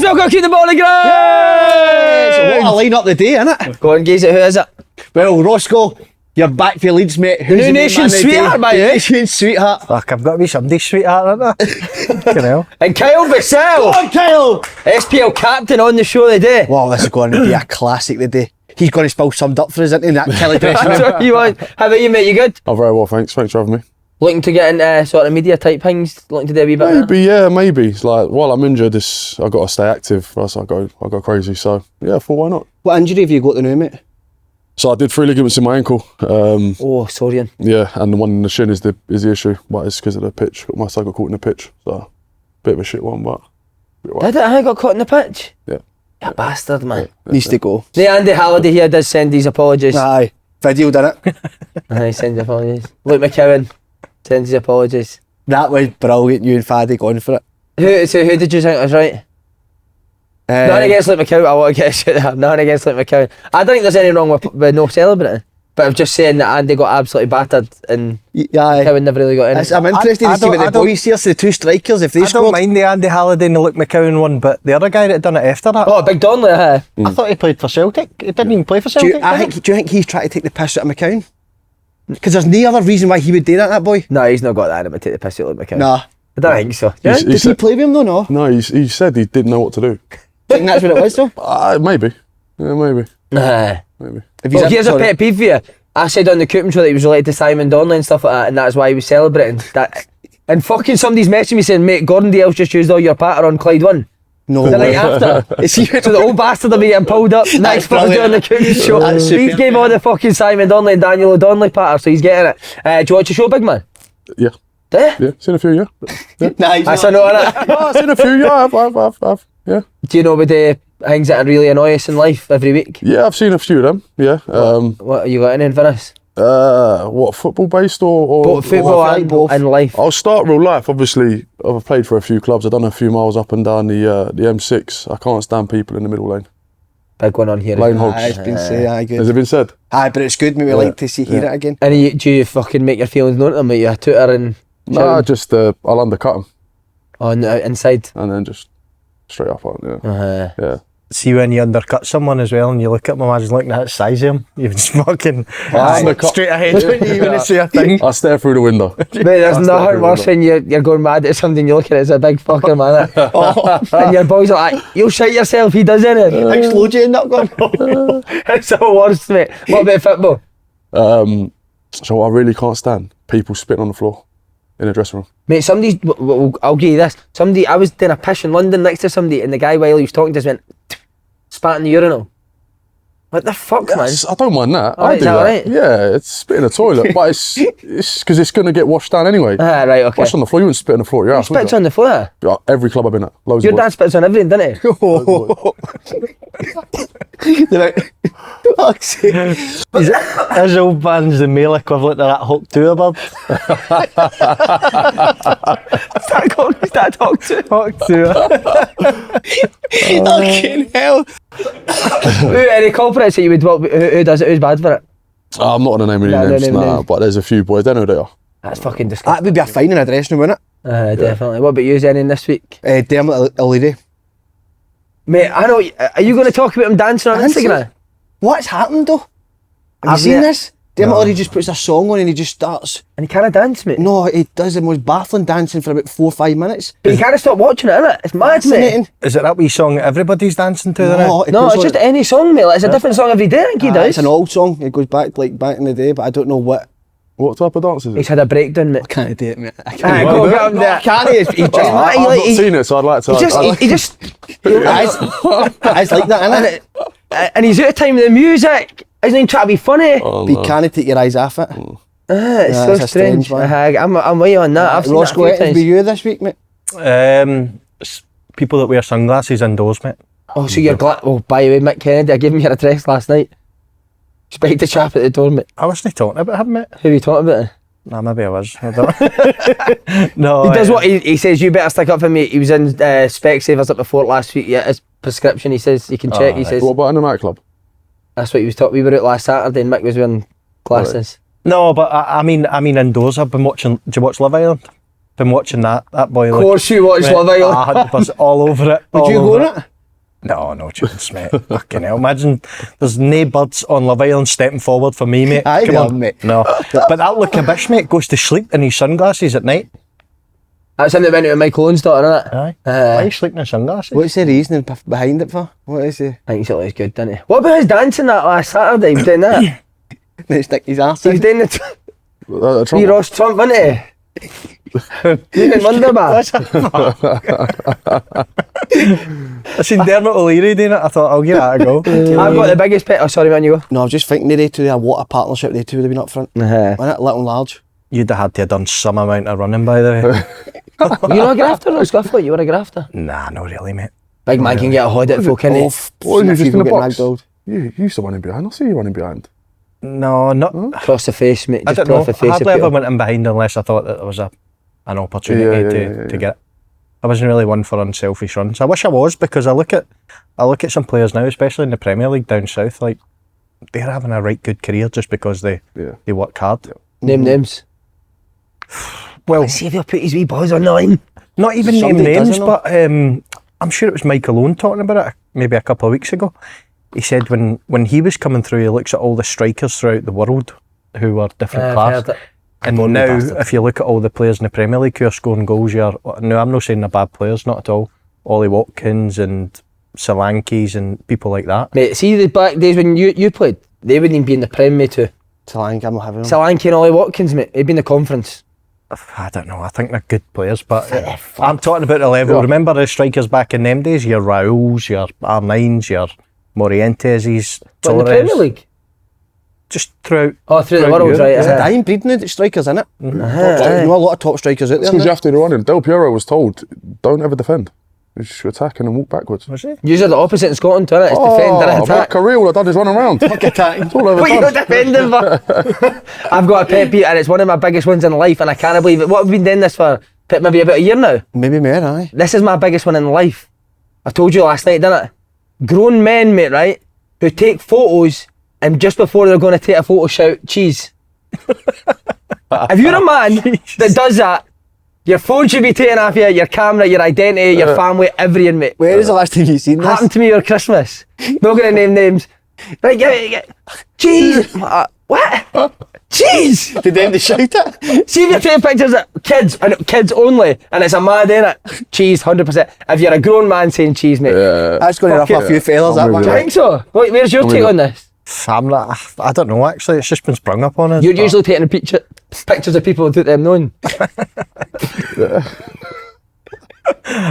still got to keep the ball on the ground. So what a line up the day, innit? Go on, gaze it. Who is it? Well, Roscoe, you're back for Leeds, mate. The New Nation sweetheart, by you. Nation sweetheart. Fuck, I've got to be somebody's sweetheart, haven't I? Fucking hell. And Kyle Vassell. Come on, Kyle. SPL captain on the show today. Wow, this is going to be a classic today. He's going to spill summed up for us, isn't he, in that Kelly dressing room? That's what you want. How about you, mate? You good? Oh, very well, thanks. Thanks for having me. Looking to get in sort of media type things? Looking to do a wee bit? Maybe, yeah, maybe. It's like, while I'm injured, I've got to stay active, or else I go crazy. So, yeah, I thought, why not? What injury have you got to now, mate? So I did 3 ligaments in my ankle. Oh, sorry. Yeah, and the one in the shin is the issue, but it's because of the pitch. My side got caught in the pitch, so bit of a shit one, but. Did it? I got caught in the pitch? Yeah. You bastard, man. Yeah, Needs to go. The Andy Halliday here does send his apologies. Aye, video did it. Aye, sends his apologies. Luke McKeown sends his apologies. That was brilliant, you and Faddy going for it. Who did you think was right? Nothing against Luke McKeown, I want to get shit there. Nothing against Luke McKeown. I don't think there's anything wrong with no celebrating. But I'm just saying that Andy got absolutely battered and McKeown never really got in. I'm interested to see what the boys here, so the 2 strikers, if they scored. I don't mind the Andy Halliday and the Luke McKeown one, but the other guy that done it after that. Oh, Big Donnelly, I thought he played for Celtic. He didn't even play for Celtic. Do you think he's trying to take the piss out of McKeown? Because there's no other reason why he would do that boy. No, he's not got that in him to take the piss out of Luke McKeown. Nah. I don't think so. Did he play with him though? No, he said he didn't know what to do. Think that's what it was though? Maybe. Yeah, maybe. Maybe. Well, here's a pet peeve for you. I said on the Cooping show that he was related to Simon Donnelly and stuff like that, and that's why he was celebrating. That, and fucking somebody's messaging me saying, mate, Gordon Dale's just used all your patter on Clyde 1. No. The night after. So the old bastard will be getting pulled up next fucking on the Cooping show. He's gave all the fucking Simon Donnelly and Daniel O'Donnelly patter, so he's getting it. Do you watch the show, big man? Yeah. Do you? Yeah, seen a few, yeah. Nice. That's a no, innit? No, I've seen a few, yeah, I've, yeah. Do you know with the things that really annoy us in life every week? Yeah, I've seen a few of them, yeah. What are you got in for this? What, football based or Both football and life. I'll start real life. Obviously, I've played for a few clubs. I've done a few miles up and down the M6. I can't stand people in the middle lane. Big one on here. Lane hogs. It's been said, aye, good. Has it been said? Aye, but it's good, mate. We like to hear it again. And do you fucking make your feelings known to them? Like you tutor and Nah, just I'll undercut them. On the inside? And then just straight up on it, yeah. Yeah. See when you undercut someone as well and you look at them, imagine looking at the size of them, you've just fucking straight ahead when you even say a thing. I stare through the window. Mate, there's nothing worse when you're going mad at something, you look at it as a big fucking man. And your boys are like, you'll shite yourself, he does anything. Explode you end up going. It's the worst, mate. What about football? So I really can't stand people spitting on the floor in a dressing room. Mate, I'll give you this. I was doing a piss in London next to somebody and the guy while he was talking just went, spat in the urinal. What the fuck, man? I don't mind that. Oh, I is do that that. right? Yeah, it's spit in the toilet, but it's because it's going to get washed down anyway. Right, okay. Wash on the floor, you wouldn't spit on the floor. Your house, Spits on the floor? Yeah, every club I've been at. Loads Your of dad spits on everything, doesn't he? His old man's the male equivalent to that Hulk 2 above. Is that Hulk 2? Hulk 2. Fucking hell. Any culprits that you would, who does it, who's bad for it? I'm not going to name any names, but there's a few boys, they know who they are. That's fucking disgusting. That would be a fine in a dressing room, wouldn't it? Definitely. What about you, any this week? Dermot O'Leary. Mate, I know, are you going to talk about him dancing on Instagram? What's happened though? Have you seen this? Dermot O'Leary just puts a song on and he just starts. And he can't dance, mate. No, he does the most baffling dancing for about 4 or 5 minutes. But you can't stop watching it, innit? It's mad, mate. Is it that wee song that everybody's dancing to? No, it's just any song, mate. Like, it's a different song every day, I think he does. It's an old song. It goes back in the day, but I don't know what. What type of dance is it? He's had a breakdown, mate. I can't do it, mate. I Go can't. get him there. I can't. I've not seen it, so I'd like to. It's like that, isn't it? And he's out of time with the music. He's not even trying to be funny. But you can't take your eyes off it. It's so it's a strange. one. I'm way on that. I've seen Roscoe, that a few it times. be you this week, mate? People that wear sunglasses indoors, mate. Oh, so you're glad. Oh, by the way, Mick Kennedy, I gave him your address last night. Spiked the chap at the door, mate. I wasn't talking about him, mate. Who are you talking about? Nah, maybe I was. I don't. No. He does what he says. You better stick up for me. He was in Specsavers up before last week. Yeah, his prescription. He says you can check. He says. What about in the nightclub? That's what he was talking. We were out last Saturday and Mick was wearing glasses. No, but I mean indoors. I've been watching. Do you watch Love Island? Been watching that boy. Of course you watch Love Island. 100% all over it. Would you go on it? No chance, mate. Fucking hell. Imagine there's no birds on Love Island stepping forward for me, mate. Aye, Come they on, are, mate. No. But that look of bish, mate, goes to sleep in his sunglasses at night. That's something that went out with Michael Owen's daughter, isn't it? Aye. Why are you sleeping in sunglasses? What's the reasoning behind it for? What is he? I think he looks good, doesn't he? What about his dancing that last Saturday? He was doing that. They stick his arse He was in. doing the Trump. He Ross Trump, wasn't he? You in Wonder Bar. I seen Dermot O'Leary doing it. I thought, I'll give that a go. I've got the biggest pet. Oh, sorry, man, you go. No, I was just thinking they two, what a partnership they two would have been up front. Wasn't it? Little and large. You'd have had to have done some amount of running, by the way. Were you not a grafter or Scuffle? You were a grafter. Nah, not really, mate. Big man can get a hod at full, can he? What, you If just in go the get box? ragdolled. You used to run in behind. I see you running behind. No, not. Across the face, mate. I Just don't pull know. off the I face of hardly ever people. went in behind unless I thought that there was an opportunity to get it. I wasn't really one for unselfish runs. I wish I was, because I look at some players now, especially in the Premier League down south, like they're having a right good career just because they work hard. Name names. Well, Let's see if he'll put his wee boys on the line. not even name Somebody names, doesn't know. but I'm sure it was Michael Owen talking about it maybe a couple of weeks ago. He said when he was coming through, he looks at all the strikers throughout the world who are different class. I've heard it. And now, if you look at all the players in the Premier League who are scoring goals, no, I'm not saying they're bad players, not at all. Ollie Watkins and Solankis and people like that. Mate, see the back days when you played, they wouldn't even be in the Prem, mate, too. Talank, I'm not having him. Solanke and Ollie Watkins, mate, they'd be in the conference. I don't know, I think they're good players, but I'm talking about the level. Remember the strikers back in them days? Your Raúls, your R9s, your Morientes, But in the Torres. Premier League? Just throughout. Oh, through the Throughout world, Europe, right? There's a dying breed now, strikers, innit? You know a lot of top strikers out there. Because you now. have to run him. Del Piero was told, don't ever defend. You just attack and then walk backwards. Was it? Usually the opposite in Scotland, innit? It's defend and my attack. career, all I've done is run around. That's all I've What you ever not done. defending for? I've got a pet peeve and it's one of my biggest ones in life and I can't believe it. What have we been doing this for? Maybe about a year now. Maybe more, aye. This is my biggest one in life. I told you last night, didn't it? Grown men, mate, right, who take photos and just before they're going to take a photo shout, cheese. If you're a man that does that, your phone should be taken off you, your camera, your identity, your family, everything, mate. Where is the last time you seen this? Happened to me over Christmas. Not going to name names. Right, get cheese. What? Cheese. Did them to shout it? See if you're taking pictures of kids, and kids only, and it's a mad, innit? Cheese, 100%. If you're a grown man saying cheese, mate. That's going to ruff Fuck a it. few fellas, that I'm one. with Do you think so? Where's your take on this? I don't know, actually. It's just been sprung up on us. You're but- usually taking pictures of people without them knowing.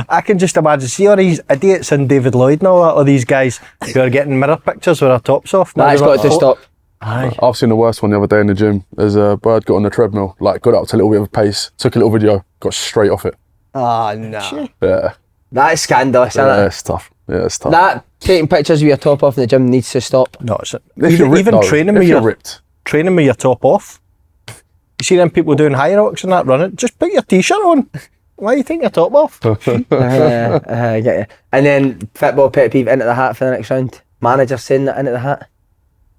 I can just imagine, see all these idiots and David Lloyd and all that, all these guys who are getting mirror pictures with their tops off. That's got to stop. Aye. I've seen the worst one the other day in the gym. There's a bird got on the treadmill, like got up to a little bit of a pace, took a little video, got straight off it. Ah, nah. Yeah, That is scandalous, isn't yeah, it? it's tough. Yeah, it's tough. That taking pictures of your top off in the gym needs to stop. No, it's If you're even, ripped, even though, training if with you're your ripped. training with your top off. You see them people doing high rocks and that running, just put your t-shirt on. Why are you taking your top off? I get you. And then football pet peeve, into the hat for the next round. Manager saying that into the hat.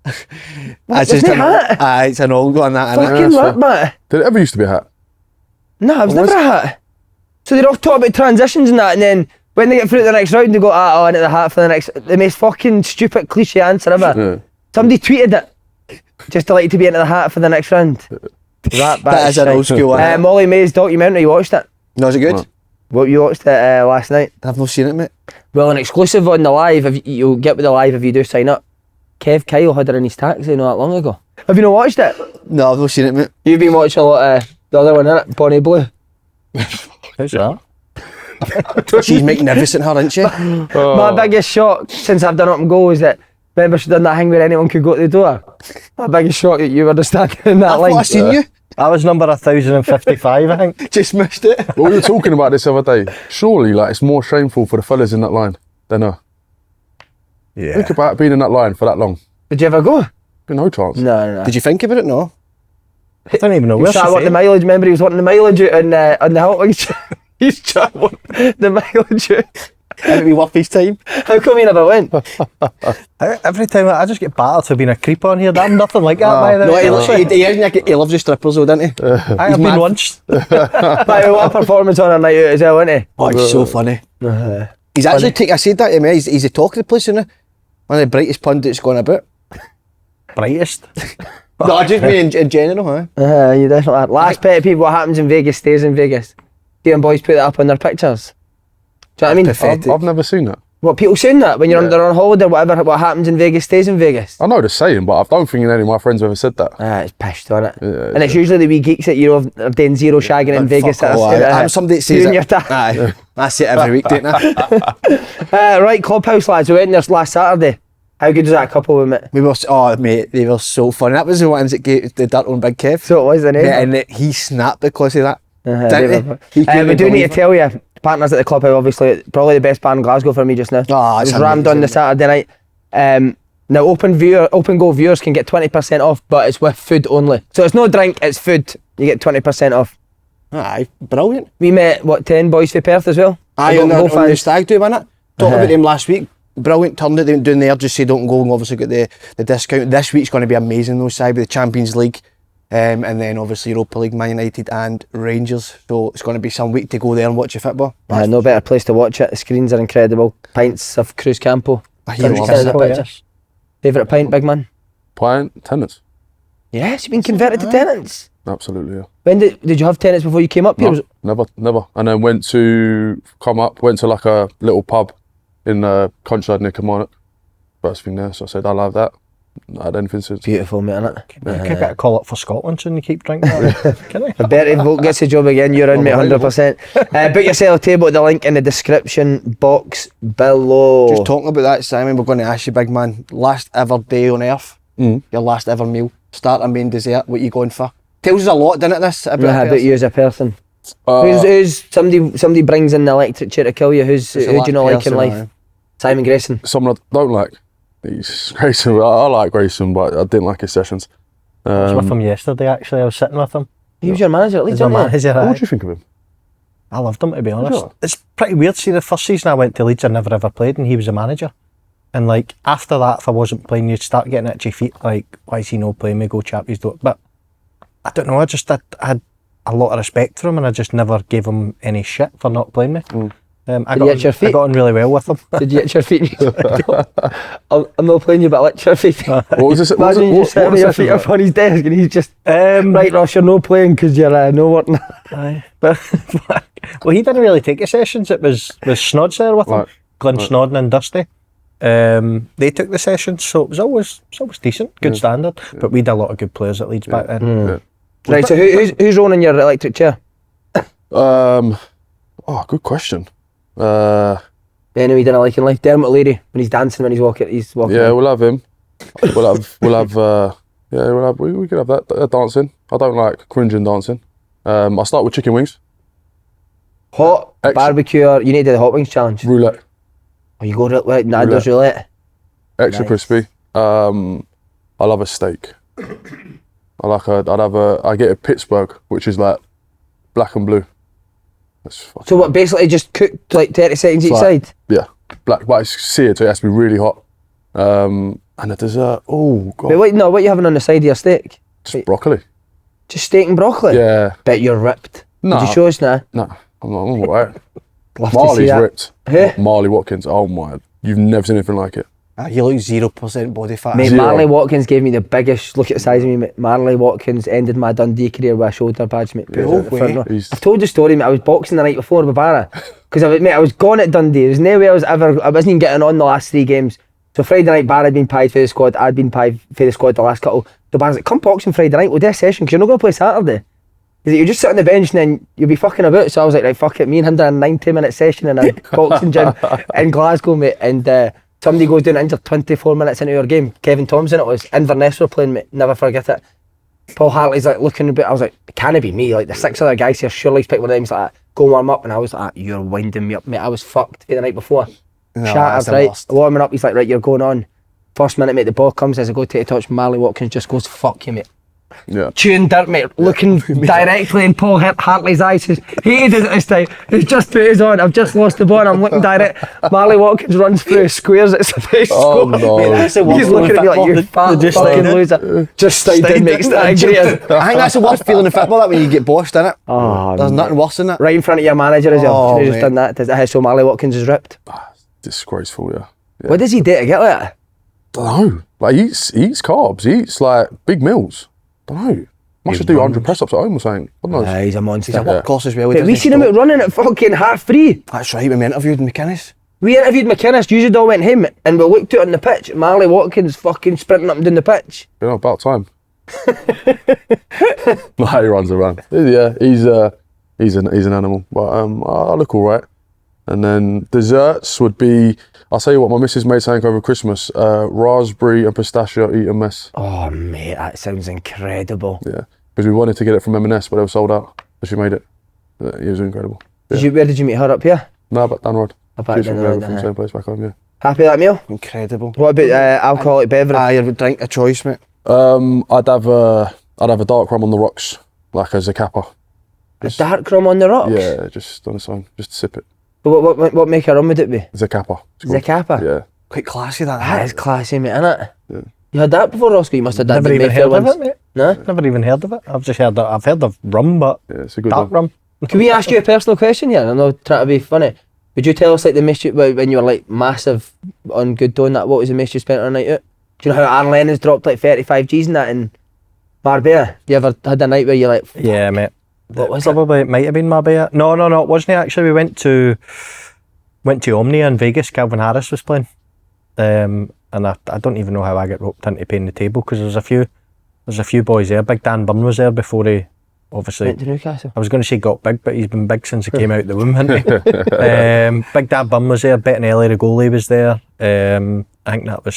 That's There's just no an, hat. aye, it's an old one, that, innit? Fucking what, mate? Did it ever used to be a hat? No, it was never a hat. So they're all talking about transitions and that, and then when they get through to the next round, they go, into the hat for the next. The most fucking stupid cliche answer ever. Yeah. Somebody tweeted it. Just to like to be into the hat for the next round. That is an old school one. innit? Molly May's documentary, you watched it? No, is it good? No. What, you watched it last night? I've not seen it, mate. Well, an exclusive on the live, if you'll get with the live if you do sign up. Kev Kyle had her in his taxi not that long ago. Have you not watched it? No, I've not seen it, mate. You've been watching a lot of the other one, innit? Bonnie Blue. Who's that? She's magnificent, her, isn't she? My biggest shock since I've done Up and Go is that, remember she done that thing where anyone could go to the door? My biggest shock that you were just standing in that I line. thought I seen you. I was number 1055, I think. Just missed it. Well, we were talking about this the other day. Surely, like, it's more shameful for the fellas in that line than her. Yeah. Think about being in that line for that long. Did you ever go? No chance. No. Did you think about it? No. I don't even know He where was she trying to work the from. mileage, remember he was wanting the mileage out on the Hilton. He's trying to work the mileage out. It'd be worth his time. How come he never went? Every time I just get battered for being a creep on here. I'm nothing like that, by the No, way. he loves the strippers, though, doesn't he? I have been mad. once. Mate, what a performance on a night out as well, wasn't he? Oh, he's so funny. He's actually I said that to me. He's the talk of the place, isn't he? One of the brightest pundits going about. Brightest? No, I just mean in general, huh? You definitely are. Last pet peeve, what happens in Vegas stays in Vegas. Do you boys put that up on their pictures? Do you know what I mean? Pathetic. I've never seen that. What, people saying that when you're on holiday or whatever, what happens in Vegas stays in Vegas? I know the saying, but I don't think any of my friends have ever said that. It's pissed on it. Yeah, and it's usually the wee geeks that are doing zero shagging in Vegas. I'm somebody that says you and your it. dad. Aye, I say it every week, don't I? Right, Clubhouse lads, we went there last Saturday. How good was that couple with me? Mate, they were so funny. That was the ones that gave the dirt on Big Kev. So it was, the name. Yeah, and he snapped because of that. We do need to tell you, partners at the Clubhouse, obviously, probably the best bar in Glasgow for me just now. Oh, it was rammed on the Saturday night. Now, open goal viewers can get 20% off, but it's with food only. So it's no drink, it's food. You get 20% off. Aye, brilliant. We met, 10 boys from Perth as well? Aye, on the stag do, wasn't it? Talked about them last week. Brilliant turn that they went down there, just said don't go and obviously get the discount. This week's going to be amazing though, side with the Champions League and then obviously Europa League, Man United and Rangers. So it's going to be some week to go there and watch the football. No better place to watch it. The screens are incredible. Pints of Cruz Campo. Favourite pint, big man? Pint, tenants. Yes, you've been converted to tenants. Absolutely, yeah. When did you have tenants before you came up here? No, never. And then went to like a little pub in countryside near Kilmarnock. First thing there, so I said I'll have that. Not had anything since. Beautiful, mate, innit? Keep it a call up for Scotland soon, you keep drinking that. Can I? Bertie Vogt gets the job again, you're in, mate, 100%. Book yourself a table at the link in the description box below. Just talking about that, Simon, we're going to ask you, big man, last ever day on earth, your last ever meal, starter, main, dessert, what you going for? Tells us a lot, doesn't it, this? About you as a person. Who's somebody brings in the electric chair to kill you, who do you not like in life? Simon Grayson. Someone I don't like. He's Grayson. I like Grayson, but I didn't like his sessions. I was with him yesterday, actually. I was sitting with him. He was your manager at Leeds, What do you think of him? I loved him, to be honest. It's pretty weird. See, the first season I went to Leeds, I never ever played, and he was a manager. And like after that, if I wasn't playing, you'd start getting itchy feet. Like, why is he not playing me? Go chappies, don't. But I don't know. I had a lot of respect for him, and I just never gave him any shit for not playing me. I got on really well with him. Did you itch your feet? I'm not playing you, but I itch your feet. What was this? Imagine you just sitting with your feet up on his desk and he's just, right Ross, you're not playing because you're no working. Aye. But, well, he didn't really take the sessions. It was Snods there with him. Glenn Snodden and Dusty. They took the sessions, so it was always decent, good standard. But we had a lot of good players at Leeds back then. Right, so who's owning your electric chair? Good question. Anyone you didn't like in life? Dermot O'Leary, when he's dancing, when he's walking. Yeah, we'll have him. we could have that dancing. I don't like cringing dancing. I'll start with chicken wings. Hot, barbecue, you need to do the hot wings challenge. Roulette. Oh, you go to Nando's roulette. Extra crispy. I love a steak. I get a Pittsburgh, which is like black and blue. So what, basically just cooked like 30 seconds each side? Yeah, black, but it's seared, so it has to be really hot. And a dessert, oh God. Wait, no, what are you having on the side of your steak? Just broccoli. Just steak and broccoli? Yeah. Bet you're ripped. No. Did you show us now? No, I'm alright. Love Marley's to see that. ripped. Who? Marley Watkins, oh my, you've never seen anything like it. He looks 0% body fat. Mate, Marley Watkins gave me the biggest, look at the size of me, mate. Marley Watkins ended my Dundee career with a shoulder badge, mate. I've told the story, mate. I was boxing the night before with Barra. Because I was gone at Dundee. There's no way I wasn't even getting on the last 3 games. So Friday night, Barra had been pied for the squad. I'd been pied for the squad the last couple. So Barra's like, come boxing Friday night, we'll do a session because you're not going to play Saturday. He's like, you just sit on the bench and then you'll be fucking about. So I was like, right, fuck it. Me and him did a 90-minute session in a boxing gym in Glasgow, mate. And somebody goes down injured 24 minutes into our game. Kevin Thompson it was. Inverness were playing, mate. Never forget it. Paul Hartley's like looking a bit. I was like, it can't be me. Like the 6 other guys here, surely he's picked one of them. He's like, go warm up. And I was like, you're winding me up, mate. I was fucked the night before. No, shattered, right? Warming up. He's like, right, you're going on. First minute, mate, the ball comes as I go to take a touch. Marley Watkins just goes, fuck you, mate. Yeah. Chewing dirt, mate, looking directly in Paul Hartley's eyes. He hated it this time. He's just put his on. I've just lost the ball and I'm looking direct. Marley Watkins runs through, squares it, it's a face score. No. Mate, he's looking at me like, you fat fucking loser. Just stayed in, mate. I think that's the worst feeling in football, that when you get bossed, innit? Oh, there's nothing worse than that. Right in front of your manager as well. Oh, Should have just done that. So Marley Watkins is ripped. disgraceful. Yeah. What does he do to get like that? Don't know. Like he eats carbs. He eats like big meals. Don't know. Must do 100 press ups at home or something. God knows. He's a monster. He's a workhorse as well. But we seen him out running at fucking 3:30. That's right, when we interviewed McInnes. We interviewed McInnes, usually all went him, and we looked out on the pitch. Marley Watkins fucking sprinting up and down the pitch. You know, about time. No, he runs around. Yeah, he's an animal. But I look all right. And then desserts would be, I'll tell you what, my missus made something over Christmas. Raspberry and pistachio eaten mess. Oh mate, that sounds incredible. Yeah, because we wanted to get it from M&S, but they were sold out. So she made it. It was incredible. Yeah. Where did you meet her up here? No, but down road. Back She's down from the road, the same place back home, yeah. Happy with that meal? Incredible. What about alcoholic beverage? I would drink a choice, mate. I'd have a dark rum on the rocks, like as a capper. A dark rum on the rocks? Yeah, just on its own, just to sip it. But what make a rum would it be? Zacapa. Zacapa? Yeah. Quite classy that. That is classy, mate, innit? Yeah. You had that before, Roscoe? You must have done Never even heard of ones. it, mate. No? Never even heard of it. I've heard of rum, but Yeah, it's a good dark one. rum. Can we ask you a personal question here? I'm not trying to be funny. Would you tell us like the most when you were like massive on good doing that? What was the most you spent on a night out? Do you know how Aaron Lennon's dropped like 35 G's in that in Marbella? You ever had a night where you like? Yeah, mate. What was Probably it might have been Marbella. No, it wasn't it actually. We went to Omnia in Vegas. Calvin Harris was playing, and I don't even know how I got roped into paying the table because there's a few boys there. Big Dan Bunn was there before he obviously Went to Newcastle. I was going to say got big, but he's been big since he came out the womb, hasn't he? Big Dan Bunn was there. Bettinelli, the goalie, was there. I think that was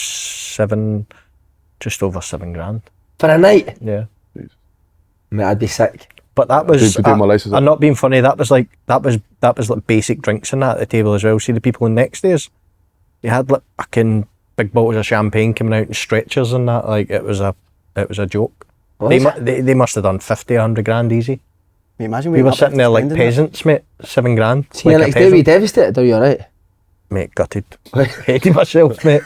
just over $7,000 For a night? Yeah. Mate, I'd be sick. But that was, Doing my laces up. I'm not being funny, that was like basic drinks and that at the table as well. See the people in next days, they had like fucking big bottles of champagne coming out in stretchers and that. Like it was a joke. They must have done 50, 100 grand easy. Mate, imagine We were sitting there like peasants, mate. $7,000. See, like next day, were you devastated? Are you alright? Mate, gutted. Hated myself, mate.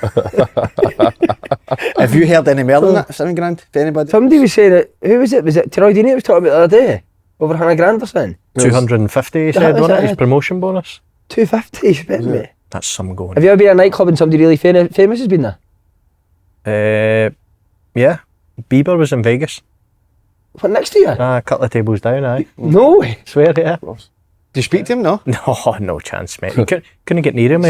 Have you heard any more than that? $7,000 for anybody? Somebody was saying it. Who was it? Was it Troy Deeney was talking about the other day? Over $100,000 or something? 250, he That said, was wasn't it? it. His promotion bonus. 250 he spent, mate. That's some going. Have you ever been at a nightclub and somebody really famous has been there? Yeah. Bieber was in Vegas. What, next to you? A couple of tables down, aye. No way. Swear, yeah. Do you speak to him, no? No chance, mate. You couldn't get near him. I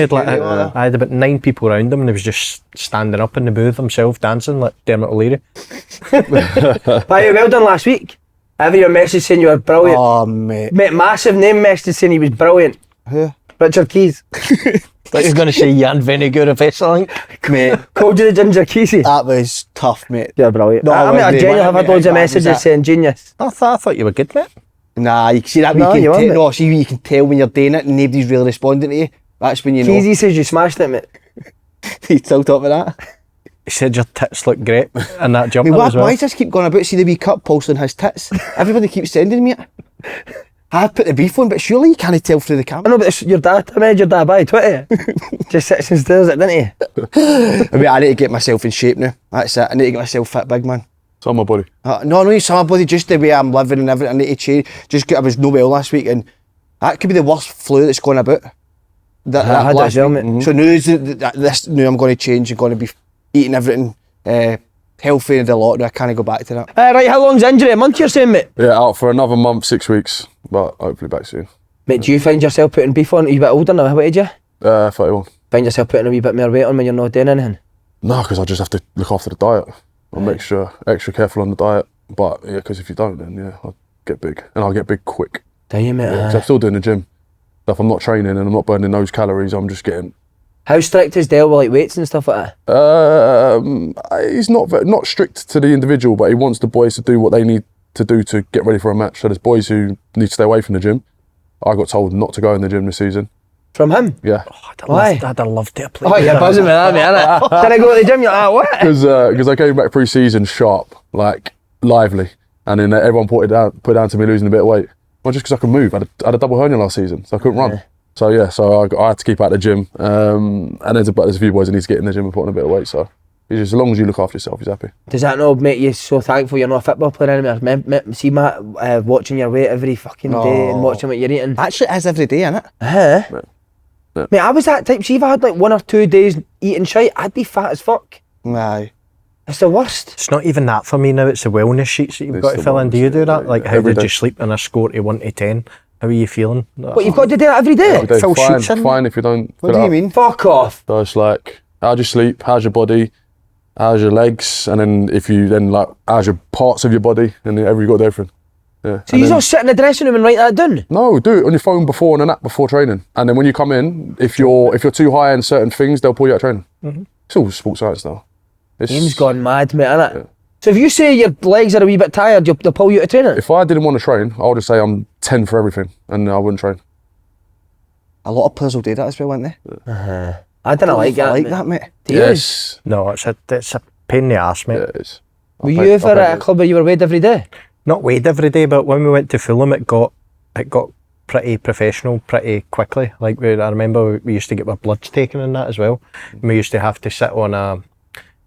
had about 9 people around him and he was just standing up in the booth himself, dancing like Dermot O'Leary. By well done last week. Every your message saying you were brilliant. Oh, mate. Mate, massive name message saying he was brilliant. Who? Richard Keys. Like he's going to say Jan Vinegar of Vassell. Mate, Called you the Ginger Keysy. that was tough, mate. You're brilliant. No, I mean, I mate, genuinely have had mate, loads of that was messages that. saying genius. I thought you were good, mate. Nah, you can see that. No, You you can weren't, no, see you can tell when you're doing it and nobody's really responding to you. That's when you know. Keysy says you smashed it, mate. You still talk about that? He said your tits look great and that jumper Why as well. does this keep going about? See the wee cup posting his tits. Everybody keeps sending me it. I put the beef on, but surely you can't tell through the I camera. know, but it's your dad. I made your dad by Twitter. Just sits and stares at it, didn't he? I mean, I need to get myself in shape now. That's it. I need to get myself fit, big man. It's on my body. No, I need somebody, just the way I'm living and everything. I need to change. I was no well last week, and that could be the worst flu that's going about. I had it last as well, week. mate. So now I'm going to change and going to be eating everything healthy and a lot. I can't go back to that. Right, how long's the injury? A month you're saying, mate? Yeah, out for another month, 6 weeks, but hopefully back soon. Mate, do you find yourself putting beef on? Are you a bit older now? How age are you? 31. Find yourself putting a wee bit more weight on when you're not doing anything? No, because I just have to look after the diet. I'm extra careful on the diet. But yeah, because if you don't, then yeah, I'll get big. And I'll get big quick. Do you, mate? Yeah, 'cause I'm still doing the gym. So if I'm not training and I'm not burning those calories, I'm just getting... How strict is Dale with like weights and stuff like that? He's not strict to the individual, but he wants the boys to do what they need to do to get ready for a match. So there's boys who need to stay away from the gym. I got told not to go in the gym this season. From him? Yeah. Why? I'd have loved to play. Oh, you're buzzing with that, mate, innit? Did I go to the gym? You're like, what? Because I came back pre-season sharp, like lively, and then everyone put down to me losing a bit of weight. Well, just because I could move. I had a double hernia last season, so I couldn't run. So yeah, I had to keep out the gym. And there's a few boys that need to get in the gym and put on a bit of weight. So as long as you look after yourself, he's happy. Does that not make you so thankful you're not a football player anymore? See Matt watching your weight every fucking day and watching what you're eating. Actually, it is every day, isn't it? Huh? Yeah. Mate, I was that type. See, if I had like 1 or 2 days eating shite, I'd be fat as fuck. Aye. It's the worst. It's not even that for me now, it's the wellness sheets that you've It's got to the fill in. Do you do that? wellness, Like, yeah. how Every did you day. sleep in a score to 1 to 10? How are you feeling? But you've got to do that every day. Every day. Fill Fine, sheets in. fine if you don't. What do you mean? Fuck off. So it's like, how's your sleep? How's your body? How's your legs? And then if you then like, how's your parts of your body? And then you got everything. Yeah. So you just sit in the dressing room and write that down? No, do it on your phone before and an app before training. And then when you come in, if you're too high in certain things, they'll pull you out of training. It's all sports science now. Ian's gone mad, mate, innit? Yeah. So if you say your legs are a wee bit tired, they'll pull you out of training? If I didn't want to train, I would just say I'm 10 for everything and I wouldn't train. A lot of players will do that as well, won't they? I didn't like that. I like mate. that, mate. Do you? Yes. No, it's a pain in the arse, mate. Yeah, it is. Were you ever at a club where you were weighed every day? Not weighed every day, but when we went to Fulham, it got pretty professional pretty quickly. Like I remember we used to get our bloods taken and that as well. And we used to have to sit on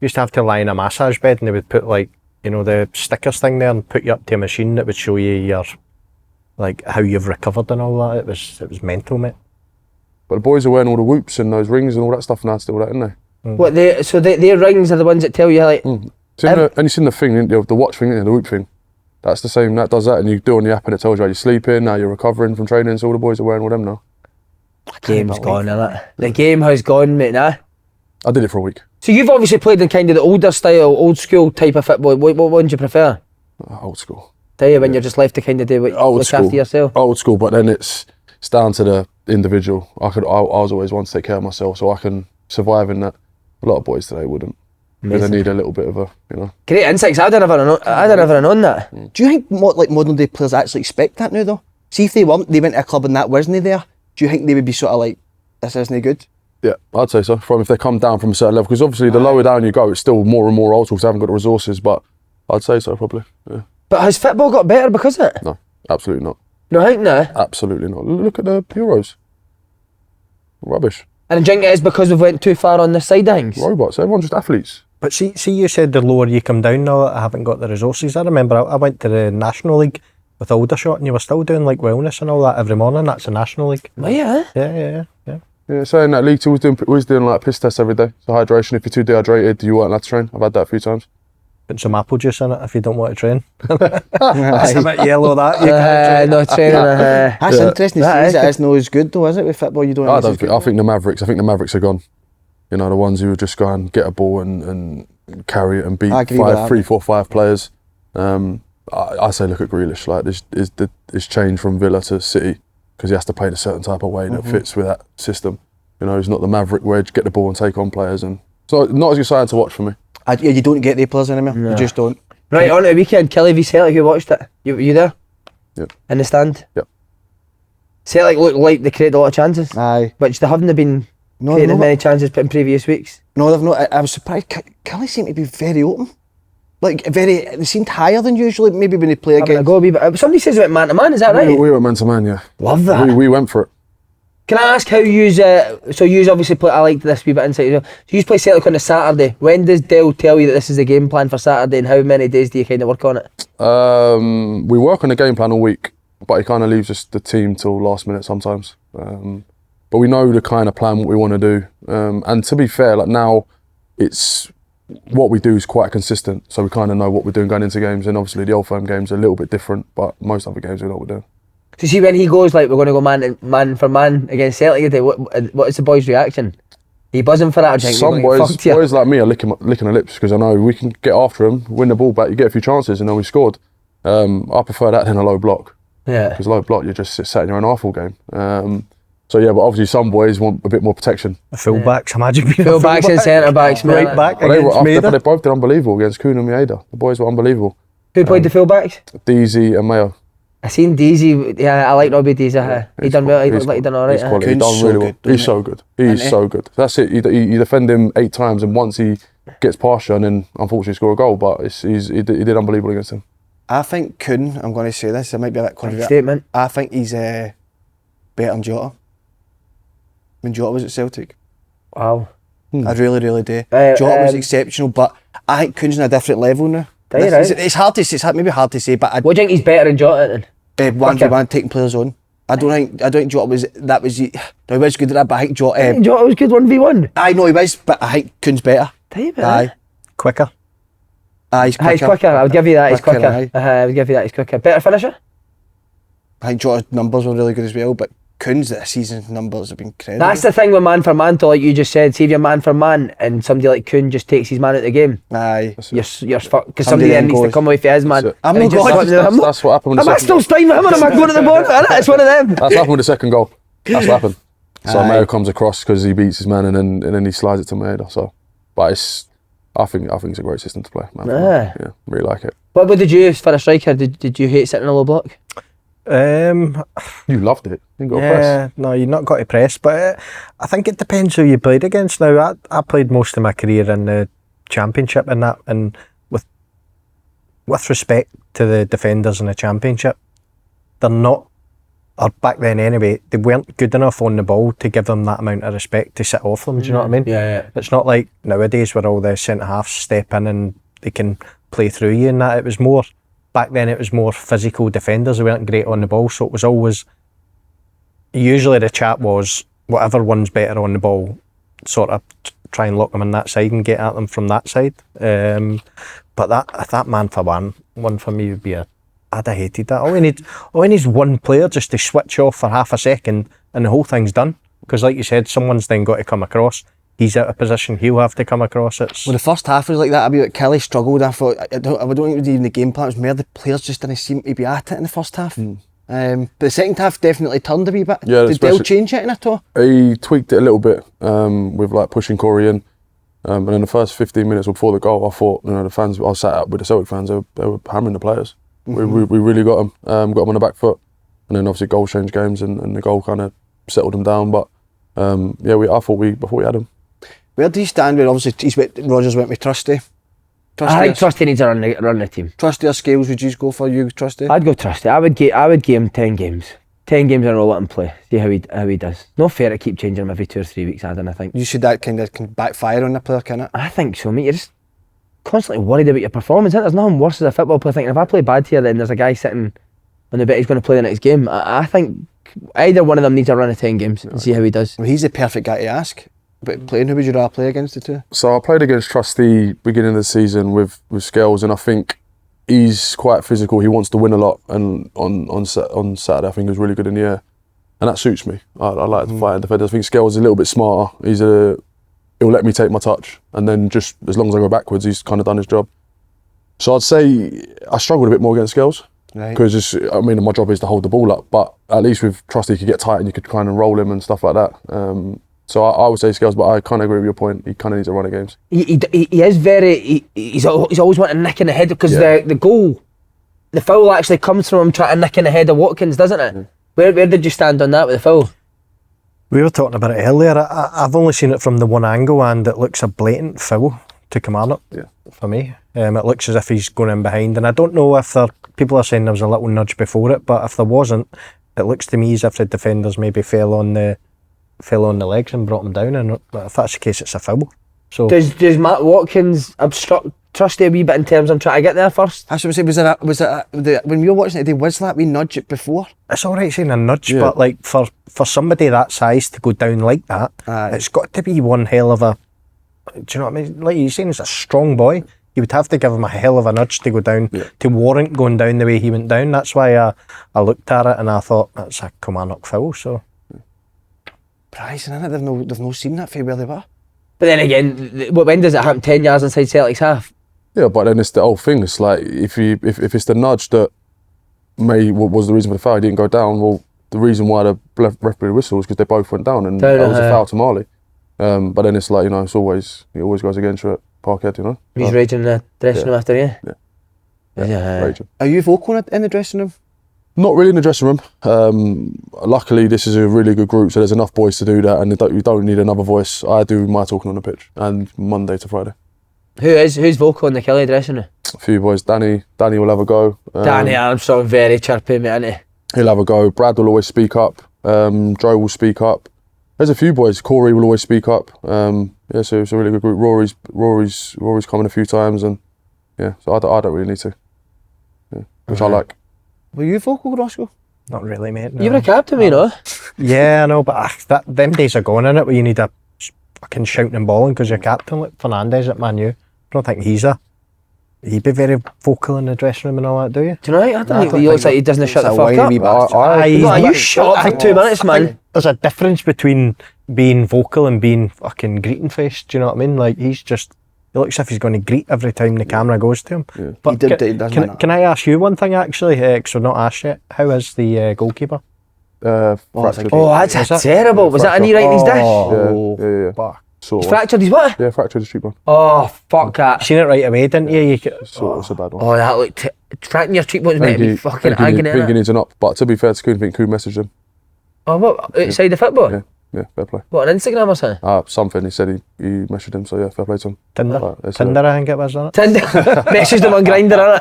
we used to have to lie in a massage bed, and they would put like, you know, the stickers thing there and put you up to a machine that would show you your, like, how you've recovered and all that. It was mental, mate. But the boys are wearing all the whoops and those rings and all that stuff now still, that, isn't they? What their rings are the ones that tell you like And you've seen the thing, the watch thing, the whoop thing. That's the same, that does that, and you do it on the app and it tells you how you're sleeping, how you're recovering from training, so all the boys are wearing all them now. the game's gone, innit? The game has gone, mate, nah. I did it for a week. So you've obviously played in kind of the older style, old school type of football. What one do you prefer? Old school. Tell you when you're just left to kind of do what Old look school. after yourself. Old school, but then it's down to the individual. I was always one to take care of myself, so I can survive in that. A lot of boys today wouldn't. Because they need a little bit of a, you know. Great insights. I'd never known that. Do you think modern day players actually expect that now, though? See, if they went to a club and that wasn't there, do you think they would be sort of like, this isn't good? Yeah, I'd say so. From if they come down from a certain level, because obviously the lower down you go, it's still more and more old school because they haven't got the resources. But I'd say so, probably. Yeah. But has football got better because of it? No, absolutely not. No, I think no. Absolutely not. Look at the Euros. Rubbish. And do you think it is because we've went too far on this side of things? Robots. Everyone's just athletes. But see, you said the lower you come down now, I haven't got the resources. I remember I went to the National League with Aldershot and you were still doing like wellness and all that every morning. That's the National League. Oh, yeah. Yeah, so in that league too, we was doing like piss tests every day. So hydration, if you're too dehydrated, you weren't allowed to train. I've had that a few times. Put some apple juice in it if you don't want to train. That's a bit yellow, that. You can't train. No training. That's interesting to see. Is it is not as good though, is it, with football? You don't. I think the Mavericks are gone. You know, the ones who would just go and get a ball and carry it and beat 3, 4, 5 players. I say look at Grealish. Like this change from Villa to City because he has to play in a certain type of way that fits with that system. You know, he's not the Maverick where you get the ball and take on players, and so not as exciting to watch for me. Yeah, you don't get the players anymore. No. You just don't. Right, on the weekend, Killie v Celtic, you watched it? You there? Yep. In the stand? Yep. Celtic looked like they created a lot of chances. Aye. Which they haven't been creating as many chances in previous weeks. No, they've not. I was surprised. Killie seemed to be very open. Like, they seemed higher than usually, maybe when they play again. Somebody says about man to man, is that right? We were man to man, yeah. Love that. We went for it. Can I ask how you so you obviously play, I liked this wee bit insight. So you play Celtic on a Saturday. When does Dale tell you that this is the game plan for Saturday, and how many days do you kind of work on it? We work on the game plan all week, but he kind of leaves us the team till last minute sometimes. But we know the kind of plan, what we want to do. And to be fair, like now, it's what we do is quite consistent. So we kind of know what we're doing going into games. And obviously the Old Firm games are a little bit different, but most other games we know what we're doing. So see, when he goes like, we're going to go man for man against Celtic today, what is the boys' reaction? Are you buzzing for that? Or Some boys like me are licking their lips because I know we can get after them, win the ball back, you get a few chances, and then we scored. I prefer that than a low block. Yeah. Because low block, you just sat in your own half all game. So yeah, but obviously some boys want a bit more protection. Full-backs, imagine being full-backs and centre-backs, mate. Right back Well, against they both did unbelievable against Kuhn and Idah. The boys were unbelievable. Who played the full-backs? DZ and Mayo. I seen Deezy. Yeah, I like Robbie Deezy. He done well. He looked like he done all right. He's quality. He done really well. He's so good. He's so good. That's it. You defend him 8 times, and once he gets past you, and then unfortunately score a goal. But he did unbelievable against him. I think Kuhn, I'm going to say this, it might be a bit controversial. Statement. I think he's better than Jota. When Jota was at Celtic. Wow. I really, really do. Jota was exceptional, but I think Kuhn's on a different level now. Right. It's hard to say, maybe hard to say, but what do you think he's better than Jota then? 1v1 taking players on. I don't think Jota was he was good at that, but I think Jota Jota was good 1v1. I know he was, but I think Kuhn's better. Aye. Quicker. He's quicker. I would give you that. He's quicker. Aye. I would give you that. He's quicker. Better finisher. I think Jota's numbers were really good as well, but Kuhn's this season's numbers have been incredible. That's the thing with man for man, though, like you just said. See if you're man for man and somebody like Kuhn just takes his man out of the game. Aye. You're fucked, because somebody then needs to come away for his man. I'm not going. That's what happened with Am I still staying with him, or am I going to the ball? It's one of them. That's what happened with the second goal. That's what happened. So Aye. Mayo comes across because he beats his man, and then he slides it to Maeda. So, but I think it's a great system to play. Man. Yeah, really like it. What did you, for a striker, did you hate sitting in a low block? You loved it. You didn't go press. No, you've not got to press, but I think it depends who you played against. Now, I played most of my career in the Championship and that, and with respect to the defenders in the Championship, they're not, or back then anyway, they weren't good enough on the ball to give them that amount of respect to sit off them. Do you know what I mean? Yeah. It's not like nowadays where all the centre halves step in and they can play through you and that. It was more. Back then it was more physical defenders who weren't great on the ball, so it was always, usually the chat was whatever one's better on the ball, sort of try and lock them on that side and get at them from that side. But that man for one for me would be I'd have hated that. All we need is one player just to switch off for half a second and the whole thing's done. Because like you said, someone's then got to come across. He's out of position, he'll have to come across it. Well, the first half was like that. Kelly struggled. I thought, I don't think it was even the game plan, it was more the players just didn't seem to be at it in the first half. But the second half definitely turned a wee bit. Yeah, did Dale change it in at all? He tweaked it a little bit with like pushing Corey in. And in the first 15 minutes before the goal, I thought, the fans, I sat up with the Celtic fans, they were hammering the players. We really got them on the back foot. And then obviously goals changed games and the goal kind of settled them down. But I thought we had them. Where do you stand with, obviously, Rodgers went with Trusty? I think Trusty needs to run the team. Trusty or Scales, would you go for you, Trusty? I'd go Trusty. I would give him 10 games. 10 games in a row, let him play. See how he does. No fair to keep changing him every 2 or 3 weeks, Adam, I think. You said that kind of can backfire on the player, can it? I think so, mate. You're just constantly worried about your performance. There's nothing worse as a football player thinking, if I play bad here, then there's a guy sitting on the bet he's going to play the next game. I think either one of them needs a run of 10 games and see how he does. Well, he's the perfect guy to ask. But playing, who would you rather play against the two? So I played against Trusty beginning of the season with Scales, and I think he's quite physical. He wants to win a lot, and on Saturday I think he was really good in the air, and that suits me. I like to fight and defend. I think Scales is a little bit smarter. He'll let me take my touch, and then just as long as I go backwards, he's kind of done his job. So I'd say I struggled a bit more against Scales because my job is to hold the ball up, but at least with Trusty you could get tight and you could kind of roll him and stuff like that. So I would say Scales, but I kind of agree with your point. He kind of needs to run at games. He is very. He's always wanting to nick in the head because the goal, the foul actually comes from him trying to nick in the head of Watkins, doesn't it? Where did you stand on that with the foul? We were talking about it earlier. I've only seen it from the one angle, and it looks a blatant foul to Kilmarnock. For me, it looks as if he's going in behind, and I don't know if people are saying there was a little nudge before it, but if there wasn't, it looks to me as if the defenders maybe fell on the legs and brought him down, and if that's the case, it's a foul. So does Matt Watkins obstruct Trusty a wee bit in terms of trying to get there first? That's what I'm saying. Was it when we were watching it, was that we nudge it before? It's all right saying a nudge, but like for somebody that size to go down like that, it's got to be one hell of a. Do you know what I mean? Like you're saying, he's a strong boy. You would have to give him a hell of a nudge to go down to warrant going down the way he went down. That's why I looked at it and I thought that's a Kilmarnock foul. So. Surprising, isn't it? They've not seen that for where they were. But then again, when does it happen? 10 yards inside Celtic's half? Yeah, but then it's the whole thing. It's like if it's the nudge that was the reason for the foul, he didn't go down. Well, the reason why the referee whistled was because they both went down, and that was a foul to Marley. But then it's like it always goes against you at Parkhead, He's raging in the dressing room after you. Yeah. Raging. Are you vocal in the dressing room? Not really in the dressing room. Luckily, this is a really good group, so there's enough boys to do that, and you don't need another voice. I do my talking on the pitch, and Monday to Friday. Who's vocal in the Killie dressing room? A few boys. Danny will have a go. Danny Armstrong, very chirpy, mate, isn't he? He'll have a go. Brad will always speak up. Joe will speak up. There's a few boys. Corey will always speak up. So it's a really good group. Rory's coming a few times, and so I don't really need to, which I like. Were you vocal, Roscoe? Not really, mate. No. You were a captain, you know. Yeah, I know, but them days are gone, innit, where you need a fucking shouting and bawling because you're captain, like Fernandes at Man U. I don't think he'd be very vocal in the dressing room and all that, do you? Do you know what? I don't think he looks like he doesn't shut the fuck up. You shut up for 2 minutes, man. There's a difference between being vocal and being fucking greeting face, do you know what I mean? Like, he looks as if he's going to greet every time the camera goes to him. Yeah. But can I ask you one thing, actually, because we're not asked yet? How is the goalkeeper? Fractured. That's terrible. Was that a knee right in his dish? Yeah. He's fractured his what? Yeah, fractured his cheekbone. Oh, fuck that. Seen it right away, didn't you? It's a bad one. Oh, that looked... fracturing your cheekbones might be fucking agony. I think he needs an up. But to be fair to Coon, I think Coon messaged him. Oh, what? Outside the football? Yeah, fair play. What, on Instagram or something? Something. He said he messaged him, so yeah, fair play to him. Tinder, I think it was, on it? Tinder. Messaged him on Grindr,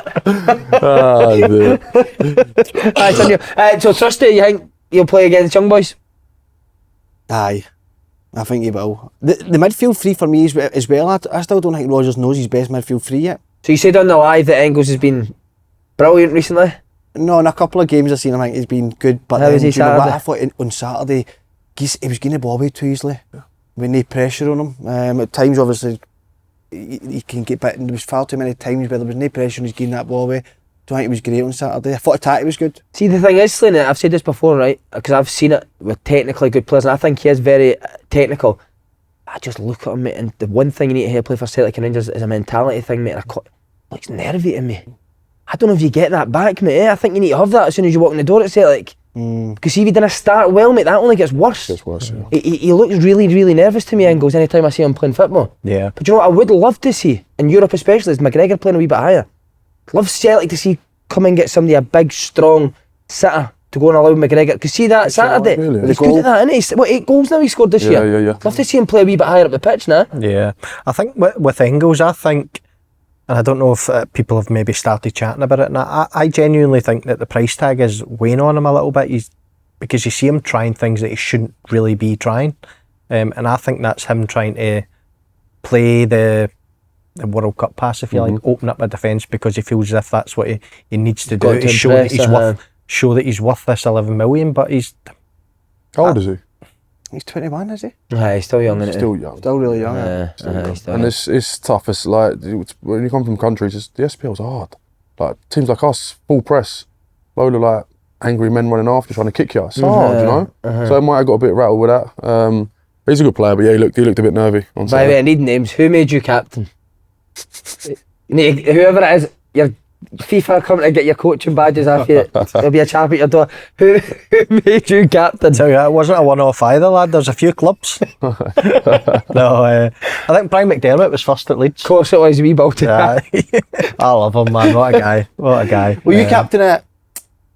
innit? So, Trusty, you think you'll play against young boys? Aye. I think he will. The midfield three for me as well. I still don't think Rodgers knows his best midfield three yet. So you said on the live that Engels has been brilliant recently? No, in a couple of games I've seen him, I think he's been good. But how was he Saturday? What I thought on Saturday, he was getting the ball away too easily. With no pressure on him. At times, obviously, he can get bit. There was far too many times where there was no pressure and he's getting that ball away. I think he was great on Saturday. I thought Attack was good. See, the thing is, Slaney, I've said this before, right? Because I've seen it with technically good players, and I think he is very technical. I just look at him, mate, and the one thing you need to hear play for Celtic and Rangers is a mentality thing, mate. Looks nervy to me. I don't know if you get that back, mate. I think you need to have that as soon as you walk in the door at Celtic. Because if he didn't start well, mate, that only gets worse. It gets worse, yeah. He looks really, really nervous to me, Engels, anytime I see him playing football. Yeah. But you know what I would love to see, in Europe especially, is McGregor playing a wee bit higher. Love Celtic to see come and get somebody, a big, strong sitter, to go and allow McGregor. Because see that Saturday, really? he's good at that, isn't he? What, 8 goals now he scored this year? Yeah. Love to see him play a wee bit higher up the pitch now. Yeah. I think with Engels, and I don't know if people have maybe started chatting about it, and I genuinely think that the price tag is weighing on him a little bit. Because you see him trying things that he shouldn't really be trying. And I think that's him trying to play the World Cup pass, if you like, open up a defence because he feels as if that's what he needs to do to show that he's worth this 11 million. But he's... How old is he? He's 21, is he? Yeah, he's still young, isn't he? Still young. Still really young. And it's tough. It's like, when you come from countries, the SPL's hard. Like, teams like us, full press, load of like angry men running after trying to kick you. It's hard, you know? So I might have got a bit rattled with that. He's a good player, but yeah, he looked a bit nervy on Saturday. By the way, I need names. Who made you captain? Whoever it is, your FIFA coming to get your coaching badges off you. There'll be a chap at your door. Who made you captain? Tell you, it wasn't a one-off either, lad. There's a few clubs. No, I think Brian McDermott was first at Leeds. Of course it was, wee Baltic. Yeah. I love him, man. What a guy. Were you captain at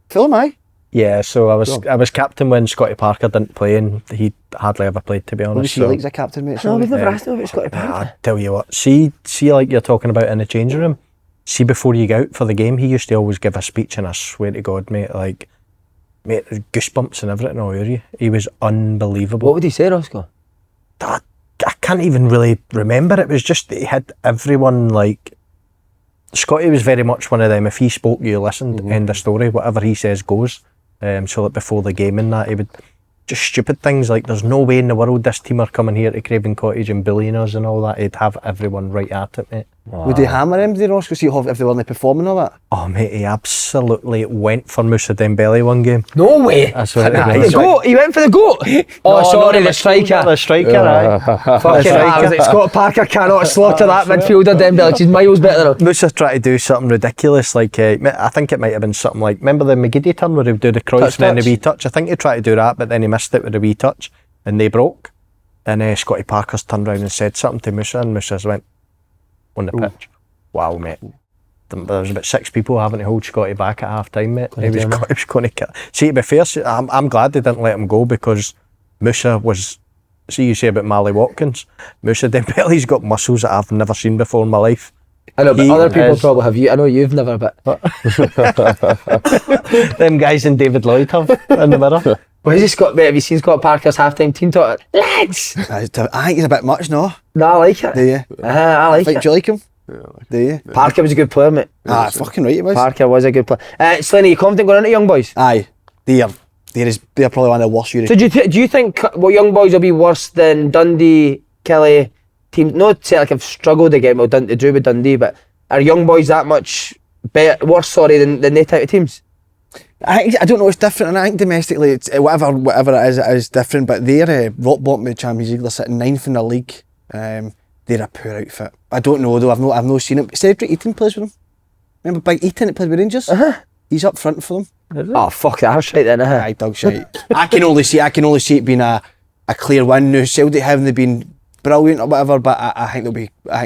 Fulham, aye? Yeah, so I was captain when Scotty Parker didn't play, and he hardly ever played, to be honest. What was he like as a captain, mate? No, we've never asked him about Scotty Parker. I tell you what, see like you're talking about in the changing room, see before you go out for the game, he used to always give a speech, and I swear to God, mate, goosebumps and everything all over you. He was unbelievable. What would he say, Roscoe? I can't even really remember. It was just that he had everyone like... Scotty was very much one of them, if he spoke, you listened, end of story, whatever he says goes. So like before the game and that, he would just stupid things like there's no way in the world this team are coming here to Craven Cottage and bullying us and all that. He'd have everyone right at it, mate. Wow. Would he hammer him, did Roscoe, see if they weren't performing all that? Oh mate, he absolutely went for Moussa Dembele one game. No way! I swear the goat? He went for the goat? Oh, sorry, the striker. The striker, aye. Fucking I was like, Scott Parker cannot slaughter that midfielder Dembele. He's miles better than him. Moussa tried to do something ridiculous, like I think it might have been something like, remember the McGiddy turn where he would do the cross and then the wee touch? I think he tried to do that, but then he missed it with a wee touch and they broke. And Scotty Parker's turned around and said something to Moussa, and Moussa's went on the pitch. Wow, mate. There was about 6 people having to hold Scotty back at half time, mate. He was going to kill. See, to be fair, I'm glad they didn't let him go, because Moussa was... See, you say about Mally Watkins. Moussa Dembele's got muscles that I've never seen before in my life. I know, but other people probably have. I know you've never, but... Them guys in David Lloyd have in the mirror. Well, have you seen Scott Parker's half-time team talk? Lads! I think he's a bit much, no? No, I like it. Do you? I like it. Do you like him? Yeah, I like Do you? Parker was a good player, mate. Fucking right he was. Parker was a good player. Slaney, you confident going into young boys? Aye. they're probably one of the worst So do you think Young Boys will be worse than Dundee, Killie teams? No, Celtic have struggled again. Well, they drew with Dundee, but are Young Boys that much worse than they type of teams? I don't know, it's different, and I think domestically, it's whatever it is different. But they're rock bottom of the Champions League. They're sitting 9th in the league. They're a poor outfit. I don't know though. I've not seen it. Cedric Eaton plays with them. Remember Big Eaton that plays with Rangers? He's up front for them. Oh fuck that! That's right then. Aye, dog shite. I can only see it being a clear win. Now Celtic haven't been brilliant or whatever, but I think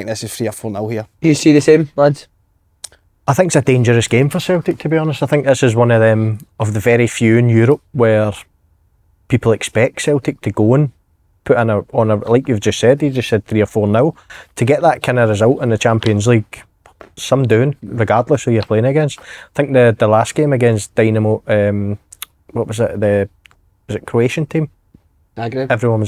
this is 3 or 4-0 here. You see the same, lads? I think it's a dangerous game for Celtic, to be honest. I think this is one of them, of the very few in Europe where people expect Celtic to go and put in like you just said 3 or 4-0. To get that kind of result in the Champions League, some doing, regardless who you're playing against. I think the last game against Dynamo, what was it, was it Croatian team? Zagreb. Everyone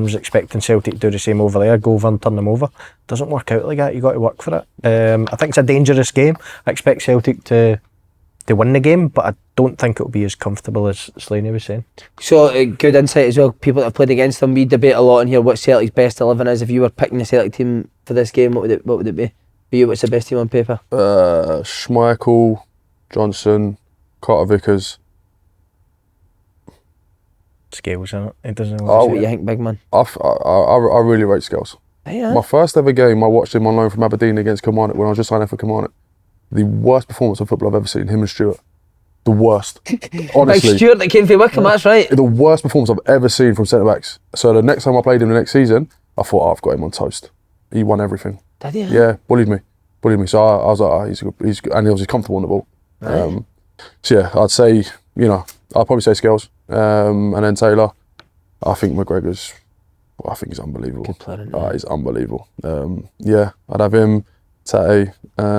was expecting Celtic to do the same over there, go over and turn them over. Doesn't work out like that. You got to work for it. I think it's a dangerous game. I expect Celtic to win the game, but I don't think it'll be as comfortable as Slaney was saying. So good insight as well. People that have played against them, we debate a lot in here what Celtic's best 11 is. If you were picking the Celtic team for this game, what would it be? For you, what's the best team on paper? Schmeichel, Johnson, Carter Vickers. Scales, isn't it? It doesn't know what you think, big man. I really rate Scales. Yeah. My first ever game, I watched him on loan from Aberdeen against Kilmarnock when I was just signing for Kilmarnock. The worst performance of football I've ever seen, him and Stewart. The worst. Honestly. Big Stewart that came from Wickham, that's right. The worst performance I've ever seen from centre-backs. So the next time I played him the next season, I thought, I've got him on toast. He won everything. Did he? Yeah, bullied me. So I was like, he's good. And he was comfortable on the ball. Right. So yeah, I'd say, I'd probably say Scales. And then Taylor. I think McGregor's, I think he's unbelievable. Good player, isn't he? He's unbelievable. Yeah, I'd have him, Tate. I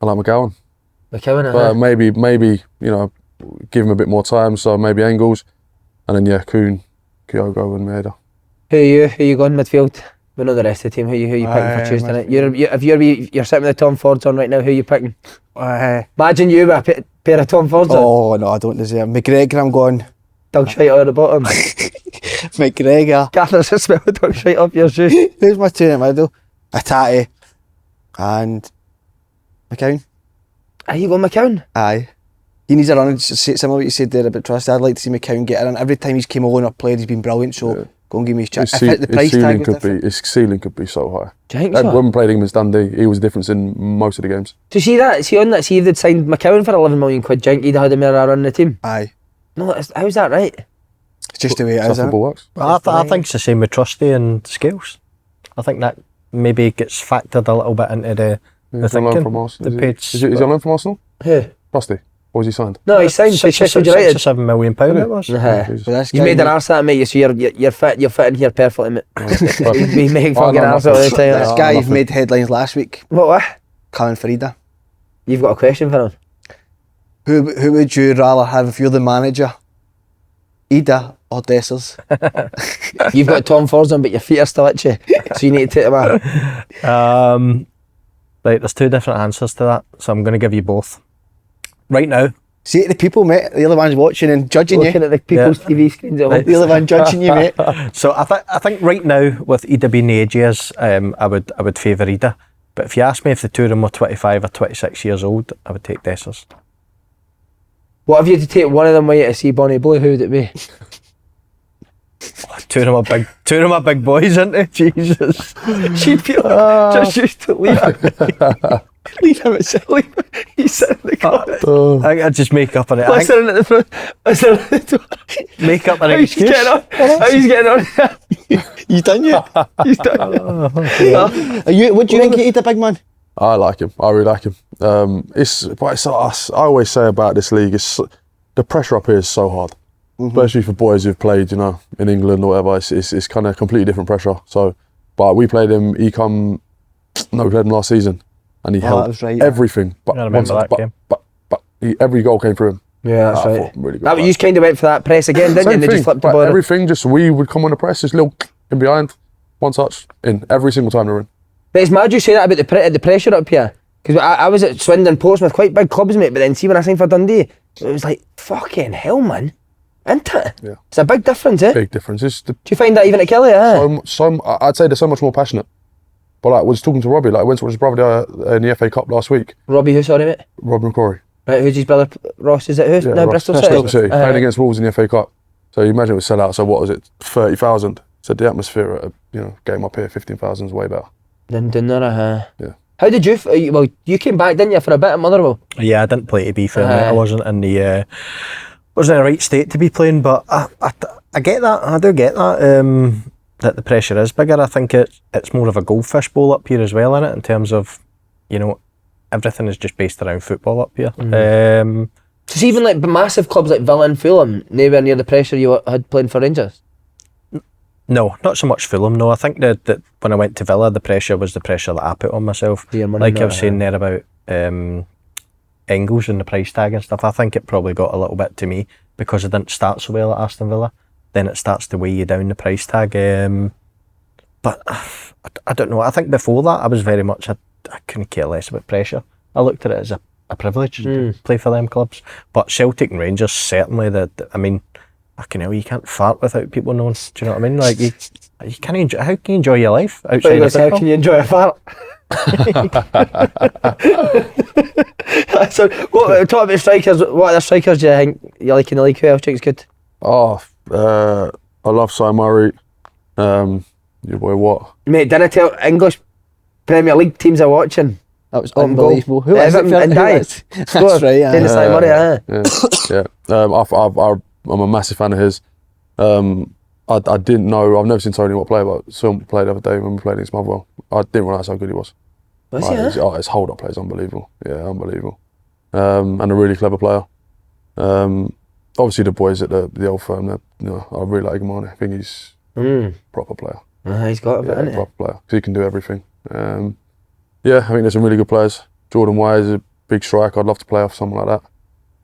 like McGowan. But maybe, give him a bit more time. So maybe Engels. And then, Kuhn, Kyogo and Maeda. Who are you going midfield? We know the rest of the team. Who you picking for Tuesday night? You're sitting with the Tom Fords on right now. Who are you picking? Imagine you with a pair of Tom Fords on. Oh no, I don't deserve McGregor. I'm going. Dog shite out of the bottom. McGregor. Gather's a smell of dog shite up your shoes. Who's my two in the middle? Atati and McCown. Are you going McCown? Aye. He needs a run. Similar to what you said there about Trusty. I'd like to see McCown get a run. Every time he's came on or played, he's been brilliant. So go and give me his chance. His ceiling could be so high. Do you think so? When we played him against Dundee, he was the difference in most of the games. Do you see that? See on that? See if they'd signed McCowan for 11 million quid. Do you think he'd had him there running the team? Aye. No, how's that right? It's just the way it is, isn't it? Works. I think it's the same with Trusty and Scales. I think that maybe gets factored a little bit into the thinking. From Arsenal. Is he on loan from Arsenal? Who? Trusty. Or was he signed? No, he signed for Sheffield United. £6 or £7 million it was. You made an arse at me, so you're fitting here perfectly, mate. We make fucking arse all the time. This guy you've made headlines last week. What? Coming for Idah. You've got a question for him? Who would you rather have if you're the manager? Idah or Dessers? You've got Tom Fords on, but your feet are still itchy, so you need to take them out. Right, there's two different answers to that, so I'm going to give you both. Right now. See it to the people, mate. The other one's watching and judging Looking at the people's TV screens. Right. The other one judging you, mate. So I think right now, with Idah being the age he is, I would favour Idah. But if you ask me if the two of them were 25 or 26 years old, I would take Dessers. What if you had to take one of them away to see Bonnie Blue? Who would it be? Two of them are big boys, aren't they? Jesus. She'd be just used to leave him. Leave him at silly. He's sitting in the corner. I just make up on it. Listening at the front. Make up an excuse. How he's getting on? You done yet? He's done. What do you think of Idah, big man? I like him. I really like him. I always say about this league, the pressure up here is so hard. Especially for boys who've played, in England or whatever, it's kind of completely different pressure. So, but we played him. We played him last season, and he held everything. But I remember that game. But every goal came through him. Yeah, that's right. Really good. You just kind of went for that press again, didn't you? And they just flipped the ball. Everything, we would come on the press, just little in behind, one touch in every single time they're in. But it's mad you say that about the pressure up here. Because I was at Swindon, Portsmouth, quite big clubs, mate, but then see when I signed for Dundee, it was like, fucking hell, man. Isn't it? Yeah. It's a big difference, eh? Big difference. Do you find that even at Killie, I'd say they're so much more passionate. But like, I was talking to Robbie, like I went to watch his brother in the FA Cup last week. Robbie who, sorry, mate? Rob McCrory. Right, who's his brother? Ross, is it who? Yeah, No, Ross. Bristol City. Playing against Wolves in the FA Cup. So you imagine it was sell out, so what was it, 30,000? So the atmosphere at a game up here, 15,000 is way better. Yeah. Yeah. How did you, you came back, didn't you, for a bit at Motherwell? Yeah, I didn't play, to be fair, mate. I wasn't in the right state to be playing, but I get that, I do get that, that the pressure is bigger. I think it's more of a goldfish bowl up here as well, innit, in terms of, everything is just based around football up here. So even like massive clubs like Villa and Fulham, nowhere near the pressure you had playing for Rangers? No, not so much Fulham, no. I think that when I went to Villa, the pressure was the pressure that I put on myself. Like I was saying there about Engels and the price tag and stuff, I think it probably got a little bit to me because I didn't start so well at Aston Villa. Then it starts to weigh you down, the price tag. But I don't know, I think before that I was very much, I couldn't care less about pressure. I looked at it as a privilege to play for them clubs. But Celtic and Rangers, certainly, fucking hell, you can't fart without people knowing, do you know what I mean? Like, you can't enjoy, how can you enjoy your life outside of football? How can you enjoy a fart? So, talk about strikers, what other strikers do you think you like in the league? Who else do you think's good? I love Si Murray. Your boy Watt. Mate, didn't I tell English Premier League teams are watching? That was unbelievable. Who is it? Idah. That's right, yeah. Si Murray, yeah. I'm a massive fan of his. I didn't know, I've never seen Tony Watt play, but saw him play the other day when we played against Motherwell. I didn't realise how good he was. Was he, his hold-up play is unbelievable. Yeah, unbelievable. And a really clever player. Obviously the boys at the old firm, I really like him on it. I think he's a proper player. He's got a bit, isn't he? Proper player, because he can do everything. I think there's some really good players. Jordan Wise is a big striker. I'd love to play off someone like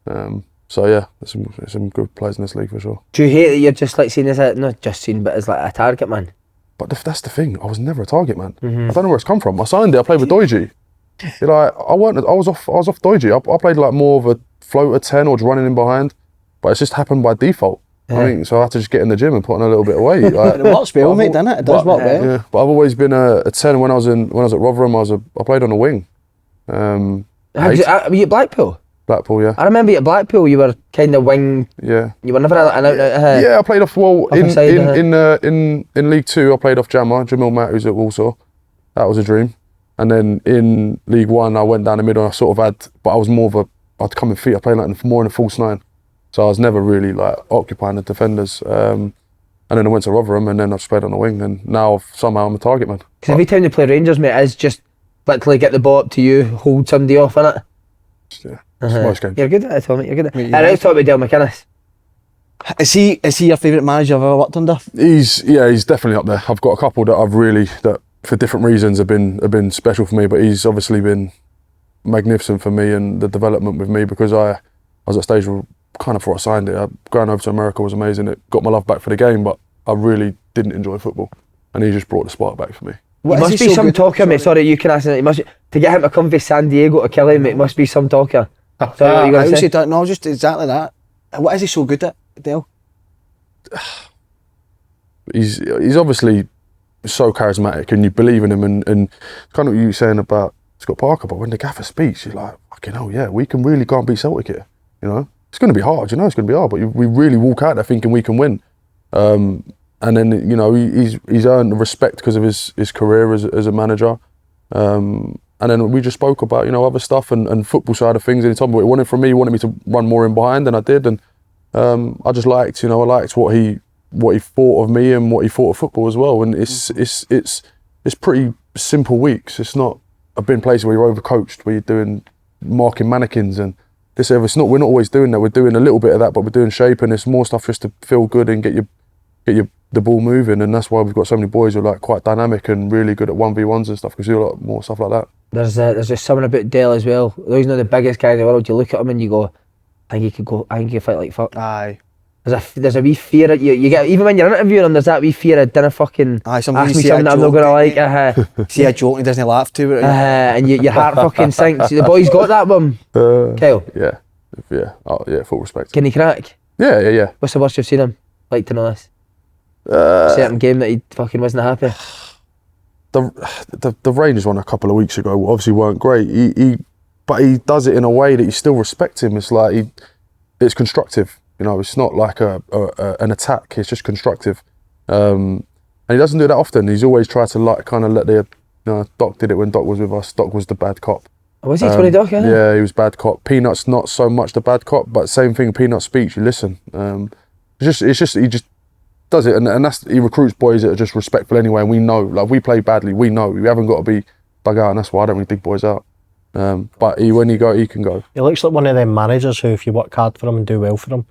that. There's some good players in this league for sure. Do you hate that you're just like seen as but as like a target man? But that's the thing. I was never a target man. I don't know where it's come from. I signed it. I played with Doige. I was off Doige. I played like more of a floater 10 or just running in behind, but it's just happened by default. I think so. I had to just get in the gym and put on a little bit of weight. It works well, mate, doesn't it? It does work well. Yeah, but I've always been a 10. When I was at Rotherham, I played on a wing. Were you at Blackpool? Blackpool, yeah. I remember you at Blackpool, you were kind of wing. Yeah. You were never an out. Yeah, I played off. Well, in League Two, I played off Jamil Matt, who's at Walsall. That was a dream. And then in League One, I went down the middle. I sort of but I was more of I'd come in feet. I played like more in a false nine, so I was never really like occupying the defenders. And then I went to Rotherham, and then I've played on the wing. And now somehow I'm a target man. Because every time they play Rangers, mate, it's just literally get the ball up to you, hold somebody off, innit? Yeah. Most games. You're good at it, Tommy. You're good at it. Let's talk about Derek McInnes. Is he your favourite manager I've ever worked under? He's definitely up there. I've got a couple that for different reasons have been special for me, but he's obviously been magnificent for me and the development with me, because I was at a stage where kind of before I signed it, going over to America was amazing. It got my love back for the game, but I really didn't enjoy football, and he just brought the spark back for me. It must be some talker, mate. Sorry, you can ask him. To get him to come from San Diego to Killie, mate, must be some talker. Sorry, what are you going to say? No, just exactly that. What is he so good at, Dale? He's obviously so charismatic, and you believe in him, and kind of what you were saying about Scott Parker, but when the gaffer speaks, you're like, fucking hell, yeah, we can really go and beat Celtic here. It's going to be hard, it's going to be hard, but we really walk out there thinking we can win. And then, he's earned respect because of his career as a manager. And then we just spoke about, other stuff and football side of things. And he told me what he wanted from me. He wanted me to run more in behind, and I did. And I just liked, I liked what he thought of me and what he thought of football as well. And it's pretty simple weeks. It's not a big place where you're overcoached, where you're doing marking mannequins and this. We're not always doing that. We're doing a little bit of that, but we're doing shape, and it's more stuff just to feel good and get the ball moving. And that's why we've got so many boys who are like quite dynamic and really good at 1v1s and stuff, because we do a lot more stuff like that. There's just something about Dale as well. Though he's not the biggest guy in the world, you look at him and you go, I think he could fight like fuck. Aye. there's a wee fear that you get, even when you're interviewing them, there's that wee fear of dinner fucking ask me something that I'm not going to like. See a joke and he doesn't laugh to it. And your heart fucking sinks. The boys got that one. Kyle? Yeah. Oh, yeah, full respect. Can he crack? Yeah. What's the worst you've seen him? Like to know this. Certain game that he fucking wasn't happy. The Rangers one a couple of weeks ago obviously weren't great. But he does it in a way that you still respect him. It's like it's constructive. You know, it's not like an attack. It's just constructive, and he doesn't do that often. He's always tried to let the. Doc did it when Doc was with us. Doc was the bad cop. Was he 20 Doc? Yeah, he was bad cop. Peanut's not so much the bad cop, but same thing. Peanut speaks, you listen. It's just he just does it, and he recruits boys that are just respectful anyway. And we know, like we play badly, we know we haven't got to be dug out, and that's why I don't really dig boys out. But when he can go. He looks like one of them managers who, if you work hard for him and do well for him,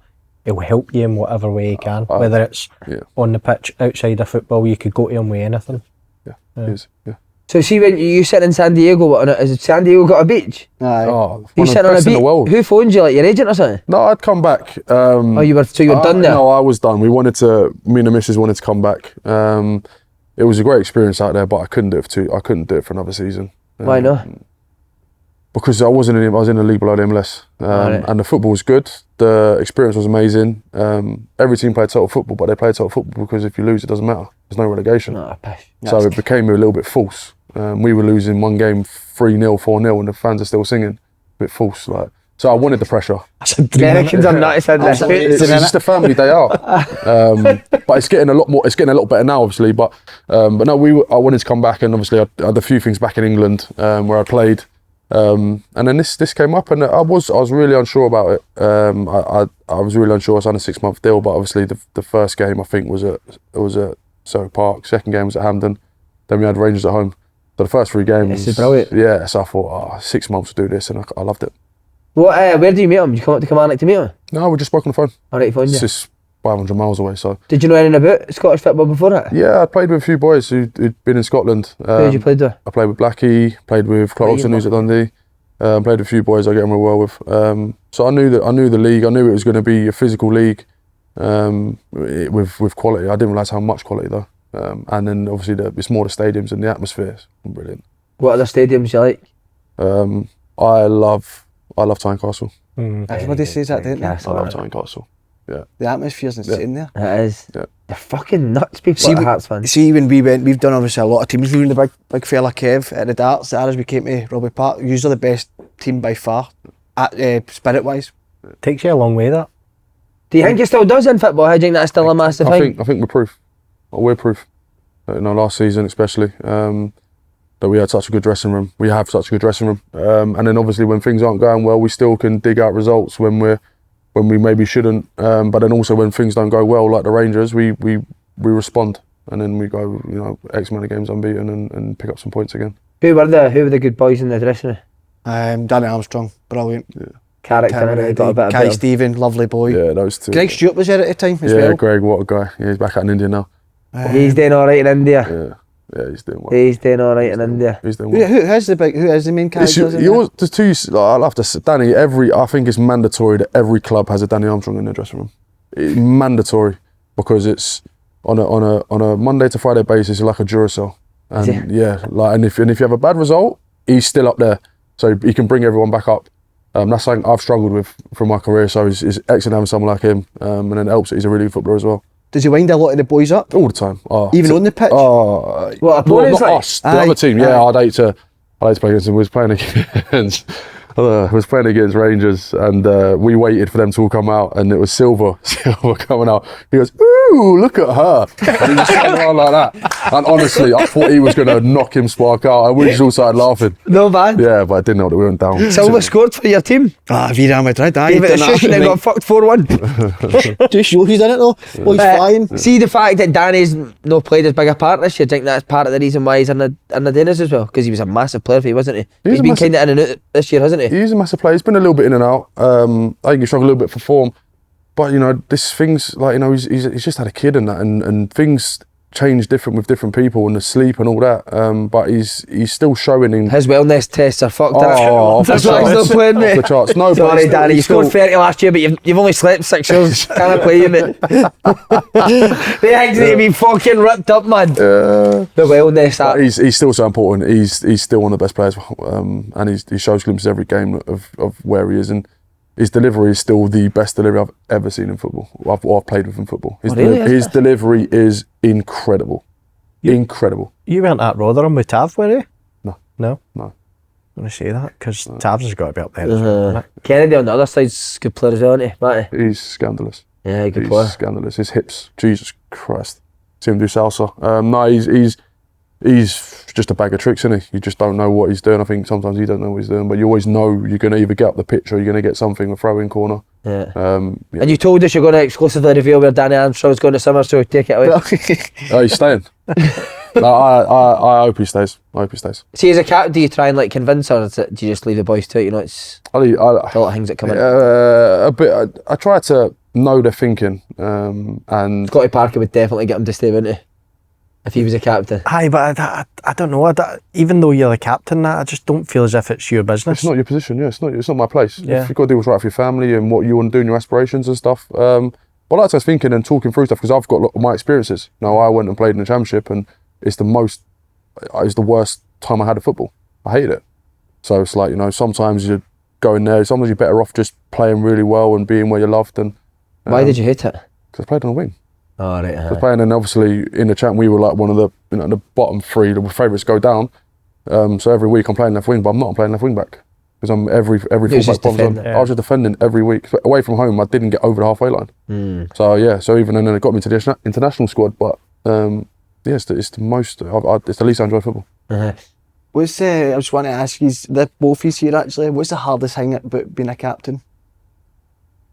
he'll help you in whatever way he can. Whether it's on the pitch, outside of football, you could go to him with anything. Yeah, he is. Yeah. So see, when you sit in San Diego, has San Diego got a beach? Aye. Oh, you sit on a beach. Who phoned you, like your agent or something? No, I'd come back. You were done there? No, I was done. Me and the missus wanted to come back. It was a great experience out there, but I couldn't do it for another season. Why not? Because I was in the league below the MLS, and the football was good. The experience was amazing. Every team played total football, but they played total football because if you lose, it doesn't matter. There's no relegation. So it became a little bit false. We were losing one game 3-0, 4-0, and the fans are still singing. A bit false, like. So I wanted the pressure. That's a dream. Americans are nice. It's just a family day out. But it's getting a lot more. It's getting a lot better now, obviously. But no, I wanted to come back, and obviously I had a few things back in England where I played. And then this came up, and I was really unsure about it. I was really unsure. I was on a 6-month deal, but obviously the first game I think was at Celtic Park. Second game was at Hampden. Then we had Rangers at home. So the first 3 games. This is brilliant. Yeah, so I thought 6 months to do this, and I loved it. What? Where do you meet him? Did you come up to Kilmarnock to meet him? No, we just spoke on the phone. All right, phone you. It's just 500 miles away. So. Did you know anything about Scottish football before that? Yeah, I played with a few boys who'd been in Scotland. Who did you play with? I played with Blackie. Played with Clarkson, who's at Dundee. Played with a few boys I get on real well with. So I knew the league. I knew it was going to be a physical league with quality. I didn't realise how much quality though. And then obviously it's more the stadiums and the atmosphere. It's brilliant. What other stadiums you like? I love Tynecastle. Everybody says that, don't they? I love Tynecastle. Yeah. The atmosphere's insane there. It is. Yeah. They're fucking nuts, people at Hearts fans. See, when we've done obviously a lot of teams. We were the big fella Kev at the darts. As we came to Rugby Park, usually the best team by far, spirit wise. Takes you a long way, that. Do you think it still does in football? How do you think that's still a massive thing? I think we're proof. We're proof. Last season especially, that we had such a good dressing room. We have such a good dressing room, and then obviously when things aren't going well, we still can dig out results when we maybe shouldn't. But then also when things don't go well, like the Rangers, we respond, and then we go X amount of games unbeaten and pick up some points again. Who were the good boys in the dressing room? Danny Armstrong, brilliant. Yeah. Character, got a bit Kai Stephen, lovely boy. Yeah, those two. Greg Stewart was there at the time as well. Yeah, Greg, what a guy. Yeah, he's back out in India now. He's doing all right in India. Yeah, he's doing well. He's doing all right in India. He's doing well. Who is the main character? There's two. I'll have to say, Danny. I think it's mandatory that every club has a Danny Armstrong in their dressing room. It's mandatory because it's on a Monday to Friday basis, like a Duracell. And and if you have a bad result, he's still up there, so he can bring everyone back up. That's something I've struggled with from my career. So it's excellent having someone like him, and then it helps that he's a really good footballer as well. Does he wind a lot of the boys up? All the time. Even on the pitch? What, not us, the other team. Yeah, I'd hate to play against him. We was playing against Rangers, and we waited for them to all come out, and it was Silver coming out. He goes, "Ooh, look at her!" And he was sitting around like that. And honestly, I thought he was going to knock him spark out, and we just all started laughing. No bad. Yeah, but I didn't know that we went down. Silver scored for your team. Real Madrid. Gave it a shush and then got fucked 4-1. 2 shows he's done it though. Well, he's flying. See the fact that Danny's not played as big a part this year. Do you think that's part of the reason why he's in the Danish as well? Because he was a massive player for you, wasn't he? He's been kind of in and out this year, hasn't he? He's a massive player. He's been a little bit in and out. I think he struggled a little bit for form, but this things like he's just had a kid and that, and things change different with different people and the sleep and all that. But he's still showing in his wellness tests are fucked up. off the That's why he's charts. not playing, mate. Off the charts. No, Sorry, but Danny, you he's scored still, 30 last year, but you've only slept 6 years. Can't play you, mate. The things need to be fucking ripped up, man. The wellness. But he's still so important. He's still one of the best players, and he shows glimpses every game of where he is, and his delivery is still the best delivery I've ever seen in football. I've played with in football. His delivery is incredible. Incredible. You weren't at Rotherham with Tav, were you? No. No? No. I'm going to say that, because Tav's has got to be up there as well, hasn't it? Kennedy on the other side's a good player as well, isn't he, Matty? He's scandalous. Yeah, good He's player. scandalous. His hips, Jesus Christ. See him do salsa. No, he's just a bag of tricks, isn't he? You just don't know what he's doing. I think sometimes you don't know what he's doing, but you always know you're going to either get up the pitch or you're going to get something, a throw-in corner. Yeah. Yeah. And you told us you're going to exclusively reveal where Danny Armstrong's going to summer, so take it away. Oh, he's staying. No, I hope he stays. I hope he stays. See, as a captain, do you try and like convince her, or do you just leave the boys to it? You know, it's a lot of things that come in. a bit. I try to know their thinking, and Scotty Parker would definitely get him to stay, wouldn't he? If he was a captain. Aye, but I don't know. Even though you're the captain, I just don't feel as if it's your business. it's not your position. Yeah, it's not my place. Yeah. You've got to do what's right for your family and what you want to do and your aspirations and stuff. But I like to thinking and talking through stuff because I've got a lot of my experiences. Now I went and played in the championship, and it's the worst time I had of football. I hated it. So it's like, sometimes you're going there. Sometimes you're better off just playing really well and being where you're loved. And Why did you hate it? because I played on a wing. Oh, right. I was playing, and obviously in the champ we were like one of the the bottom 3, the favourites go down. So every week I'm playing left wing, but I'm playing left wing back because I'm every just fullback bombs on. defending. I was just defending every week. So away from home, I didn't get over the halfway line. So yeah, so even then it got me to the international squad. But it's the least I enjoy football. What's I just want to ask you, both of you here actually, what's the hardest thing about being a captain?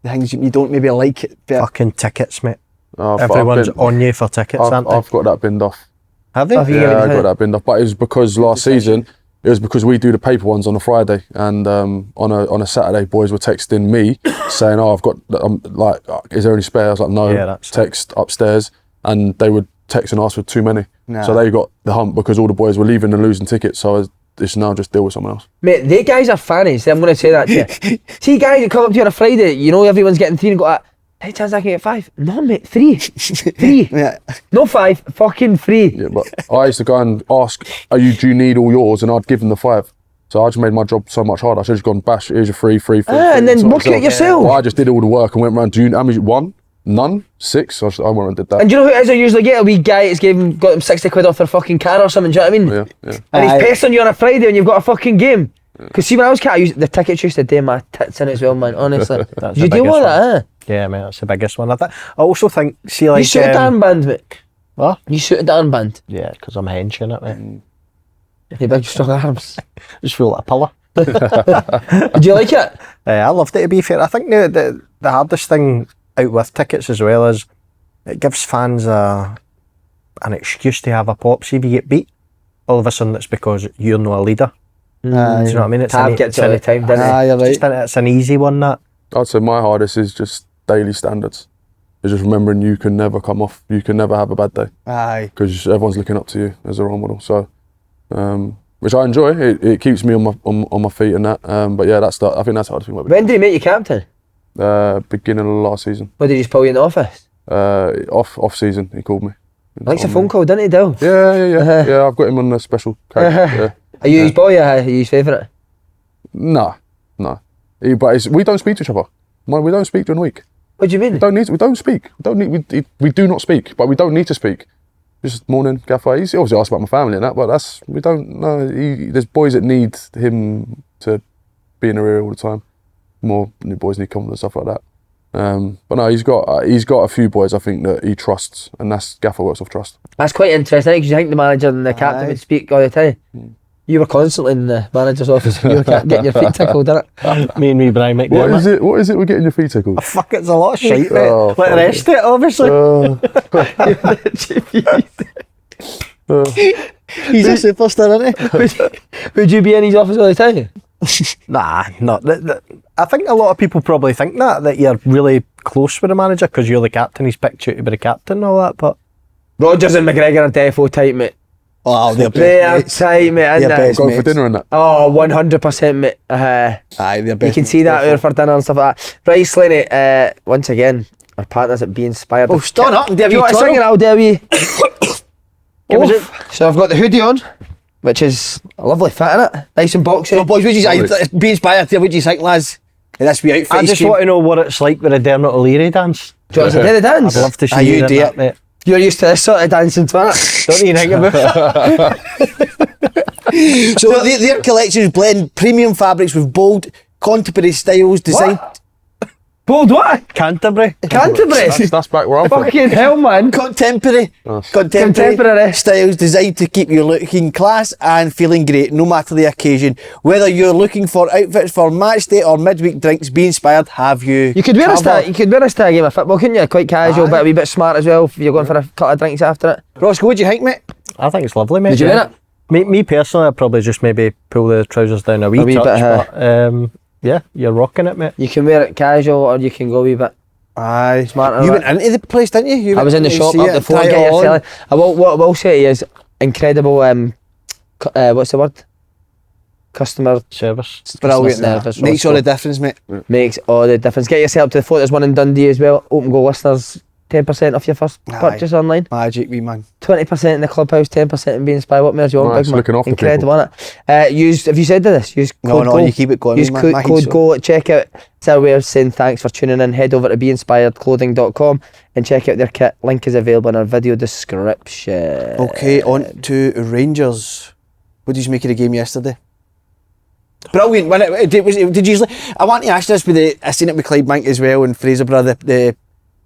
The things you don't maybe like it, but Fucking tickets, mate. I've Everyone's been- on you for tickets, aren't they? I've got that binned off. Have they? Have you? Yeah, I got that binned off. But it was because last season, it was because we do the paper ones on a Friday, and on a Saturday, boys were texting me saying, "Oh, I've got is there any spare?" I was like, "No." Yeah, that's text upstairs, and they would text and ask for too many. Nah. So they got the hump because all the boys were leaving and losing tickets. So it's now just deal with someone else. Mate, they guys are fannies. I'm going to say that to you. See, guys that come up to you on a Friday, everyone's getting 3 and go, hey, chance I can get 5. No, mate, 3. 3. yeah. No 5, fucking 3. Yeah, but I used to go and ask, do you need all yours? And I'd give them the 5. So I just made my job so much harder. I should have just gone, bash, here's your 3, 3, 3. And then book it yourself. Well, I just did all the work and went round, how many? 1? None? 6? I went and did that. And do you know who it is I usually get? A wee guy that's got them 60 quid off their fucking car or something, do you know what I mean? Yeah. And he's pestering you on a Friday when you've got a fucking game. Because see, when I was cat, the tickets used to do my tits in as well, man, honestly. That's Did you the deal with biggest that, Yeah, mate, that's the biggest one. I also think, see, like... You suited the armband, mate. What? You suited the armband. Yeah, because I'm henching it, mate. Your big strong arms. Just feel like a pillar. Did you like it? I loved it, to be fair. I think the hardest thing out with tickets as well is it gives fans an excuse to have a pop. See if you get beat, all of a sudden it's because you're not a leader. Do you know what I mean? Tab gets it all the time, doesn't he? You're right. It's an easy one, that. I'd say my hardest is just daily standards. It's just remembering you can never come off, you can never have a bad day. Aye. Because everyone's looking up to you as a role model. So, which I enjoy. It keeps me on my feet and that. But yeah, I think that's the hardest thing about it. When did he make you captain? Beginning of last season. What, did he just pull you in the office? Off season, he called me. Likes a phone call, didn't he, Dill? Yeah. Yeah, I've got him on a special case. Yeah. Are you his boy or are you his favourite? No. But we don't speak to each other. We don't speak during the week. What do you mean? We don't speak. We do not speak, but we don't need to speak. Just morning, gaffer. He's obviously asked about my family and that, but we don't know. There's boys that need him to be in the area all the time. More new boys need confidence, stuff like that. But no, he's got a few boys I think that he trusts, and that's gaffer works off trust. That's quite interesting because you think the manager and the captain would speak all the time. You were constantly in the manager's office and you were getting your feet tickled, didn't it? Me and Brian McDermott. What is it with getting your feet tickled? Fuck, it's a lot of shite, mate. Oh, Like the rest of it, obviously. He's a superstar, isn't he? Would you be in his office all the time? Nah, not. I think a lot of people probably think that you're really close with the manager because you're the captain. He's picked you to be the captain and all that. But Rodgers and McGregor are defo tight, mate. Oh, they're They're best. tight, mate. They're And best. Going for mates. dinner and that. oh, 100%, mate. Aye, they're You best. can see that out for dinner and stuff like that. Right, Slaney, once again, our partners at Be Inspired. Oh, stand up. Do you want to sing it? I'll dare you. Give us So I've got the hoodie on, which is a lovely fit, innit? Nice and boxy. So, boys, be inspired here. What do you think, lads? This wee outfit. I just want to know what it's like with a Dermot O'Leary dance. Do you want to do the dance? I'd love to see Are you you do in it? that, mate. You're used to this sort of dancing, innit? Don't you think about it? So their collections blend premium fabrics with bold contemporary styles designed. Bold what? Canterbury. Canterbury. That's back where I'm from. Fucking hell, man. Contemporary Contemporary. styles designed to keep you looking class and feeling great no matter the occasion. Whether you're looking for outfits for match day or midweek drinks, Be Inspired have you. You could wear this to covered. you could wear this to a game of football, couldn't you? Quite casual, Aye. but a wee bit smart as well if you're going for a couple of drinks after it. Roscoe, what do you think, mate? I think it's lovely, mate. Did you wear it? Me personally, I'd probably just maybe pull the trousers down a wee wee touch, bit, but yeah, you're rocking it, mate. You can wear it casual or you can go a wee bit. Aye. Smart. You went into the place, didn't you? I was in the shop up the floor getting your selling. What I will say to you is incredible. What's the word? Customer Service. Brilliant. service, Makes all the difference, mate. makes all the difference. Get yourself to the floor. There's one in Dundee as well. Open goal listeners, 10% off your first Aye. purchase online. Magic, wee man. 20% in the clubhouse, 10% in Be Inspired. What more do you want, Nice, big man? looking after Incredible, innit? Have you said this? Use code No, GOAL. you keep it going. Use man. code, I think code so. GOAL at checkout. It's our way of saying thanks for tuning in. Head over to beinspiredclothing.com and check out their kit. Link is available in our video description. Okay, on to Rangers. What did you make of the game yesterday? Brilliant. When did you? I want to ask this with I seen it with Clydebank as well and Fraserburgh. The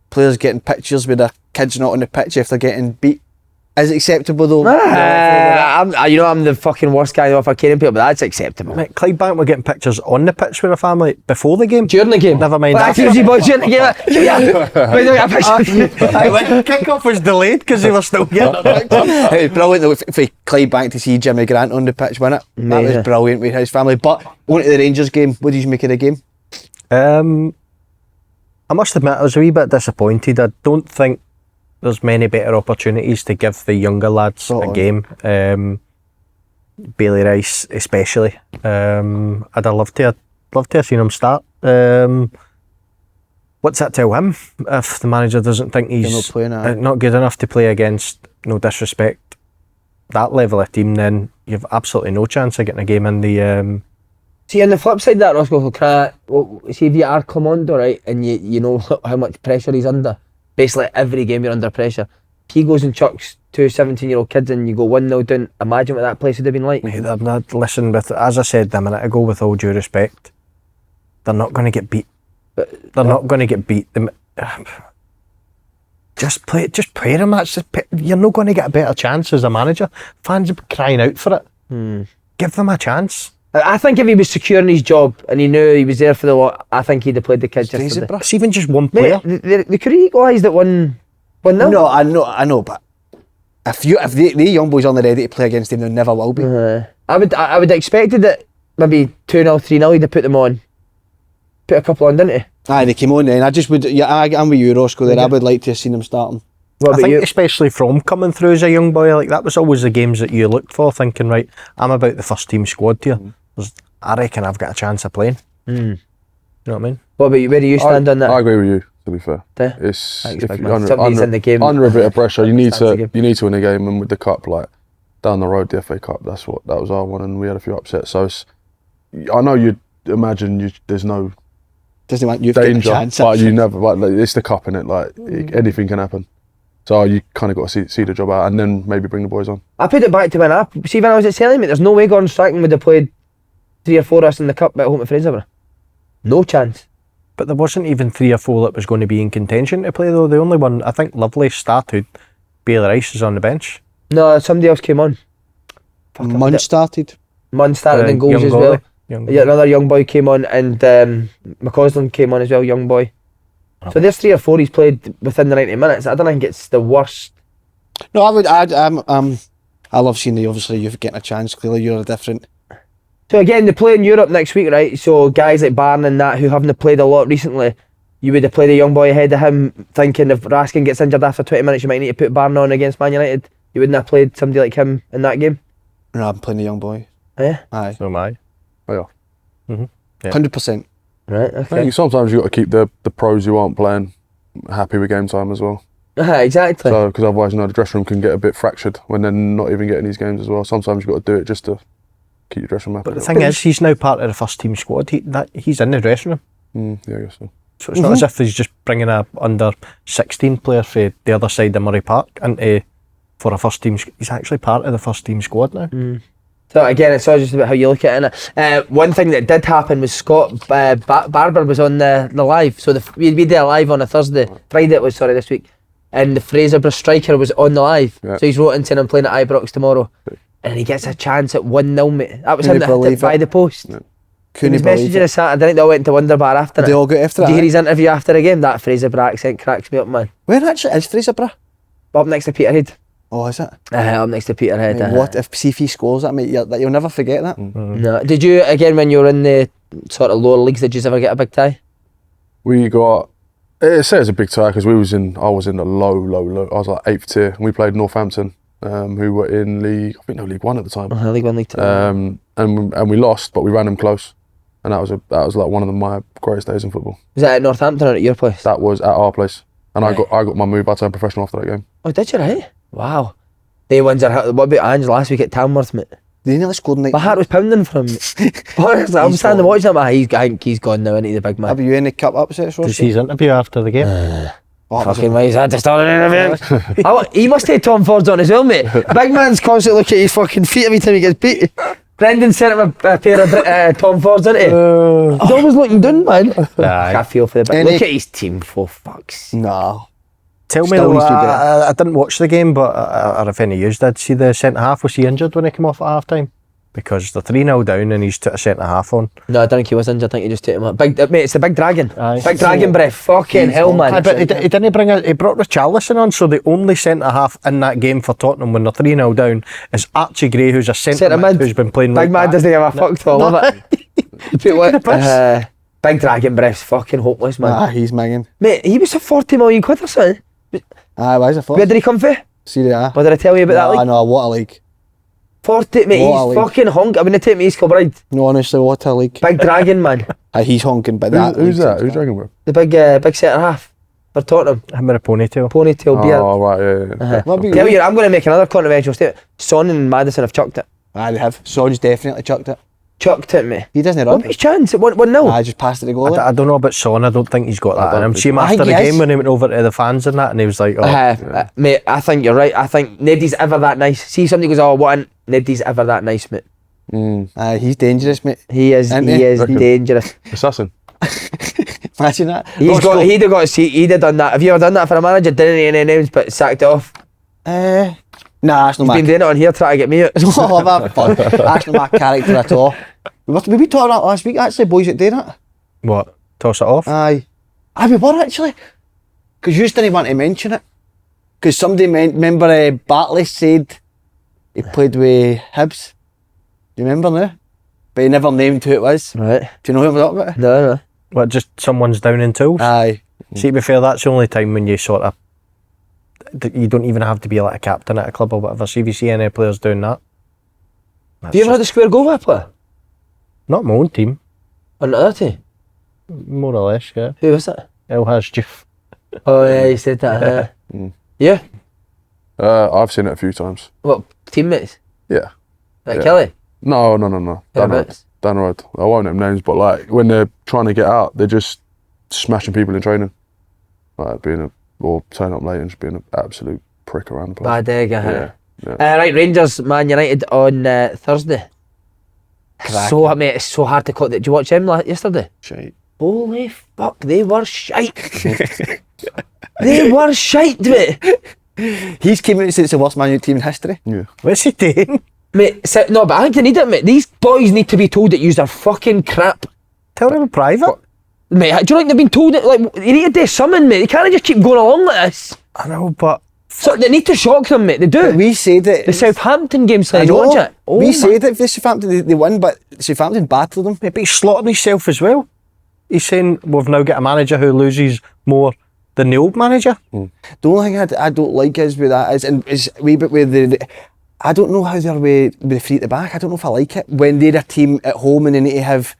players getting pictures with their kids not on the pitch if they're getting beat. Is it acceptable though? I'm the fucking worst guy off for caring people, but that's acceptable. Mate, Clydebank were getting pictures on the pitch with their family before the game. During the game? Never mind But after. activity boys during the game. Yeah. Wait, do we get a picture? Kick-off was delayed because they were still getting their pictures. It was brilliant though for Clydebank to see Jimmy Grant on the pitch, wasn't it? That Amazing. was brilliant with his family. But on to the Rangers game. What did you make of the game? I must admit, I was a wee bit disappointed. I don't think there's many better opportunities to give the younger lads Spot a on. game. Bailey Rice especially. I'd have loved to have seen him start. What's that tell him if the manager doesn't think he's not playing, aye. not good enough to play against, no disrespect, that level of team? Then you've absolutely no chance of getting a game in the. See, on the flip side of that, Roscoe, see if you are Commando, right, and you know how much pressure he's under. Basically, every game you're under pressure. If he goes and chucks two 17-year-old kids and you go 1-0 down, imagine what that place would have been like. Mate, I'm not listen. As I said a minute ago, with all due respect, they're not going to get beat. They're not going to get beat. Just play them. You're not going to get a better chance as a manager. Fans are crying out for it. Give them a chance. I think if he was securing his job and he knew he was there for the lot, I think he'd have played the kids yesterday. It's even just one player. Mate, they could have equalised at 1-0. No, I know, but if the young boys aren't ready to play against him, they never will be. I would have expected that maybe 2-0, 3-0 he'd have put them on. Put a couple on, didn't he? Aye, they came on then. I just would. Yeah, I'm with you, Roscoe. There, I would like to have seen them starting. What I about think you? especially from coming through as a young boy, like that was always the games that you looked for, thinking, right, I'm about the first team squad here. I reckon I've got a chance of playing. You know what I mean? What about you? Where do you stand on that? I agree with you. To be fair, Yeah. it's Thanks, if big you're man. Somebody's in the game. under a bit of pressure. You need Starts the to game. win a game, and with the cup, like down the road, the FA Cup. That was our one, and we had a few upsets. So I know you'd imagine there's no Doesn't want you to get a danger, chance. but you never. Like, it's the cup, innit? Like anything can happen. So you kind of got to see the job out, and then maybe bring the boys on. I put it back to when I was at Celtic, mate, there's no way Gordon Strachan would have played 3 or 4 of us in the cup at home at Fraserburgh. No chance. But there wasn't even 3 or 4 that was going to be in contention to play though. The only one, I think Lovely started, Bailey Rice is on the bench. No, somebody else came on. Munn started. Munn started in goals young as goalie. well. Young Yeah, another young boy came on, and McCausland came on as well, young boy. So there's 3 or 4 he's played within the 90 minutes. I don't think it's the worst. No, I love seeing obviously you're getting a chance. Clearly, you're a different. So again, they play in Europe next week, right? So guys like Barn and that who haven't played a lot recently, you would have played a young boy ahead of him, thinking if Raskin gets injured after 20 minutes, you might need to put Barn on against Man United. You wouldn't have played somebody like him in that game? No, I'm playing a young boy. Yeah? Aye. So am I. Oh, yeah. 100%. Right, I okay. think sometimes you got to keep the pros who aren't playing happy with game time as well. Exactly. So because otherwise, the dressing room can get a bit fractured when they're not even getting these games as well. Sometimes you've got to do it just to keep your dressing room happy. But the thing is, he's now part of the first team squad. He's in the dressing room. Yeah, I guess so. So it's not as if he's just bringing a under 16 player for the other side of Murray Park into for a first team. He's actually part of the first team squad now. So again, it's all just about how you look at it. One thing that did happen was Scott Barber was on the live. So we did a live on a Friday it was, this week. And the Fraserburgh striker was on the live. Yeah. So he's wrote into him playing at Ibrox tomorrow. And he gets a chance at 1-0, mate. That was him that hit it by the post. Couldn't His believe message it. on Saturday, I think they all went to Wonderbar after They it. all got after Did you that. hear his interview after the game? That Fraserburgh accent cracks me up, man. Where actually is Fraserburgh? Up next to Peterhead. Oh, is it? Up next to Peterhead. I mean, what if CF scores that, mate? You'll never forget that. No. Did you, again, when you were in the sort of lower leagues, did you ever get a big tie? We got. It says a big tie because I was in the low. I was like 8th tier, and we played Northampton, who were in League. I think they were League 1 at the time. League 1, League 2. And we lost, but we ran them close, and that was like one of my greatest days in football. Was that at Northampton or at your place? That was at our place, and Right. I got my move. I turned professional after that game. Oh, did you, right? Wow. They ones are. What about Ange last week at Tamworth, mate? They nearly scored in My heart was pounding for him. Honestly, I'm He's standing gone. watching him. I think he's gone now into the big man. Have you any cup upsets, Did Ross? his interview after the game? Fucking ways had to start an interview. He must take Tom Ford's on as well, mate. Big man's constantly looking at his fucking feet every time he gets beat. Brendan sent him a pair of Tom Fords, didn't he? He's always looking down, man. I feel for the big. Look at his team, for fuck's sake. No. Tell me, Still though, needs to do it. I didn't watch the game, but or if any of you did see the centre half, was he injured when he came off at half time? Because they're 3-0 down and he's took a centre half on. No, I don't think he was injured. I think he just took him up. Mate, it's the big dragon. Aye. Big dragon breath. Fucking hell, man. Aye, but he didn't he brought Richarlison on, so the only centre half in that game for Tottenham when they're 3-0 down is Archie Gray, who's a centre mid who's been playing Big like man that. doesn't give a fuck to all of it. the piss. Big dragon breath's fucking hopeless, man. He's minging. Mate, he was a 40 million quid or something. Why is it for? Where did he come from? Serie A. What did I tell you about that I league? know, what a league. 40, mate, What a he's league. fucking hunk. I wouldn't take me East Kilbride. No, honestly, what a league. Big dragon, man. He's honking, but that. Who's league that? seems Who's bad. Dragon Bro? The big centre half for Tottenham. Him with a ponytail. Ponytail beard. Oh right, yeah. What about Tell you? you, I'm going to make another controversial statement. Son and Maddison have chucked it. They have. Son's definitely chucked it. Chucked it, mate. He doesn't What run. about his chance? It 1-0. I just passed it to goal. I don't know about Son. I don't think he's got that in him. See him I after think the he game is. when he went over to the fans and that, and he was like, "Oh, Mate, I think you're right. I think nobody's ever that nice. See somebody goes, "Oh, what?" Nobody's ever that nice, mate. He's dangerous, mate. He is. Isn't He he? is dangerous. Assassin. Imagine that. He'd have got a seat. He'd have done that. Have you ever done that for a manager? Didn't he any names, but sacked it off? Nah, that's not He's my. been doing it on here trying to get me out. Oh, that fun. That's not my character at all. We were talking about last week, actually, boys that doing it. what? Toss it off." Aye, we were actually. Because you just didn't want to mention it. Because somebody remember Bartley said he played with Hibs. You remember now? But he never named who it was. Right. Do you know who we're talking about? No. What? Just someone's down in tools. Aye. See, to be fair, that's the only time when you sort of you don't even have to be like a captain at a club or whatever. See if you see any players doing that. Have you ever had a square goal with a player? Not my own team, On the other team? more or less. Yeah, Who was it? El Hasjif. Oh yeah, you said that. Yeah. I've seen it a few times. What, teammates? Yeah. Like Yeah. Kelly? No. Whereabouts? Dan Road. I won't name names, but like when they're trying to get out, they're just smashing people in training. Like or turning up late and just being an absolute prick around the place. Bad egg, Yeah. Right, Rangers, Man United on Thursday. So, mate, it's so hard to call. Did you watch him yesterday? Shite. Holy fuck, they were shite. They were shite, mate. He's came out and said it's the worst Man United team in history. Yeah. What's he doing? Mate, no, but I think they need it, mate. These boys need to be told that you're fucking crap. Tell them in private. Mate, do you think they've been told that, like, you need to do something, mate? They can't just keep going along like this. I know, but So they need to shock them, mate. They do. We said it. The Southampton game, I did you know. watch it? Oh We my- said it if the Southampton they won, but Southampton battled them. maybe he's slaughtering himself as well. He's saying we've now got a manager who loses more than the old manager. The only thing I don't like is with that is a wee bit with the I don't know how they're with the three at the back. I don't know if I like it when they're a team at home and they need to have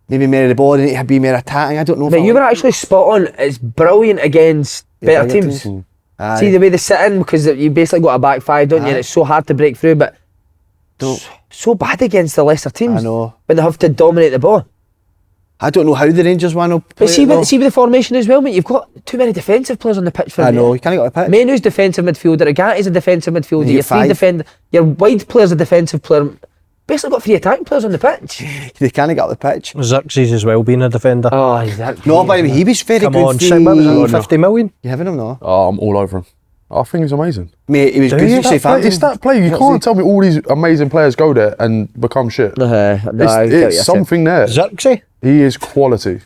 maybe more of the ball, they need to be more attacking. I don't know. But you were actually spot on. It's brilliant against better teams. See the way they sit in, because you basically got a back five, don't you? And it's so hard to break through, but so bad against the lesser teams. I know. When they have to dominate the ball. I don't know how the Rangers want to play. But see with the formation as well, mate, you've got too many defensive players on the pitch for I know, you can't get on the pitch. Menu's defensive midfielder, Agate's a defensive midfielder, your three defender, your wide player's a defensive player. Basically got three attacking players on the pitch. They can't get up the pitch. Xerxes as well being a defender. Oh, exactly. No, by the way, he was very Come good. on, what was it, 50 million? You having him now? Oh, I'm all over him. I think he's amazing. Mate, he was good. It's that play. You can't tell me all these amazing players go there and become shit. It's something there. Xerxes? He is quality.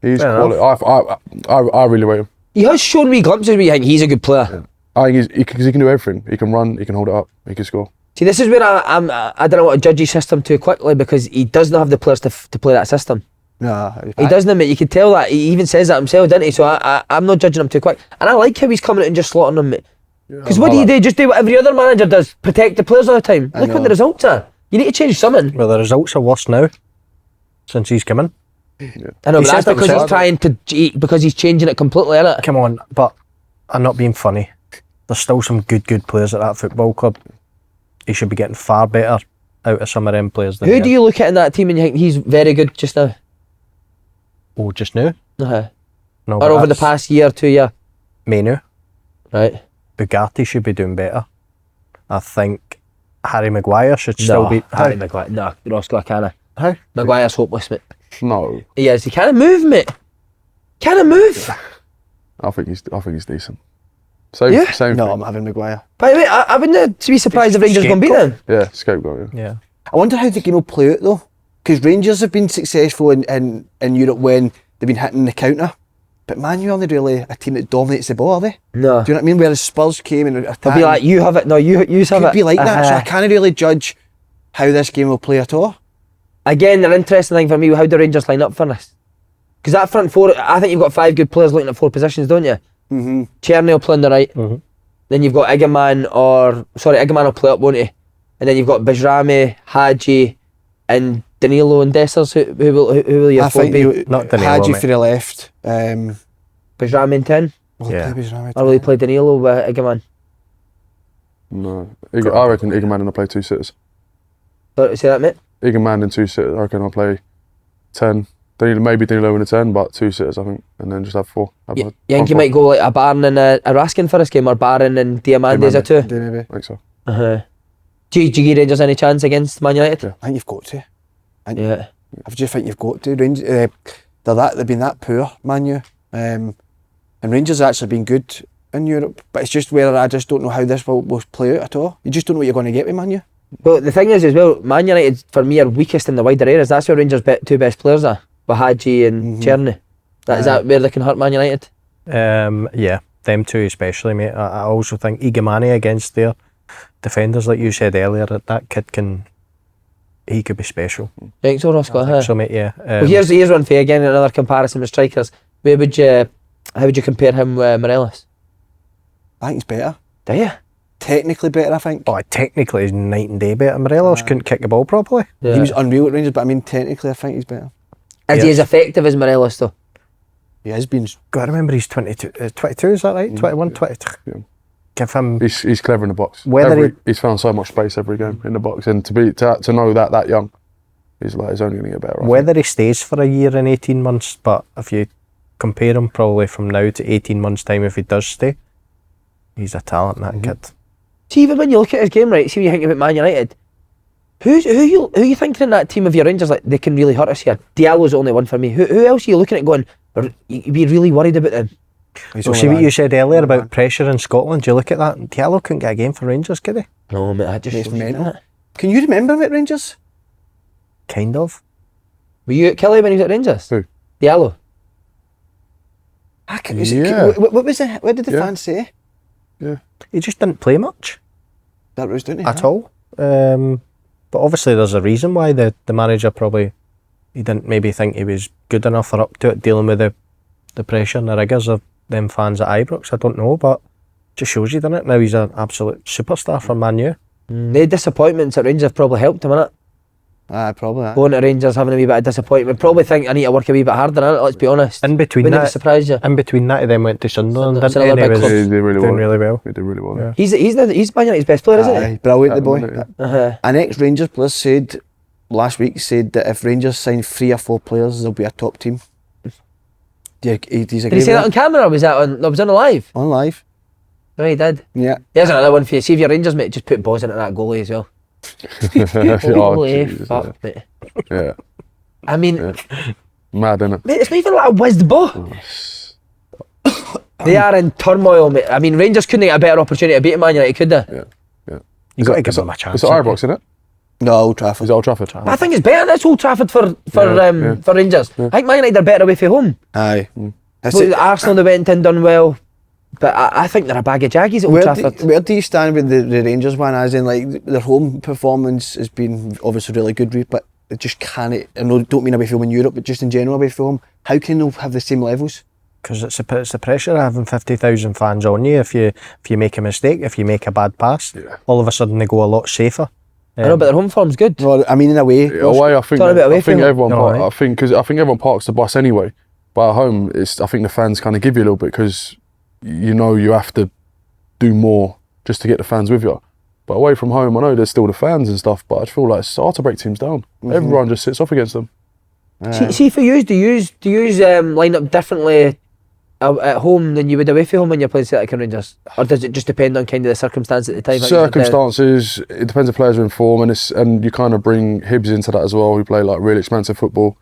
He's quality. I really rate him. He has shown me glimpses where you think he's a good player. Yeah. I think he can do everything. He can run, he can hold it up, he can score. See, this is where I don't want to judge his system too quickly, because he doesn't have the players to play that system. Nah, he doesn't, mate. You can tell that. He even says that himself, didn't he? So I'm not judging him too quick. And I like how he's coming out and just slaughtering them, mate. Because what do you do? Just do what every other manager does. Protect the players all the time. Look what the results are. You need to change something. Well, the results are worse now since he's come in. Yeah. I know, but that's because he's trying to, because he's changing it completely, innit? Come on, but I'm not being funny. There's still some good players at that football club. He should be getting far better out of some of them players than Who do you look at in that team and you think he's very good just now? Oh, just now? No, or over the past year, 2 year? Menu. Right. Ugarte should be doing better. I think Harry Maguire should still be... Harry Maguire. No, Roscoe can't. How? Maguire's hopeless, mate. No. He is. He can't move, mate. Can't move. I think he's decent. Same No, thing. I'm having Maguire. By the way, I wouldn't be surprised if Rangers going to beat them. Yeah, scapegoat. Yeah. I wonder how the game will play out though, because Rangers have been successful in Europe when they've been hitting the counter, but Man U aren't really a team that dominates the ball, are they? No. Do you know what I mean? Whereas Spurs came and attacked. They'll be like, you have it. No, you have it. Could be like that. So I can't really judge how this game will play at all. Again, an interesting thing for me, how do Rangers line up for this? Because that front four, I think you've got 5 good players looking at 4 positions, don't you? Mm-hmm. Cherny will play on the right. Mm-hmm. Then you've got Eggman will play up, won't he? And then you've got Bajrami, Hadji, and Danilo and Dessers. Who will your four be? Not Danilo, Hadji mate. for the left. Bajrami in 10? Yeah. Or will he play Danilo with Eggman? No. I reckon Eggman will play 2 sitters. Sorry, say that, mate? Eggman and 2 sitters. I reckon I'll play 10. Maybe Danilo in a 10, but 2 sitters, I think, and then just have 4. You think you might go like a Barron and a Raskin for this game, or Barron and Diamande as a 2? Maybe. I think so. Do you give Rangers any chance against Man United? Yeah. I think you've got to. Yeah. I just think you've got to. They've been that poor, Man U. And Rangers have actually been good in Europe, but it's just whether I just don't know how this will play out at all. You just don't know what you're going to get with Man U. Well, the thing is as well, Man United for me are weakest in the wider areas. That's where Rangers' 2 best players are, with Hadji and Cherny. Is that where they can hurt Man United? Yeah, them 2 especially, mate. I also think Igamani against their defenders, like you said earlier, that kid he could be special. Think so, Roscoe? I think so, mate, yeah. Well, here's one for you again, another comparison with strikers. How would you compare him with Morelos? I think he's better. Do you? Technically better, I think. Oh, technically he's night and day better. Morelos couldn't kick the ball properly. Yeah. He was unreal at Rangers, but I mean technically I think he's better. Is he as effective as Morelos though? He has been. Got to remember he's 22, is that right? 21, 22. Yeah. Give him... He's clever in the box. He's found so much space every game in the box, and to know that young, he's only going to get better. Whether he stays for a year and 18 months, but if you compare him probably from now to 18 months time, if he does stay, he's a talent, that kid. See, even when you look at his game, right, see when you think about Man United, who you thinking in that team of your Rangers, like, they can really hurt us here? Diallo's the only one for me. Who else are you looking at going, you'd be really worried about them? Well, see what you said earlier about pressure in Scotland, you look at that, Diallo couldn't get a game for Rangers, could he? No, mate, that just mental. Can you remember him at Rangers? Kind of. Were you at Killie when he was at Rangers? Who? Diallo. What was it? What did the fans say? Yeah. He just didn't play much. That was, didn't he? At all. But obviously there's a reason why the manager probably he didn't maybe think he was good enough or up to it, dealing with the pressure and the rigours of them fans at Ibrox. I don't know, but it just shows you, doesn't it? Now he's an absolute superstar for Man U. The disappointments at Rangers have probably helped him, innit? Probably. Going to Rangers, having a wee bit of disappointment. Probably think I need to work a wee bit harder, innit? Let's be honest. In between Wouldn't that, it surprise you? in between that, he then went to Sunderland, didn't he? Another And big club. He did really doing well. really well. He did really well. Yeah. He's Man United's best player, isn't he? Brilliant, the boy. Yeah. An ex-Rangers player said last week that if Rangers sign 3 or 4 players, they'll be a top team. Did he Did he say that on camera, or was that on? Was on the live? On live? No, he did. Yeah. Here's another one for you. See if your Rangers, mate, just put balls into that goalie as well. Holy fuck, mate. Yeah. I mean, Mad, innit? mate, it's not even like a whizzed ball. They are in turmoil, mate. I mean, Rangers couldn't get a better opportunity to beat Man United, could they? Yeah. You've got to give him a chance. It's at Ibrox, isn't it? No, Old Trafford. Is it Old Trafford? I think it's better than Old Trafford for Rangers. I think Man United are better away from home. Aye. Well, Arsenal, they went and done well, but I think they're a bag of jaggies at Old Trafford. Where do you stand with the Rangers one? As in, like, their home performance has been obviously really good, but it just can't. I know, don't mean away from home in Europe, but just in general away from home. How can they have the same levels? Because it's the pressure of having 50,000 fans on you. If you make a mistake, if you make a bad pass, all of a sudden they go a lot safer. I know, but their home form's good. Well, I mean, in a way. Away, I think Talking about away from home. everyone. No, I think everyone parks the bus anyway. But at home, I think the fans kind of give you a little bit because you know you have to do more just to get the fans with you. But away from home, I know there's still the fans and stuff, but I just feel like it's hard to break teams down. Everyone just sits off against them. See for you, do you line up differently at home than you would away from home when you're playing Celtic and Rangers, or does it just depend on kind of the circumstance at the time? Circumstances, it depends if players are in form, and you kind of bring Hibbs into that as well, who play like really expensive football.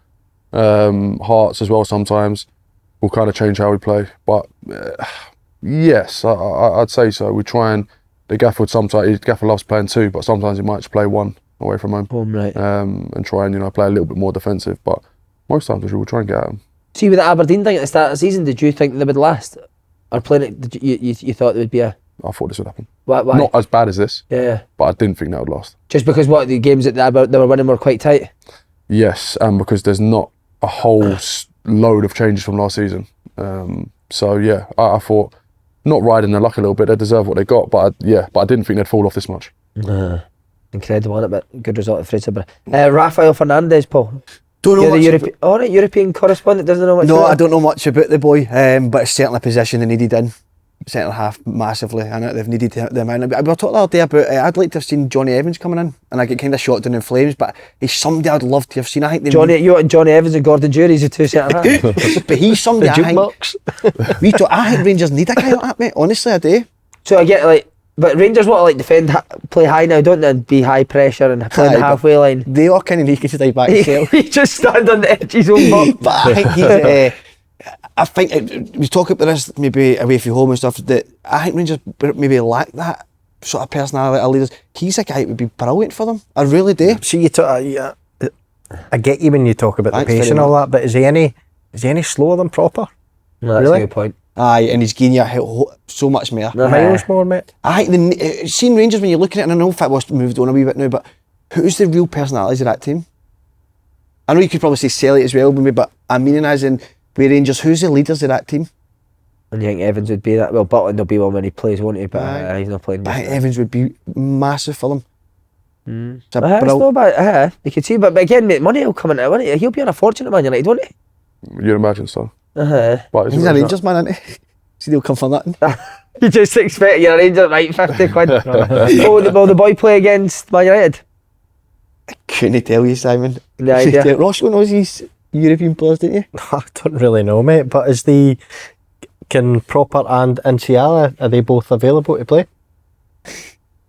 Hearts as well sometimes will kind of change how we play, but yes, I'd say so. We try and the Gaffer loves playing 2, but sometimes he might just play 1 away from home, right? And try and play a little bit more defensive, but most times we'll try and get at them. See, with the Aberdeen thing at the start of the season, did you think they would last? Or playing it, you thought there would be a... I thought this would happen. Why? Not as bad as this, Yeah. but I didn't think that would last. Just because the games that they were winning were quite tight? Yes, and because there's not a whole load of changes from last season. So yeah, I thought, not riding their luck a little bit, they deserve what they got, but I didn't think they'd fall off this much. Incredible, isn't it? But good result at Fraserburgh. Rafael Fernandes, Paul. Don't know much. European correspondent doesn't know much. No, I don't know much about the boy, but it's certainly a position they needed in. Centre half massively, and they've needed the amount. We were talking the other day about I'd like to have seen Johnny Evans coming in, and I get kind of shot down in flames, but he's somebody I'd love to have seen. I think you and Johnny Evans and Gordon Jury's the 2 centre halves. But he's somebody I think Rangers need a guy like that, mate. Honestly, I do. So I get but Rangers want to defend, play high now, don't they? And be high pressure and play the halfway line. They all kind of need to stay back. He just stand on the edge of his own box. But I think he's. I think we talk about this maybe away from home and stuff. That I think Rangers maybe lack that sort of personality of leaders. He's a guy who would be brilliant for them. I really do. See, I get you when you talk about the pace and all that, but is he any slower than Proper? No, that's a good point. Aye, and he's giving you so much more. Miles more, mate. I think seeing Rangers when you look at it, and I know Fitwood's moved on a wee bit now, but who's the real personalities of that team? I know you could probably say Celtic as well, maybe, but I mean as in with Rangers, who's the leaders of that team? And you think Evans would be that? Well, Butland will be one when he plays, won't he? But he's not playing. I think Evans would be massive for them. It's not bad. You can see, but again, mate, money will come into it, won't he? He'll be on a fortune at Man United, won't he? You'd imagine so. But he's a Rangers man, isn't he? See, they'll come for nothing. You just expect you're a Rangers, right? 50 quid. Will the boy play against Man United? I couldn't tell you, Simon. No idea. Roscoe knows he's European players, don't you? I don't really know, mate, but can Proper and Inciala, are they both available to play?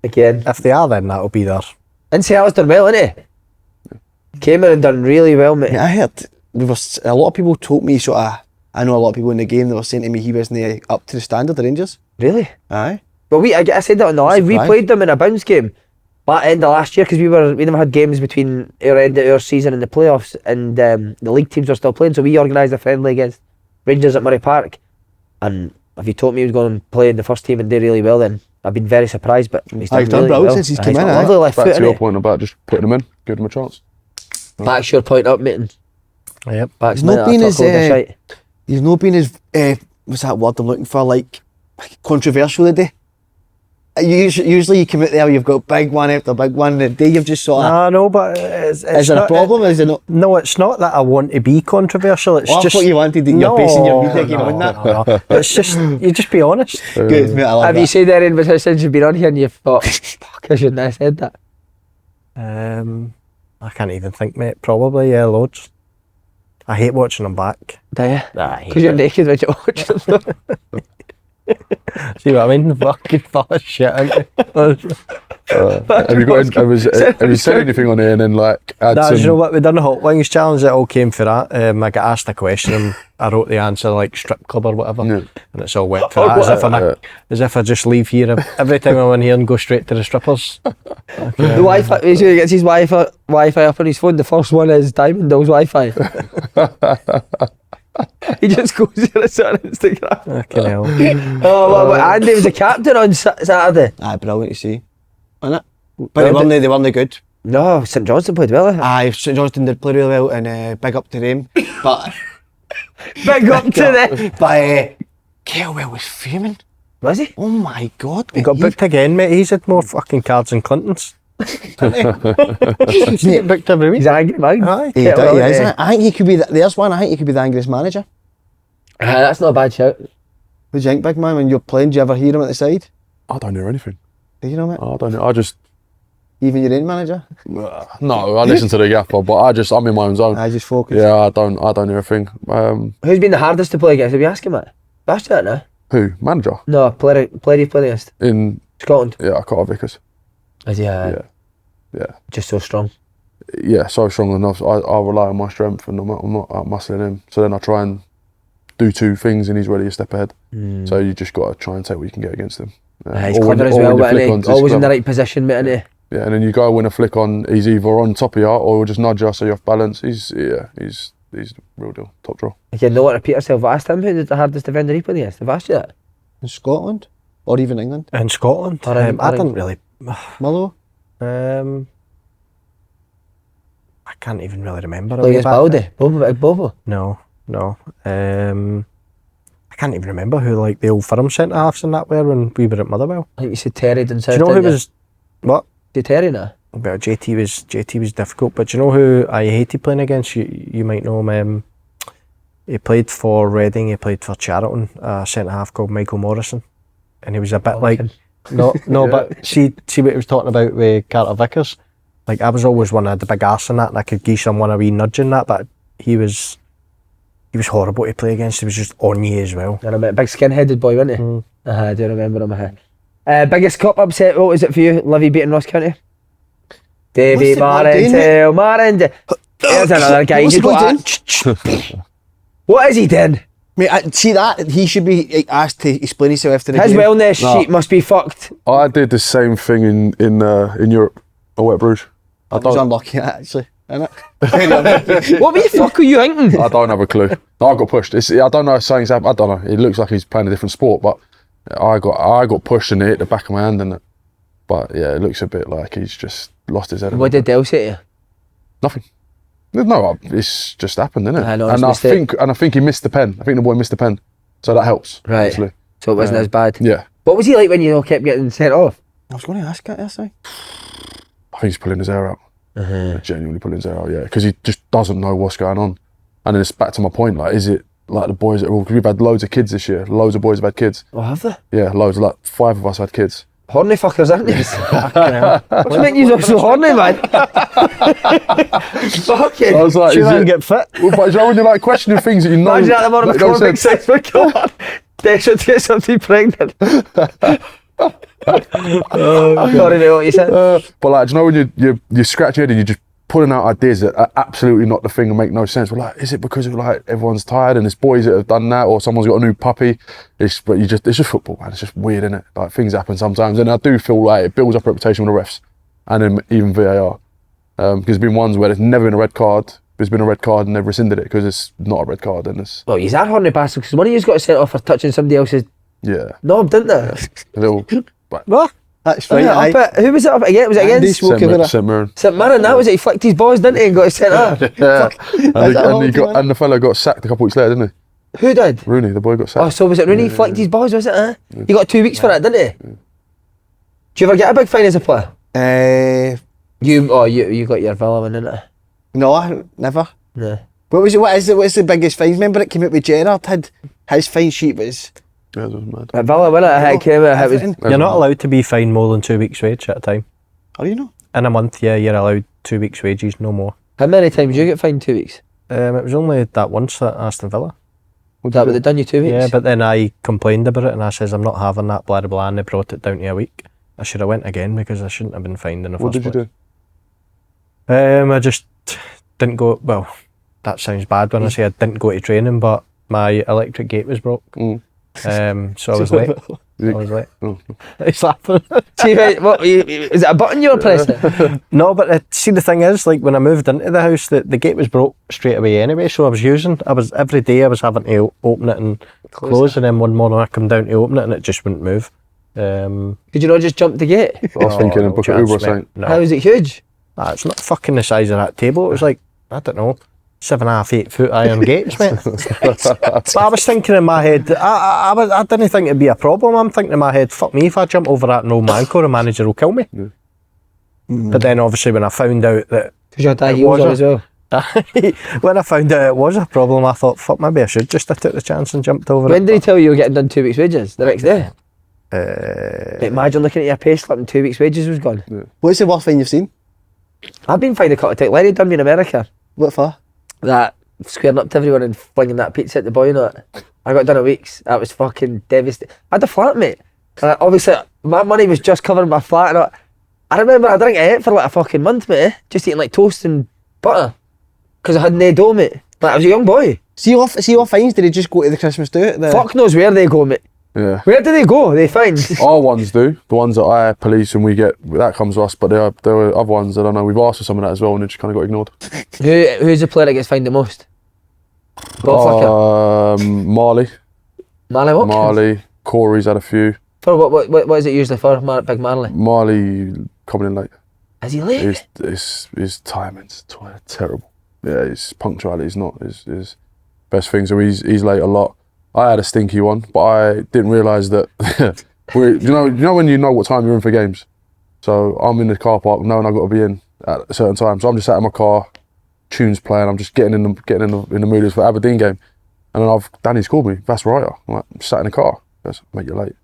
Again. If they are, then that'll be there. Inciala's done well, isn't he? Came in and done really well, mate. I heard a lot of people told me I know a lot of people in the game that were saying to me he wasn't up to the standard of Rangers. Really? Aye. Well, I said that on the live. We played them in a bounce game end of last year because we never had games between our end of our season and the playoffs, and the league teams were still playing, so we organised a friendly against Rangers at Murray Park. And if you told me he was going to play in the first team and do really well, then I've been very surprised. But he's done really well since he's come in. Lovely left Back foot, to your point about just putting him in, give him a chance. Back's your point up, mate. Yep. He's not been as what's that word I'm looking for? Like controversial today. Usually you come out there, you've got big one after big one. The day you've just sort of. No, but it's Is there a problem? Is there not? No, it's not that I want to be controversial. It's I just thought you wanted. You're basing your media on that. No. It's just you just be honest. Good, mate. I love Have that. you said that since you've been on here and you've thought, fuck, I shouldn't have said that? I can't even think, mate. Probably, yeah, loads. I hate watching them back. Do you? Nah, I hate Because you're it. naked when you watch them. See what I mean? Fucking full of shit, aren't you? Have you said anything on here and then like add Nah, some? do you know what? We done the Hot Wings challenge. It all came for that. I got asked a question and I wrote the answer like strip club or whatever, Yeah. and it's all went for that. As if I just leave here every time I'm in here and go straight to the strippers. The Wi-Fi, he gets his Wi-Fi up on his phone. The first one is Diamondale's Wi-Fi. He just goes to it on Instagram. Fucking hell. But Andy was a captain on Saturday. Aye, brilliant to see. Wasn't it? But they weren't good. No, St Johnstone played well. Aye, St Johnstone did play really well, and big up to them. But Big up to them. But Kelty was fuming. Was he? Oh my God! He got booked again, mate. He's had more fucking cards than Clinton's. He's getting booked every week. He's angry man. Aye. He is. I think he could be. There's one. I think he could be the angriest manager. That's not a bad shout. What do you think, big man? When you're playing, do you ever hear him at the side? I don't hear anything. Do you know, mate? I don't know. I just Even your own manager? no. I listen to the gaffer, but I'm in my own zone. I just focus. Yeah, I don't hear a thing. Who's been the hardest to play against? Have you asked him that? Have you asked you that now? Who? Manager? No, player you've played against. In Scotland. yeah, Carter Vickers. Is he Yeah. just so strong? Yeah, so strong enough. I rely on my strength, and I'm not out muscling him. So then I try and do two things, and he's ready a step ahead. So you just got to try and take what you can get against him. He's Or when- clever as or well, when you but flick isn't on, he? he's Always in the clever. right position, mate, isn't he? Yeah, and then you go win a flick on. He's either on top of you or he'll just nudge you so you're off balance. He's the real deal, top draw. Again, no one to repeat yourself. I asked him who the hardest defender he played against. Have I asked you that? In Scotland? Or even England? In Scotland? Or in- I didn't really. Motherwell? I can't even really remember. Like against Baldy? Bobo? No. I can't even remember who like the old firm centre halves and that were when we were at Motherwell. I think you said Terry down Do south. you know who didn't you? was what? Did Terry now? Well, JT was difficult, but do you know who I hated playing against? You might know him. He played for Reading. He played for Charlton. A centre half called Michael Morrison, and he was a bit like no, but see what he was talking about with Carter Vickers. Like I was always one of the big arse in that, and I could give someone a wee nudge in that, but he was horrible to play against. He was just on you as well. I remember, big skin-headed boy, wasn't he? I do remember him. Biggest cup upset, what was it for you? Livy beating Ross County? Davy Marindale. There's another guy. What's he What is he doing? Mate, see that? He should be asked to explain himself after the His game. wellness sheet must be fucked. I did the same thing in Europe. I went Bruges. I was unlucky, actually. Innit? What the fuck are you thinking? I don't have a clue. No, I got pushed. I don't know if something's happened. I don't know. It looks like he's playing a different sport, but I got pushed and it hit the back of my hand and it. But yeah, it looks a bit like he's just lost his head. What did Dale say to you? Nothing. No, it's just happened, isn't it? I know, and it's I think he missed the pen. I think the boy missed the pen, so that helps. Right. Actually. So it wasn't as bad. Yeah. What was he like when you all kept getting sent off? I was going to ask that, yes, I. I think he's pulling his hair out. Genuinely pulling his hair out, yeah, because he just doesn't know what's going on. And then it's back to my point, like, is it like the boys that are all, we've had loads of kids this year, loads of boys have had kids. Oh, have they? Yeah, loads, like 5 of us had kids. Horny fuckers, aren't they? What's making you so horny, man? Fucking. I was like, Try is and it, get fit. well, but you know when you're like questioning things that you know. Imagine at the bottom of like, no Cormac sense. 6 foot come on. Desperate to get somebody pregnant. Sorry, mate, what you said? But like, do you know when you scratch your head and you're just pulling out ideas that are absolutely not the thing and make no sense. We're like, is it because of like everyone's tired and there's boys that have done that, or someone's got a new puppy? It's just football, man. It's just weird, isn't it? Like things happen sometimes, and I do feel like it builds up reputation with the refs and then even VAR. Because there's been ones where there's never been a red card. There's been a red card and they've rescinded it because it's not a red card, and it's Well, he's that horny bastard because one of you's got sent off for touching somebody else's yeah, knob, didn't they? a little. But What? That's fine. Who was it up again? Was it against St Mirren. St Mirren? That was it. He flicked his balls, didn't he, and got his sent off. Yeah. And the fellow got sacked a couple weeks later, didn't he? Who did? Rooney, the boy got sacked. Oh, so was it Rooney flicked his balls, was it? He got 2 weeks for it, didn't he? Yeah. Do you ever get a big fine as a player? You got your Villa one, didn't it? No, never. No. What's the biggest fine? Remember it came out with Gerrard, had his fine sheet was... Yeah, it was mad. At Villa, wasn't it? It came out, You're not allowed to be fined more than 2 weeks' wage at a time. Are you not? In a month, yeah, you're allowed 2 weeks' wages, no more. How many times did you get fined 2 weeks? It was only that once at Aston Villa. Was that what they done you 2 weeks? Yeah, but then I complained about it and I says I'm not having that, blah, blah, blah, and they brought it down to a week. I should have went again because I shouldn't have been fined in the first place. What did you do? I just didn't go, well, that sounds bad when I say I didn't go to training, but my electric gate was broke. So I was late. Oh. He's laughing. See, what, is it a button you were pressing? No, but see, the thing is, like when I moved into the house, the gate was broke straight away anyway, so every day I was having to open it and close, and then one morning I come down to open it and it just wouldn't move. Could you not just jump the gate? I was thinking of booking Uber or something. No. How is it huge? It's not fucking the size of that table. It was like, I don't know, 7.5, 8 foot iron gates, mate. But I was thinking in my head, I didn't think it'd be a problem. I'm thinking in my head, fuck me, if I jump over that old man core, the manager will kill me. Yeah. But then obviously when I found out that... Because your dad was as well. When I found out it was a problem, I thought, fuck, maybe I should just. I took the chance and jumped over it. When did he tell you were getting done 2 weeks' wages? The next day? Imagine looking at your pay slip and 2 weeks' wages was gone. Yeah. What's the worst thing you've seen? I've been fined a couple of times. Larry done me in America. What for? That squaring up to everyone and flinging that pizza at the boy, you know it. I got done a week's. That was fucking devastating. I had a flat, mate. Obviously, my money was just covering my flat. And I remember I didn't eat for like a fucking month, mate. Just eating like toast and butter. Because I had no dough, mate. Like, I was a young boy. See your fines, did they just go to the Christmas do? Fuck knows where they go, mate. Yeah. Where do they go? They fines? Our ones do. The ones that I police and we get, that comes to us, but there are other ones, I don't know, we've asked for some of that as well and it just kind of got ignored. Who's the player that gets fined the most? Marley. Marley what? Marley. Corey's had a few. For what is it usually for, Big Marley? Marley coming in late. Is he late? His timing's terrible. Yeah, his punctuality is not his best thing, so he's late a lot. I had a stinky one, but I didn't realise that, you know when you know what time you're in for games? So I'm in the car park knowing I've got to be in at a certain time. So I'm just sat in my car, tunes playing, I'm just getting in the mood for Aberdeen game. And then Danny's called me, Vassell. I'm like, I'm sat in the car. He goes, mate, you're late.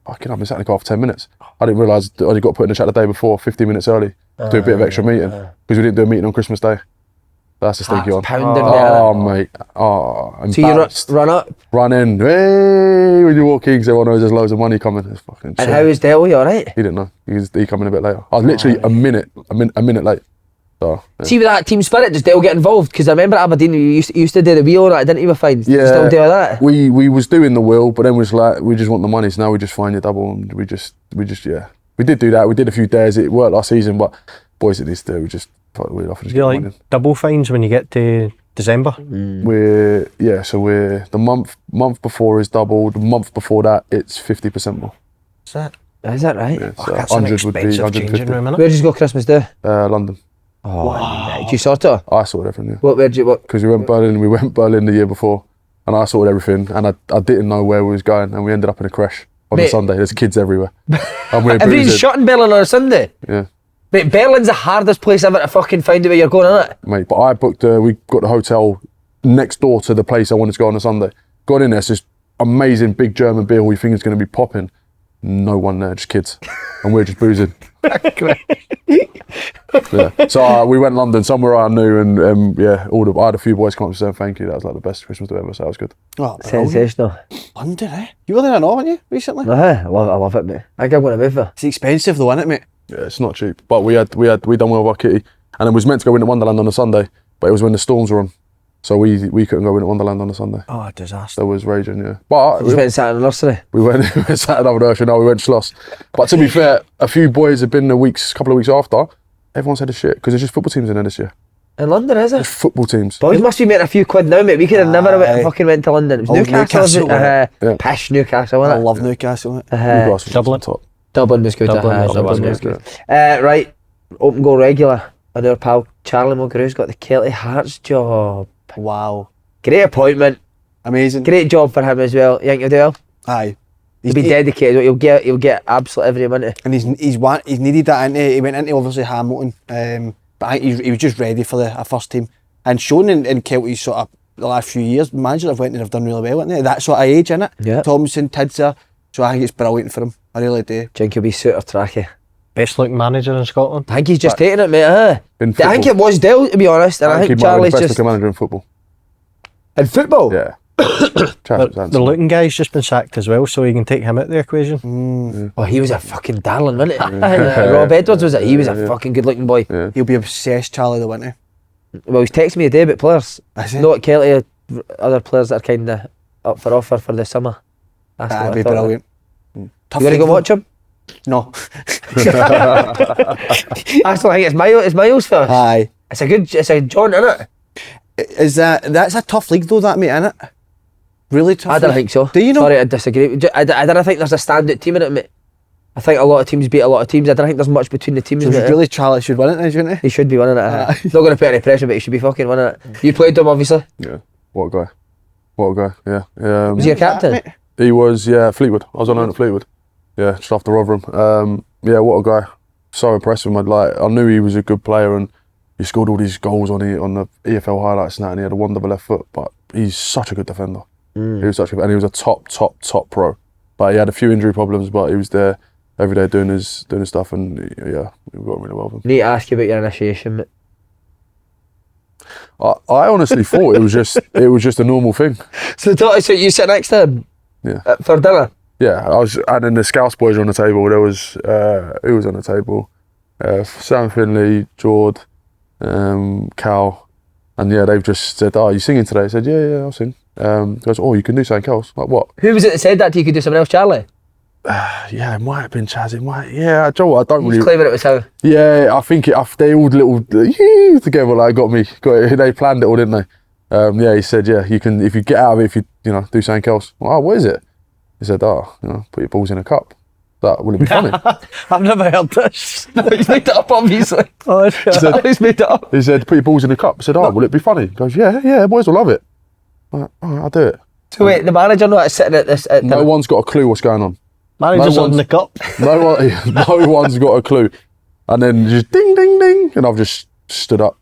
Fucking, I've been sat in the car for 10 minutes. I didn't realise I only got put in the chat the day before, 15 minutes early, to do a bit of extra meeting, because we didn't do a meeting on Christmas Day. That's a stinky one. Mate. Oh, so you run up? Run in. Hey, when you walk in, because everyone knows there's loads of money coming. It's fucking and how is Dale? You alright? He didn't know. He come in a bit later. I was literally a minute late. So, yeah. See, with that team spirit, does Dale get involved? Because I remember at Aberdeen, you used to do the wheel, right? Didn't you, with fines? Yeah. Still do that? We was doing the wheel, but then we was like, we just want the money, so now we just find your double, and we just yeah. We did do that. We did a few days. It worked last season, but boys, it needs to do. We just thought we'd offer to get like money. Double fines when you get to December? We're the month before is double. The month before that, it's 50% more. Is that right? Yeah, so that's 100 an would be expensive 150. changing room, innit? Where did you go Christmas Day? London. Oh, wow. Did you sort it? I sorted everything. Yeah. What? Because we went Berlin the year before, and I sorted everything, and I didn't know where we was going, and we ended up in a creche on a Sunday. There's kids everywhere. Everything's shut in Berlin on a Sunday. Yeah. Mate, Berlin's the hardest place ever to fucking find out where you're going, isn't it? Mate, but I booked. We got the hotel next door to the place I wanted to go on a Sunday. Got in there, it's this amazing big German beer hall. You think it's going to be popping? No one there, just kids, and we're just boozing. Yeah. So we went London, somewhere I knew, and I had a few boys come up to say thank you. That was like the best Christmas ever, so that was good. Oh, sensational. London, eh? You were there and all, weren't you, recently? I love it, mate. I think I'm going to move there. It's expensive though, isn't it, mate? Yeah, it's not cheap. But we done well with our kitty, and it was meant to go into Wonderland on a Sunday, but it was when the storms were on, so we couldn't go into Wonderland on a Sunday. Oh, a disaster. There was raging, yeah. But we went Saturday nursery. We went Saturday over nursery. No, we went Schloss. But to be fair, a few boys have been a couple of weeks after. Everyone's had a shit because there's just football teams in there this year. In London, is it? There's football teams. Boys must be making a few quid now, mate. We could have never fucking went to London. It was Newcastle. Newcastle, Pish Newcastle, wasn't it? I love Newcastle. Newcastle Dublin. top. Dublin was good. Dublin was good. Right, open goal regular. And our pal Charlie Mulgrew's got the Kelty Hearts job. Wow. Great appointment. Amazing. Great job for him as well. You think he'll do well? Aye. He'll be dedicated. He'll get absolutely every minute. And he's needed that. He went into obviously Hamilton, but I think he was just ready for a first team. And shown in Kelty's sort of the last few years, managers have went and have done really well, haven't they? That sort of age, innit? Yeah. Thompson, Tidser. So I think it's brilliant for him. I really do. Do you think he'll be suitor tracky? Best looking manager in Scotland. I think he's just taking it, mate. I think it was Dale, to be honest. And I think Charlie's best just looking manager in football. in football. Yeah. The Luton guy's just been sacked as well, so you can take him out of the equation. Oh, he was a fucking darling, wasn't he? Rob Edwards was it? He was a fucking good looking boy. Yeah. He'll be obsessed, Charlie, the winter. Well, he's texting me a day about players. Is he? Not Kelty, other players that are kind of up for offer for the summer. That's what That'd I be thought. brilliant. You gonna go watch him? No. I still think it's Miles first. Aye. It's a jaunt, isn't it? That's a tough league though, that, mate, innit? Really tough. I don't league. think so. Do you know? Sorry, I disagree. I don't think there's a standout team in it, mate. I think a lot of teams beat a lot of teams. I don't think there's much between the teams. So mate. really, Charlie should win it then, shouldn't he? He should be winning it. Not going to put any pressure, but he should be fucking winning it. You played him, obviously. Yeah. What a guy. Yeah. Was he a captain? He was, Fleetwood. I was on loan at Fleetwood. Yeah, just after Rotherham. Yeah, what a guy. So impressive. I knew he was a good player, and he scored all these goals on the EFL highlights and that, and he had a wonderful left foot, but he's such a good defender. He was and he was a top pro. But he had a few injury problems, but he was there every day doing his stuff, and we got on really well with him. Need to ask you about your initiation, mate. I honestly thought it was just a normal thing. So you sit next to him? Yeah. For dinner? Yeah, and then the Scouse boys were on the table. There was who was on the table? Sam Finley, Jord, Cal, and yeah, they've just said, "Oh, you singing today?" I said, "Yeah, I'll sing." Goes, "Oh, you can do something else." Like what? Who was it that said that to you? Could do something else, Charlie? Yeah, it might have been Chaz. It might. Yeah, Joe, I don't really. He's claiming it was how. Yeah, I think they all little together like got it. They planned it all, didn't they? Yeah, he said, "Yeah, you can if you get out of it, if you do something else." Oh, what is it? He said, put your balls in a cup. That would it be funny? I've never heard this. No, he's made it up, obviously. He's made it up. He said, put your balls in a cup. I said, will it be funny? He goes, yeah, boys will love it. I'm like, all right, I'll do it. So wait, the manager not sitting at this. No one's got a clue what's going on. Manager's holding the cup. No one's got a clue. And then just ding, ding, ding. And I've just stood up.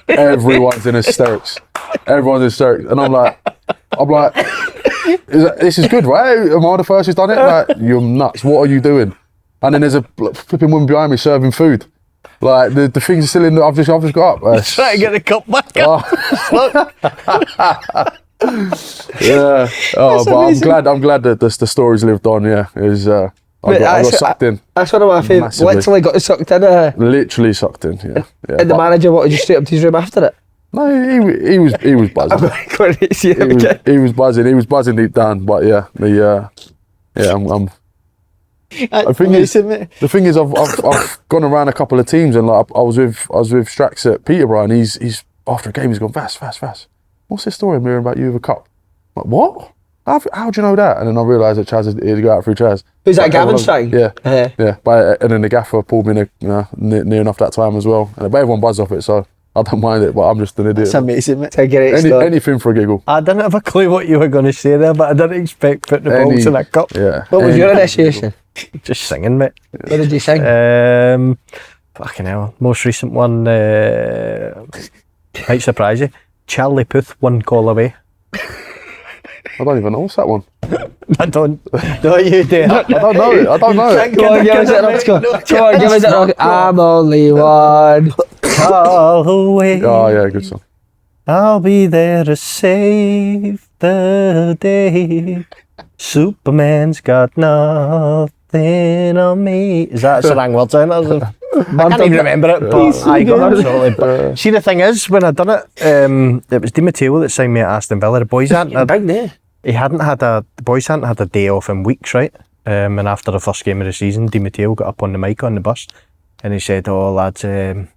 Everyone's in hysterics. And I'm like, this is good, right? Am I the first who's done it? Like, you're nuts. What are you doing? And then there's a flipping woman behind me serving food. Like the things are still in. I've just got up. Trying to get the cup back up. Yeah. Oh, but amazing. I'm glad that the story's lived on. Yeah, I got sucked in. That's one of my favourites. Literally got sucked in. Literally sucked in. Yeah. And the manager wanted you straight up to his room after it. No, he was buzzing. He was buzzing. He was buzzing deep down. But yeah, I'm. The thing is, I've gone around a couple of teams, and like I was with Strax at Peterborough, and he's after a game he's gone, Vass. What's this story I'm hearing about you with a cup? I'm like, what? How do you know that? And then I realised that Chaz had go out through Chaz. Who's that, Gavin Strang? Yeah. And then the gaffer pulled me near enough that time as well, and everyone buzzed off it, so I don't mind it, but I'm just an idiot. It's amazing, mate. Anything for a giggle. I didn't have a clue what you were going to say there, but I didn't expect putting the balls in a cup. Yeah. What was your initiation? Just singing, mate. What did you sing? Fucking hell. Most recent one, might surprise you. Charlie Puth, One Call Away. I don't even know what's that one. I don't. No, you do. I don't know it. Go on, give us it. I'm only one call away. Oh yeah, good song. I'll be there to save the day. Superman's got nothing on me. Is that the wrong words? I can't even remember it, but I got absolutely. See, the thing is, when I done it, it was Di Matteo that signed me at Aston Villa. The boys hadn't had the boys hadn't had a day off in weeks, right? And after the first game of the season, Di Matteo got up on the mic on the bus, and he said, "Oh lads, good.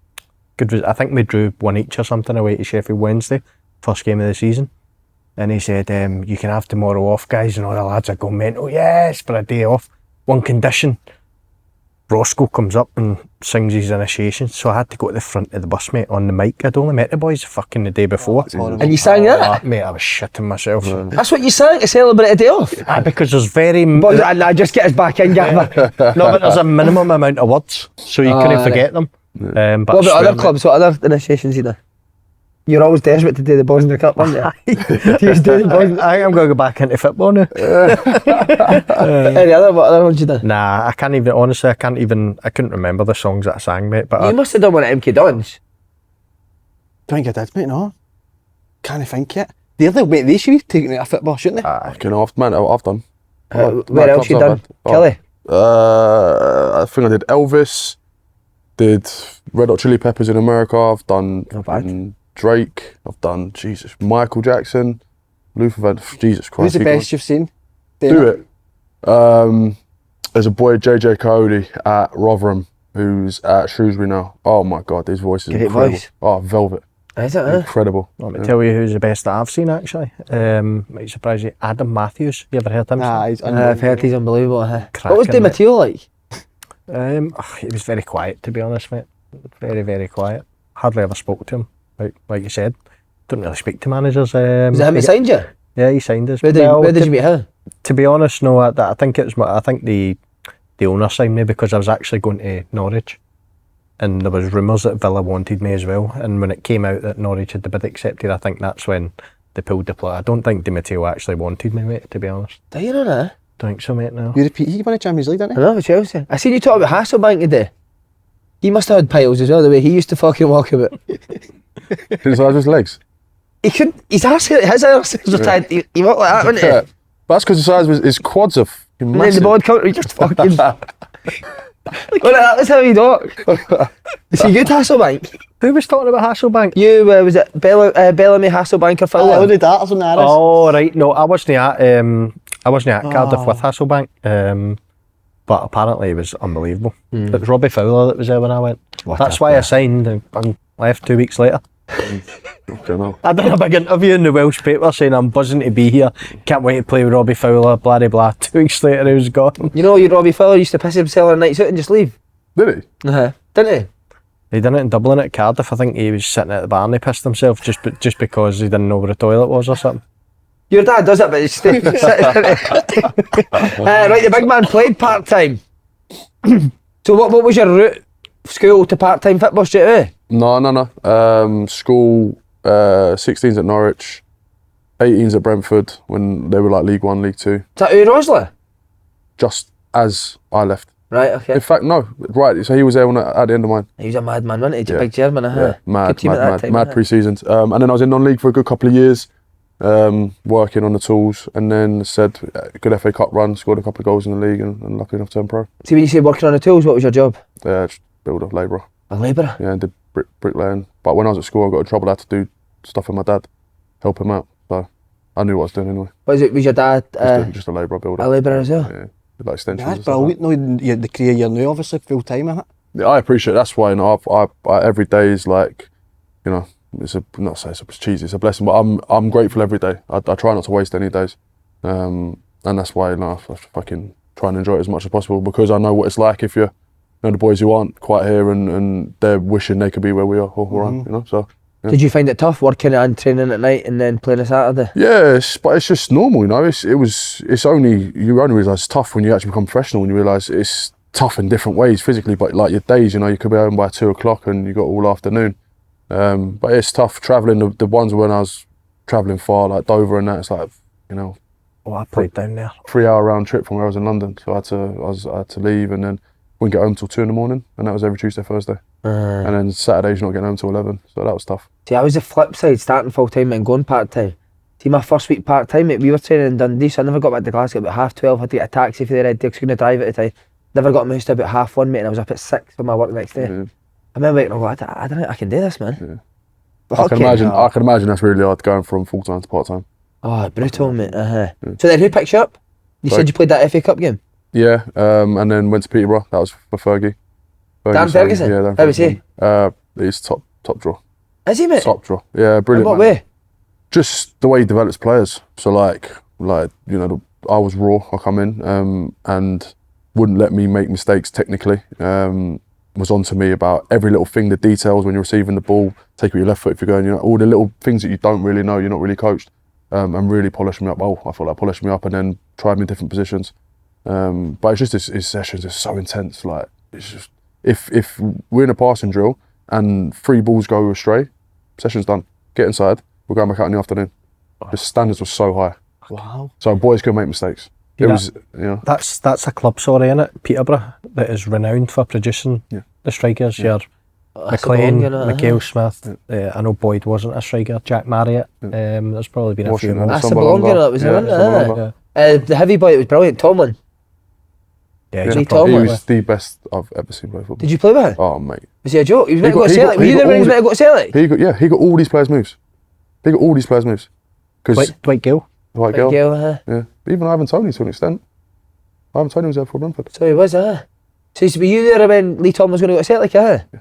I think we drew 1 each or something away to Sheffield Wednesday, first game of the season." and he said, you can have tomorrow off, guys, and all the lads are going mental, yes, for a day off. One condition, Roscoe comes up and sings his initiation, so I had to go to the front of the bus, mate, on the mic. I'd only met the boys fucking the day before. And you sang that? Mate, I was shitting myself. That's what you sang to celebrate a day off? Because there's very... I just get us back in, Gaffer. No, but there's a minimum amount of words, so you couldn't forget them. But what about other clubs? What other initiations you do? You're always desperate to do the Boys in the Cup, aren't you? Do you do the Boys? I think I'm going to go back into football now. What other ones you done? Nah, I can't even, honestly, I couldn't remember the songs that I sang, mate. But You must have done one at MK Dons. Don't think I did, mate, no. Can't think yet. They should be taking it to football, shouldn't they? I've done. Where else you done? Kelly? I think I did Elvis, did Red Hot Chili Peppers in America, I've done Drake, I've done, Michael Jackson, Luther Vandross, Jesus Christ. Who's the best you've seen? Do it. There's a boy, JJ Coyote at Rotherham, who's at Shrewsbury now. Oh my God, his voice is incredible. Voice. Oh, velvet. Is it? Incredible. Let me tell you who's the best that I've seen, actually. Might surprise you. Adam Matthews. You ever heard him? I've heard he's unbelievable. What was Di Matteo like? He was very quiet, to be honest, mate. Very, very quiet. Hardly ever spoke to him. Like you said, don't really speak to managers. Was it him that signed you? Yeah, he signed us. Where did you meet him? To be honest, no. I think the owner signed me because I was actually going to Norwich, and there was rumours that Villa wanted me as well. And when it came out that Norwich had the bid accepted, I think that's when they pulled the plug. I don't think Di Matteo actually wanted me, mate. To be honest. Do you know that? Don't think so, mate. No. He won the Champions League, didn't he? I know, with Chelsea. I seen you talk about Hasselbank today. He must have had piles as well, the way he used to fucking walk about. Did he size his legs? He could. His arse was tied. He walked like that, wouldn't he? Yeah. But that's because the size of his quads are fucking And then massive. the ball come, he just fucking. Well, that was how he talked. Is he good, Hasselbank? Who was talking about Hasselbank? You was it Bellamy, Hasselbank, or Fowler? Only darters on the arrows. Oh right, no, I wasn't at Cardiff with Hasselbank. But apparently he was unbelievable. It was Robbie Fowler that was there when I went. That's why I signed and left 2 weeks later. Okay, no. I done a big interview in the Welsh paper saying I'm buzzing to be here, can't wait to play with Robbie Fowler, blah de blah. 2 weeks later he was gone. You know, Robbie Fowler used to piss himself on nights out and just leave. Did he? Didn't He done it in Dublin at Cardiff. I think he was sitting at the bar and he pissed himself just because he didn't know where the toilet was or something. Your dad does it, but he's still right, the big man played part-time. So what was your route? School to part-time football straight away? No. School, 16s at Norwich, 18s at Brentford when they were like League 1, League 2. Is that Rosley? Just as I left. Right, okay. In fact, no. Right, so he was there at the end of mine. He was a madman, wasn't he? Big German, Mad time, pre-seasons. And then I was in non-league for a good couple of years, working on the tools, and then said good FA Cup run, scored a couple of goals in the league, and lucky enough to turn pro. See, when you say working on the tools, what was your job? Just builder, labourer. A labourer? Yeah, and did bricklaying. But when I was at school, I got in trouble. I had to do stuff with my dad, help him out. So I knew what I was doing anyway. Was your dad just a labourer builder? A labourer as well? Yeah, with like extensions. That's brilliant. No, the career you're now, obviously full time, isn't it? Yeah, I appreciate it. That's why I every day is like, it's cheesy, it's a blessing, but I'm grateful every day. I try not to waste any days, and that's why I fucking try and enjoy it as much as possible, because I know what it's like if you're the boys who aren't quite here and they're wishing they could be where we are or aren't, so. Yeah. Did you find it tough working and training at night and then playing a Saturday? Yeah, but it's just normal, you only realise it's tough when you actually become professional, when you realise it's tough in different ways physically, but like your days, you could be home by 2 o'clock and you got all afternoon. But it's tough travelling, the ones when I was travelling far, like Dover and that, it's like, Oh, I played down there. 3 hour round trip from where I was in London, so I had to leave and then wouldn't get home till 2 in the morning, and that was every Tuesday, Thursday. And then Saturdays you're not getting home till 11, so that was tough. See, I was the flip side, starting full time and going part time. See, my first week part time, mate, we were training in Dundee, so I never got back to Glasgow about 12:30. Had to get a taxi for the Red Deer, because I couldn't drive at the time. Never got my house to about 1:30, mate, and I was up at 6 for my work next day. Yeah. I remember waking up, I don't know, I can do this, man. Yeah. I can imagine that's really hard going from full time to part time. Oh, brutal, mate. So then, who picked you up? You said you played that FA Cup game. Yeah, and then went to Peterborough. That was for Fergie. Darren Ferguson? Yeah, Darren How was he? He's top draw. Is he, mate? Top draw. Yeah, brilliant. In what man. way? Just the way he develops players. So like you know, I was raw. I come in and wouldn't let me make mistakes technically. Was on to me about every little thing, the details when you're receiving the ball, take it with your left foot if you're going, you know, all the little things that you don't really know, you're not really coached, and really polished me up. Oh, I felt like polished me up and then tried me in different positions. But it's just his sessions are so intense. Like, it's just, if we're in a passing drill and 3 balls go astray, session's done. Get inside, we're going back out in the afternoon. The standards were so high. Wow. So boys could make mistakes. It was, you know. That's a club, sorry, innit? Peterborough, that is renowned for producing the strikers. Your McLean, Mikael Smith. I know Boyd wasn't a striker. Jack Marriott. There's probably been a few more. That's the Bologna that was in it. The heavy boy, it was brilliant. Tomlin. Yeah, he was the best I've ever seen play football. Did you play with him? Oh, mate. Was he a joke? He was meant to go to Celtic. Were you there when he was meant to go to Celtic? He got all these players' moves. Dwight Gill. Yeah. Even Ivan Toney to an extent. Ivan Toney was there for Brentford. So he was, So were you there when Lee Tom was going to go to Celtic, Yeah. He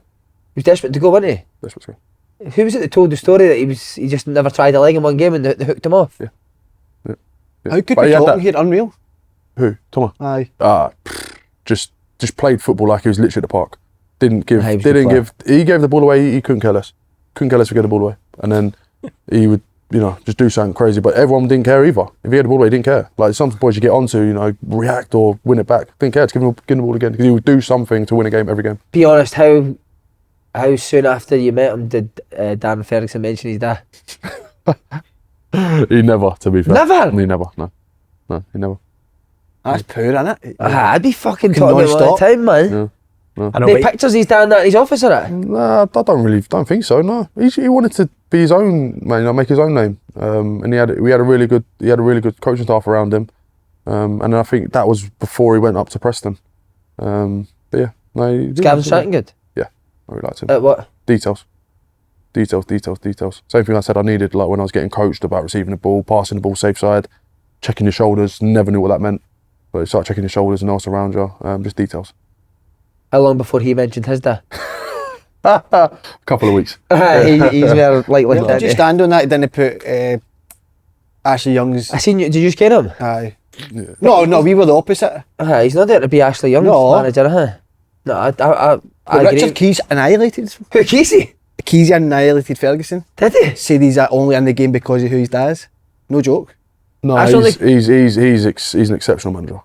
was desperate to go, wasn't he? Desperate to go. Who was it that told the story that he just never tried a leg in one game and they hooked him off? Yeah. How could we talk here? Unreal. Who? Thomas? Aye. Just played football like he was literally at the park. He gave the ball away, he couldn't care less. Couldn't care less to get the ball away. And then he would, you know, just do something crazy, but everyone didn't care either. If he had the ball away, he didn't care. Like some boys you get onto, you know, react or win it back. Didn't care, just give him the ball again, because he would do something to win a game every game. Be honest, how soon after you met him did Darren Ferguson mention his dad? He never, to be fair. Never? He never, no, he never. That's poor, innit? I'd be fucking talking about all the time, man. Yeah. No. I know, the pictures he's down at his office, are it? Nah, I don't think so. No, he wanted to be his own man, you know, make his own name. And he had a really good coaching staff around him. And I think that was before he went up to Preston. But yeah, no. Gavin Stratton good? Yeah, I really liked him. What? Details. Same thing I said I needed, like when I was getting coached about receiving the ball, passing the ball safe side, checking your shoulders. Never knew what that meant, but you start checking your shoulders and else around you. Just details. How long before he mentioned his dad? A couple of weeks. He's very likely. Did you stand on that? He didn't put Ashley Young's. I seen you. Did you just get him? Aye. Yeah. No, we were the opposite. He's not there to be Ashley Young's manager, No, I Richard Keys annihilated. Who, Casey? Keys annihilated Ferguson. Did he? Said he's only in the game because of who his dad is. No joke. No, he's an exceptional manager.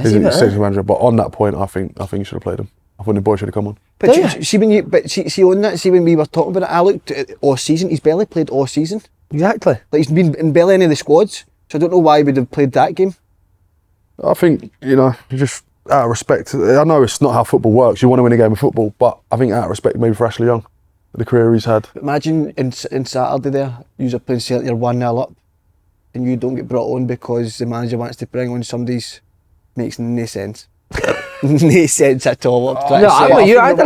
He's an exceptional manager. But on that point, I think he should have played him. I think the boy should have come on. But see on that. See when we were talking about it, I looked at all season. He's barely played all season. Exactly. Like he's been in barely any of the squads. So I don't know why he would have played that game. I think, you know, just out of respect. I know it's not how football works. You want to win a game of football, but I think out of respect maybe for Ashley Young, the career he's had. Imagine in Saturday there, you're playing Celtic, you're 1-0 up, and you don't get brought on because the manager wants to bring on somebody's. Makes no sense. No sense at all. I don't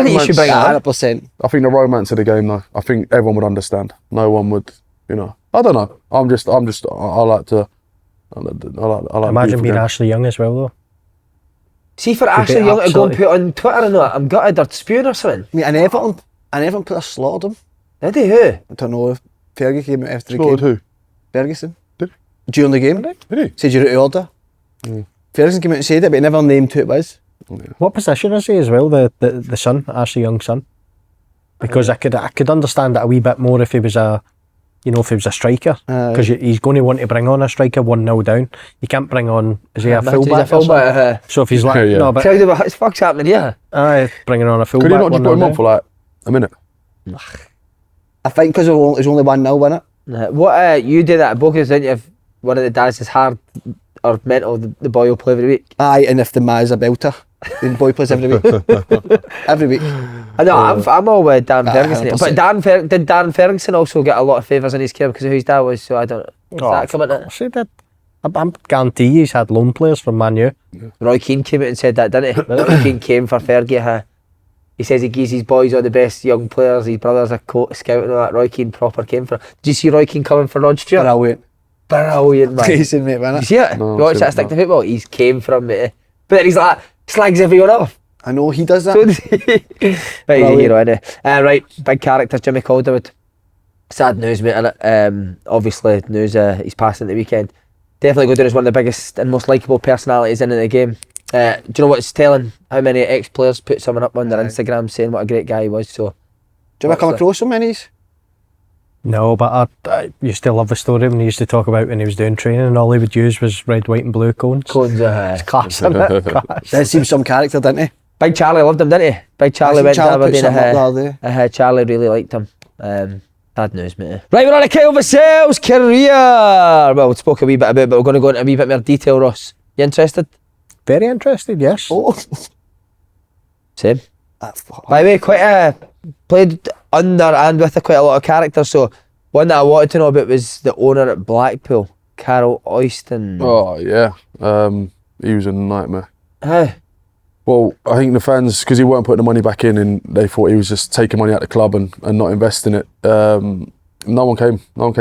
think you should bring it 100%. I think the romance of the game, though, I think everyone would understand. No one would, you know. I don't know. I like to. I like imagine being Ashley Young as well, though. See, for Ashley Young to go and put on Twitter and that, I'm gutted or spewing or something. Mate, and Everton put a slaughtered him. Did he? Who? I don't know if Fergie came out after the game. Who? Ferguson. Did he? During the game. Did he? Said you're out of order. Ferguson came out and said it, but he never named who it was. What position is he as well, the son, Ashley Young's son? Because I could understand it a wee bit more if he was a striker, because he's going to want to bring on a striker 1-0 down. You can't bring on, is he a fullback? He's a fullback. So if he's like, yeah. no, but what the fuck's happening here? Bringing on a fullback. Could he not just put him on for like a minute? I think because it was only 1-0, wasn't it? What you did at Bogus, didn't you? If one of the dads is hard or mental, the boy will play every week. Aye, and if the ma's a belter, the boy plays every week. Every week. I know, I'm all with Darren Ferguson. But did Darren Ferguson also get a lot of favours in his career because of who his dad was? So I don't. Does that come into it? He did. I guarantee he's had loan players from Man U. Roy Keane came out and said that, didn't he? Roy Keane came for Fergie. He says he gives his boys all the best young players. His brothers are scout and all that. Roy Keane proper came for. Did you see Roy Keane coming for Rod Stewart? Brilliant, man. Praising, mate, man. You see it? No, you watch that stick to football? He's came from it. But then he's like, slags everyone off. I know, he does that. Right, he's a hero, isn't he? Right, big character, Jimmy Calderwood. Sad news, mate, innit? Obviously, news he's passing the weekend. Definitely go down as one of the biggest and most likeable personalities in the game. Do you know what it's telling? How many ex-players put someone up on their Instagram saying what a great guy he was? So, do you ever come across so many? No, but I used to love the story when he used to talk about when he was doing training and all he would use was red, white and blue cones. It's class, isn't it? Class. That seems some character, didn't he? Big Charlie loved him, didn't he? Big Charlie went to Aberdeen. Charlie really liked him. Bad news, mate. Right, we're on to Kyle Vassell's career. Well, we spoke a wee bit about it, but we're going to go into a wee bit more detail, Ross. You interested? Very interested, yes. Oh. Same. By the way, played under and with quite a lot of characters, so one that I wanted to know about was the owner at Blackpool, Carol Oyston. Oh, yeah. He was a nightmare. How? Well, I think the fans, because he weren't putting the money back in and they thought he was just taking money out of the club and not investing it, no one came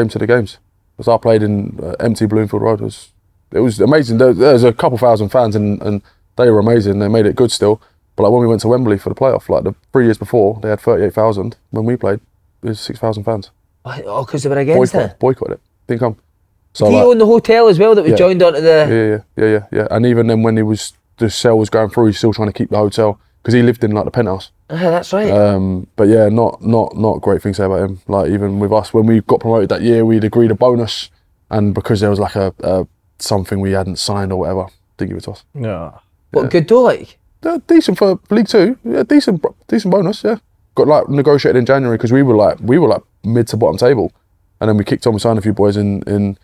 to the games. Because I played in empty Bloomfield Road. It was amazing. There was a couple thousand fans and they were amazing. They made it good still. But like when we went to Wembley for the playoff, like the 3 years before, they had 38,000. When we played, it was 6,000 fans. Oh, because they were against it? Boycotted it. Didn't come. So did he own the hotel as well that was joined onto the... Yeah. And even then when the sale was going through, he's still trying to keep the hotel because he lived in like the penthouse. That's right. But yeah, not great things to say about him. Like even with us, when we got promoted that year, we'd agreed a bonus, and because there was like a something we hadn't signed or whatever, didn't give it to us. No. What, good though, like? Decent for League Two. Yeah, decent bonus. Yeah, got like negotiated in January because we were like mid to bottom table, and then we kicked on. We signed a few boys in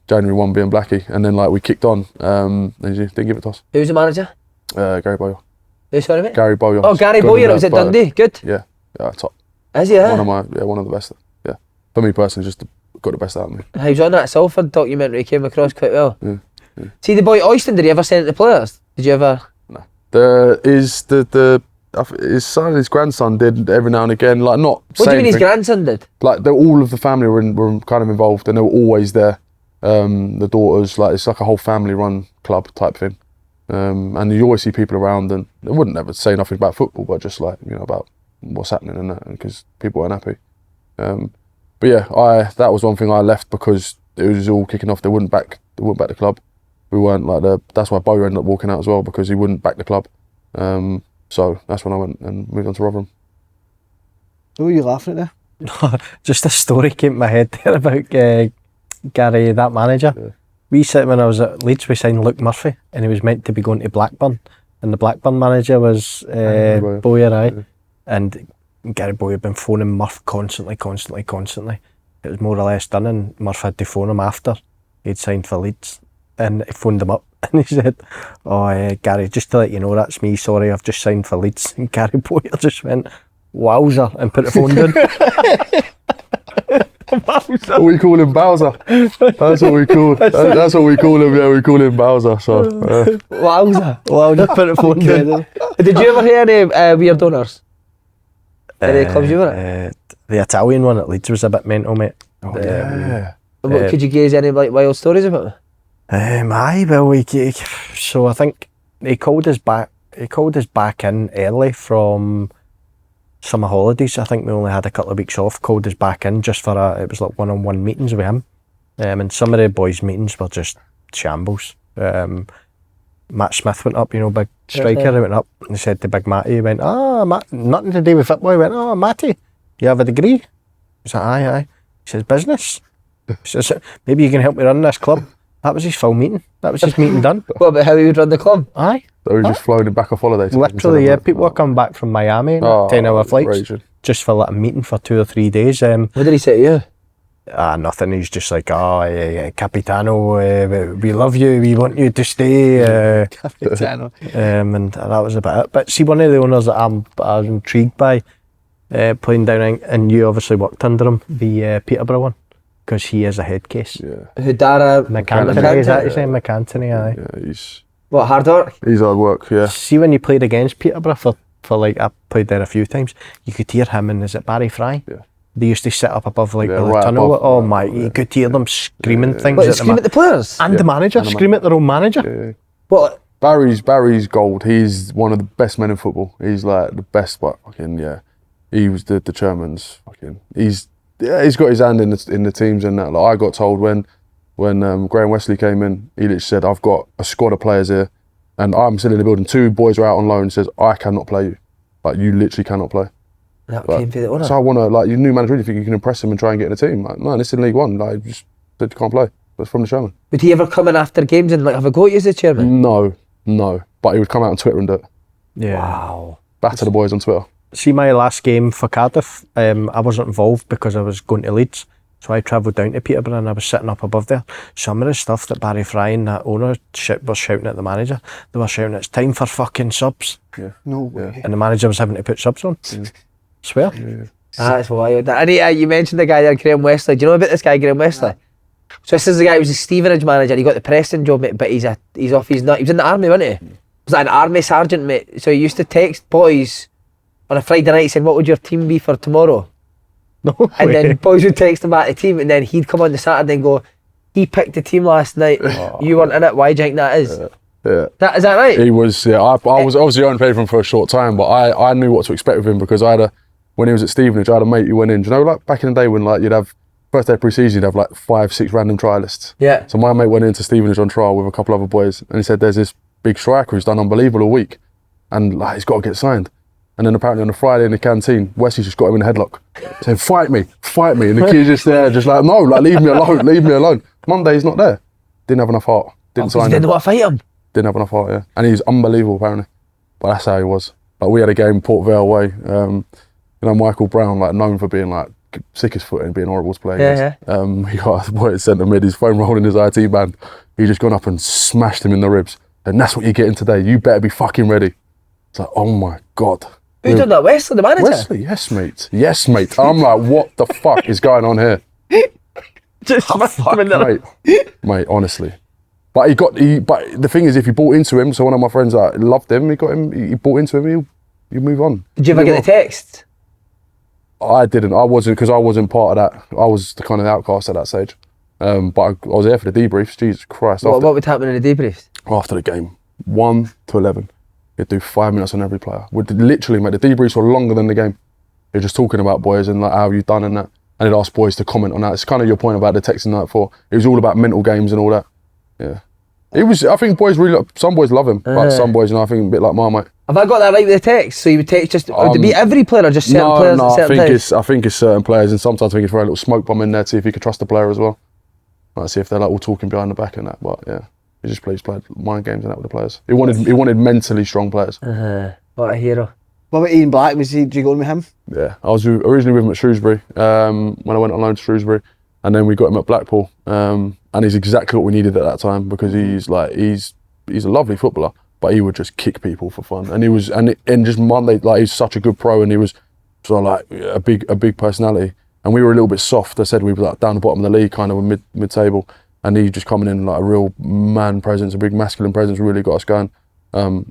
January, one being Blackie, and then like we kicked on. And he didn't give it to us. Who's the manager? Gary Bowyer. Who's sorry, mate? Gary Bowyer. Oh, Gary Bowyer. It was at Dundee. Good. Yeah, top. Is he? One of the best. Yeah, for me personally, just got the best out of me. He was on that Salford documentary. He came across quite well. Yeah. See the boy Oyston. Did he ever send it to players? Did you ever? No. His son, his grandson did every now and again. Like not. What do you mean his grandson did? Like all of the family were kind of involved, and they were always there. The daughters, like it's like a whole family-run club type thing. And you always see people around, and they wouldn't ever say nothing about football, but just like about what's happening and that, because people weren't happy. But yeah, that was one thing I left because it was all kicking off. They wouldn't back the club. We weren't like that's why Bowyer ended up walking out as well, because he wouldn't back the club. So that's when I went and moved on to Rotherham. Who were you laughing at there? Just a story came to my head there about Gary, that manager. Yeah. When I was at Leeds, we signed Luke Murphy, and he was meant to be going to Blackburn, and the Blackburn manager was Bowyer, and Gary Bowyer had been phoning Murph constantly. It was more or less done, and Murph had to phone him after he'd signed for Leeds, and he phoned him up, and he said, "Oh, Gary, just to let you know, that's me. Sorry, I've just signed for Leeds." And Gary Bowyer just went, "Wowzer," and put the phone down. Bowser. We call him Bowser. That's what we call. That's what we call him. Yeah, we call him Bowser. So. Wowzer. Put the phone down. Did you ever hear any weird owners? Any clubs you were at? The Italian one at Leeds was a bit mental, mate. Oh yeah. Could you gaze any like wild stories about it? So I think he called us back in early from summer holidays. I think we only had a couple of weeks off. Called us back in just for it was like one-on-one meetings with him, and some of the boys' meetings were just shambles. Matt Smith went up, big striker. He went up and he said to Big Matty, he went, Matt, nothing to do with football. He went, Matty, you have a degree? He said, aye. He says, business. He says, maybe you can help me run this club. That was his full meeting. That was his meeting done. What about how he would run the club? Aye. So he just flown him back off holiday. Literally, yeah. People were coming back from Miami, 10-hour flights, raging. Just for like a meeting for 2 or 3 days. What did he say to you? Nothing. He's just like, Capitano, we love you, we want you to stay. Capitano. And that was about it. But see, one of the owners that I was intrigued by playing down, and you obviously worked under him, the Peterborough one, because he is a head case. Yeah. Who, Darren McInnes, is that his name? McInnes, aye. Yeah, he's... What, hard work? He's hard work, yeah. See, when you played against Peterborough for like, I played there a few times, you could hear him and is it Barry Fry? Yeah. They used to sit up above like the tunnel. Oh my, you could hear them screaming things. What, scream at the players? And the manager, scream at their own manager. Yeah. What? Barry's gold. He's one of the best men in football. He's like the best, but fucking, yeah. He was the chairman's fucking, he's yeah, he's got his hand in the teams and that. Like I got told when Graham Westley came in, he literally said, "I've got a squad of players here, and I'm still in the building. 2 boys are out on loan." He says, "I cannot play you. Like you literally cannot play." That came for the honour. So I want to, like, your new manager, really think you can impress him and try and get in the team. Like, man, this is in League One. Like, just said you can't play. That's from the chairman. Would he ever come in after games and like have a go at you as the chairman? No. But he would come out on Twitter and do it. Yeah. Wow. Batter the boys on Twitter. See, my last game for Cardiff, I wasn't involved because I was going to Leeds. So I travelled down to Peterborough and I was sitting up above there. Some of the stuff that Barry Fry and that owner was shouting at the manager, they were shouting, "It's time for fucking subs." Yeah. No way. And the manager was having to put subs on. Swear. Yeah. That's wild. And you mentioned the guy there, Graham Westley. Do you know about this guy, Graham Westley? So this is the guy who was the Stevenage manager. He got the Preston job, mate, but he's off his nut. He was in the army, wasn't he? Was like an army sergeant, mate. So he used to text boys on a Friday night saying, "What would your team be for tomorrow?" No And way. then boys would text him back the team, and then he'd come on the Saturday and go, "He picked the team last night. You weren't in it. Why do you think that is?" Yeah. Is that right? He was, yeah. I was obviously only played for him for a short time, but I knew what to expect with him because when he was at Stevenage, I had a mate who went in. Do you know, like back in the day when like you'd have first day of pre-season, you'd have like 5-6 random trialists. Yeah. So my mate went into Stevenage on trial with a couple other boys, and he said, "There's this big striker who's done unbelievable all week, and like he's got to get signed." And then apparently on a Friday in the canteen, Wesley just got him in a headlock, saying, "Fight me," and the kid's just there, just like, "No, like leave me alone." Monday he's not there. Didn't have enough heart. Didn't sign him. Didn't want to fight him. Didn't have enough heart, yeah. And he's unbelievable apparently. But that's how he was. Like we had a game Port Vale away. You know, Michael Brown, like known for being like sick as foot and being horrible to play against. He got a boy at centre mid, his phone rolling his IT band. He just gone up and smashed him in the ribs. And that's what you're getting today. You better be fucking ready. It's like, oh my God. Who done that? Wesley, the manager? Wesley, yes mate. Yes mate. I'm like, what the fuck is going on here? Just smashed him in the Mate, honestly. But but the thing is, if you bought into him, so one of my friends that loved him, he bought into him, you move on. Did you ever get the text? I didn't. I wasn't, because I wasn't part of that. I was the kind of outcast at that stage. But I was there for the debriefs. Jesus Christ. What would happen in the debriefs? After the game, 1 to 11, you'd do 5 minutes on every player. We'd literally, mate, the debriefs were longer than the game. You're just talking about boys and like how have you done and that. And it'd ask boys to comment on that. It's kind of your point about the text the night before. It was all about mental games and all that. Yeah. It was. I think boys really. Some boys love him, but some boys, I think a bit like Marmite. Have I got that right with the text? So you would text just would it be every player or just certain players? No, at certain times? I think it's certain players, and sometimes I think it's throw a little smoke bomb in there to see if you could trust the player as well. Like see if they're like all talking behind the back and that. But yeah, he just played mind games and that with the players. He wanted mentally strong players. What a hero. What about Ian Black? Did you go in with him? Yeah, I was originally with him at Shrewsbury when I went on loan to Shrewsbury, and then we got him at Blackpool. And he's exactly what we needed at that time because he's a lovely footballer, but he would just kick people for fun. And he was and just Monday, like he's such a good pro, and he was sort of like a big personality. And we were a little bit soft. I said we were like down the bottom of the league, kind of mid table, and he just coming in like a real man presence, a big masculine presence, really got us going.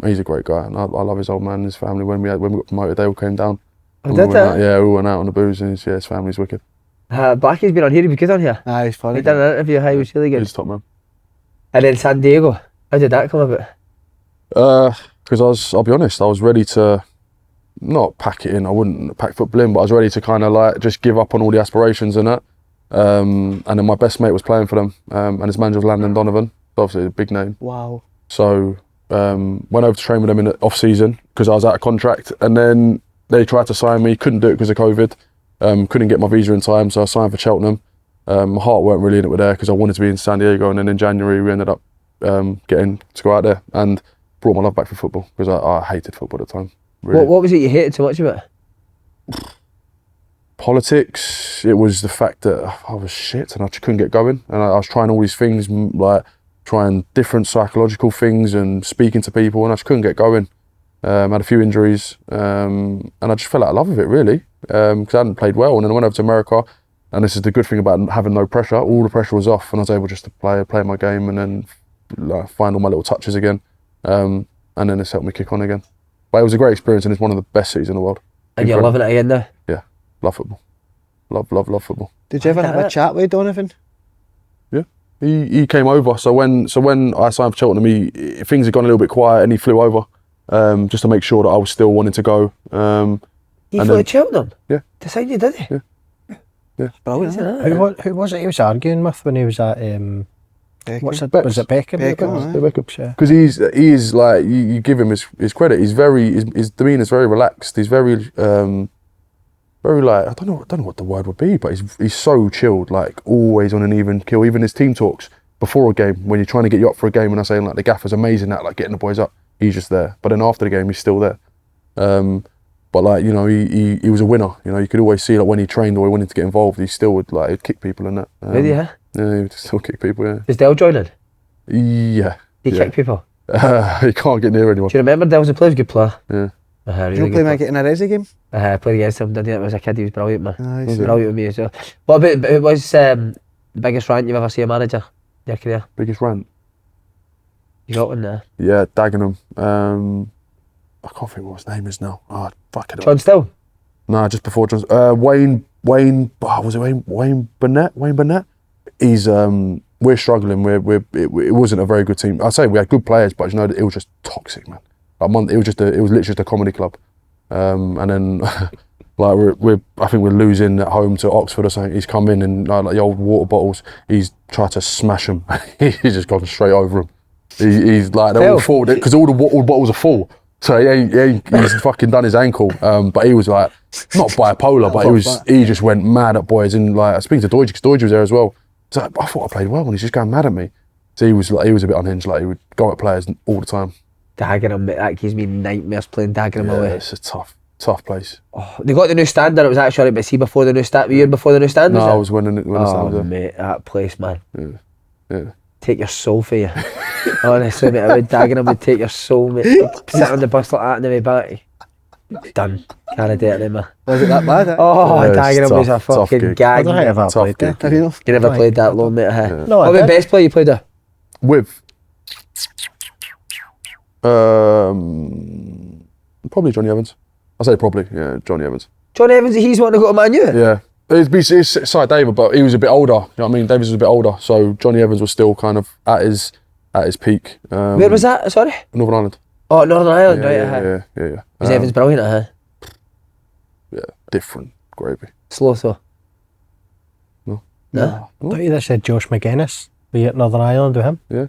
He's a great guy, and I love his old man and his family. When we got promoted, they all came down. Oh, did they? Yeah, we went out on the booze, and his family's wicked. Blackie's been on here. He'd be good on here. He's funny. He done an interview. He was really good. He's top man. And then San Diego. How did that come about? Because I'll be honest, I was ready to not pack it in. I wouldn't pack football in, but I was ready to kind of like just give up on all the aspirations and that. And then my best mate was playing for them, and his manager was Landon Donovan, obviously a big name. Wow. So went over to train with them in the off season because I was out of contract, and then they tried to sign me, couldn't do it because of COVID. Couldn't get my visa in time, so I signed for Cheltenham. My heart weren't really in it with there because I wanted to be in San Diego, and then in January we ended up getting to go out there and brought my love back for football because I hated football at the time. Really. What was it you hated so much about it? Politics. It was the fact that I was shit and I just couldn't get going, and I was trying all these things, like trying different psychological things and speaking to people, and I just couldn't get going. Had a few injuries, and I just fell out of love with it really because I hadn't played well. And then I went over to America, and this is the good thing about having no pressure. All the pressure was off, and I was able just to play my game and then find all my little touches again, and then it's helped me kick on again. But it was a great experience, and it's one of the best cities in the world. And you're loving it again now? Yeah, love football. Love football. Did you ever have a chat with Donovan? Yeah, he came over. So when I signed for Cheltenham, things had gone a little bit quiet, and he flew over just to make sure that I was still wanting to go. He flew to Cheltenham? Yeah. To sign you, did he? Yeah. Brilliant, isn't it? Who was it he was arguing with when he was at was it Beckham? Beckham. Because he's like you give him his credit. His demeanour is very relaxed. He's very like I don't know what the word would be, but he's so chilled, like always on an even keel. Even his team talks before a game when you're trying to get you up for a game, and I'm saying like the gaffer's amazing at like getting the boys up. He's just there, but then after the game he's still there. But like you know he was a winner. You know you could always see like when he trained or he wanted to get involved, he still would like he'd kick people and that. Really, yeah? Yeah, he would still kick people. Yeah. Is Dale joining? Yeah. He kick people. He can't get near anyone. Do you remember Dale was a player? Good player. Yeah. Did you play Maggie in a Resi game? I played against him, didn't I? When I was a kid, he was brilliant, man. Nice. Brilliant with me as well. What about, who was the biggest rant you've ever seen a manager in your career? Biggest rant? You got one there? Yeah, Dagenham. I can't think what his name is now. Oh, fuck it. John Still? Nah, just before John. Wayne. Was it Wayne Burnett? Wayne Burnett. He's we're struggling. It wasn't a very good team. I say we had good players, but you know it was just toxic, man. It was literally just a comedy club. And then like I think we're losing at home to Oxford or something. He's come in and like the old water bottles. He's tried to smash them. He's just gone straight over them. He's like they're all full because all the water bottles are full. So he's fucking done his ankle. But he was like not bipolar, but he just went mad at boys. And like I speak to Deutsch because Deutsch was there as well. So I thought I played well, and he's just going mad at me. So he was a bit unhinged. Like he would go at players all the time. Dagenham, that gives me nightmares playing Dagenham away. It's a tough place. Oh, they got the new stand there. It was actually alright, but see before the new stand, the year before the new stand was No, there? I was when the stand was there. Mate, that place, man. Yeah. Take your soul for you. Honestly, mate, I would Dagenham would take your soul, mate. Sit on the bus like that on the way back. Done. Can't do it anymore. Was it that bad? Dagenham was a fucking gag. I don't think I've ever played there. You never played that low, mate. No, what about best player you played there? With probably Johnny Evans. I say probably, yeah, Johnny Evans. John Evans, he's wanting to go to Man U? Yeah. It's Cy David, but he was a bit older. You know what I mean? Davis was a bit older, so Johnny Evans was still kind of at his peak. Where was that? Sorry? Northern Ireland. Oh, Northern Ireland, Yeah. Was Evans brilliant, Yeah, different gravy. Slow though. No. No? I thought you said Josh McInnes. Were you at Northern Ireland with him? Yeah.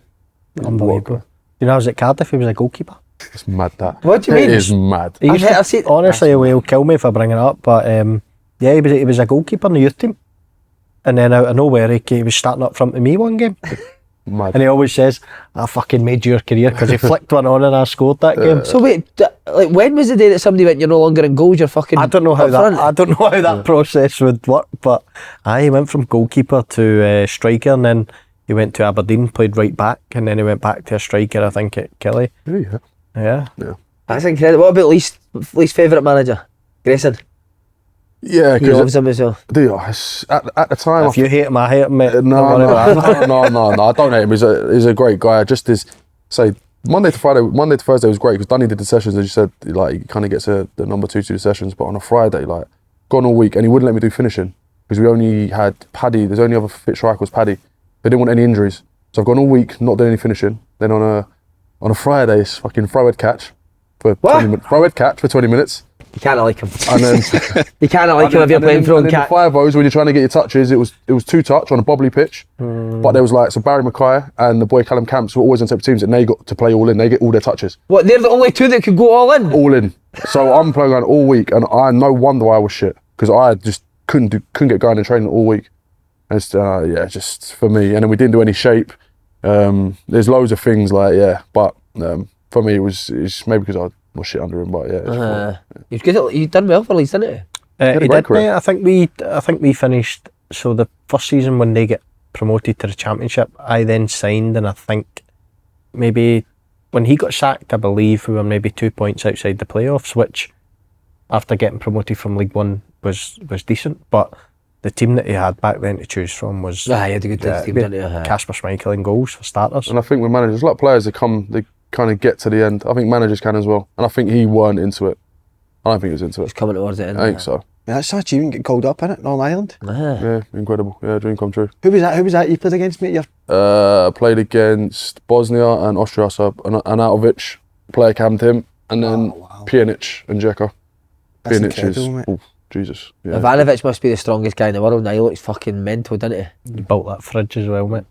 Unbelievable. You know, I was at Cardiff, he was a goalkeeper. It's mad that. What do you mean? It is mad. I've seen. Honestly, he'll kill me if I bring it up, but yeah, he was a goalkeeper in the youth team. And then out of nowhere, he was starting up front to me one game. Mad. And he always says, I fucking made your career because he flicked one on and I scored that game. So wait, like when was the day that somebody went, you're no longer in goals, you're fucking I don't know how front? that process would work, but he went from goalkeeper to striker, and then he went to Aberdeen, played right back, and then he went back to a striker, I think, at Killie. Yeah. That's incredible. What about least favourite manager? Grayson. Yeah, He loves him as well. Do you? At the time, If you hate him, I hate him, mate. No, I don't hate him. He's a great guy. Just say Monday to Thursday was great because Danny did the sessions, as you said, like he kind of gets the number 2 to do the sessions. But on a Friday, like gone all week, and he wouldn't let me do finishing because we only had Paddy. There's only other fit striker was Paddy. They didn't want any injuries, so I've gone all week not doing any finishing. Then on a Friday, it's fucking throw-head catch for 20 minutes. Throw-head catch for 20 minutes. You can't like him. And then you can't like him if you're playing throwing catch. catch. And then the 5-0s when you're trying to get your touches, it was 2 touch on a bobbly pitch. But there was like, so Barry Mackay and the boy Callum Camps were always on separate teams and they got to play all in. They get all their touches. What, they're the only two that could go all in? All in. So I'm playing around all week and no wonder I was shit because I just couldn't get going in training all week. And it's, just for me. And then we didn't do any shape. There's loads of things like, but for me it's maybe because I was shit under him, but You've done well for Leeds, didn't you? He did, mate. I think we finished. So the first season when they get promoted to the Championship, I then signed, and I think maybe when he got sacked, I believe we were maybe 2 points outside the playoffs, which after getting promoted from League One was decent. But the team that he had back then to choose from was he had a good team, didn't he? Kasper Schmeichel in goals for starters. And I think with managers, a lot of players they kind of get to the end. I think managers can as well. And I think he weren't into it. I don't think he was into it. He's coming towards it. I think so. Yeah, that's such even get called up, innit? Northern Ireland. Yeah, incredible. Yeah, dream come true. Who was that you played against, mate? Played against Bosnia and Austria, so Anatovic, player camped him, and then Pjanic and Dzeko. That's Pjanic is incredible, mate. Jesus. Yeah. Ivanovic must be the strongest guy in the world now. He looks fucking mental, doesn't he? He built that fridge as well, mate.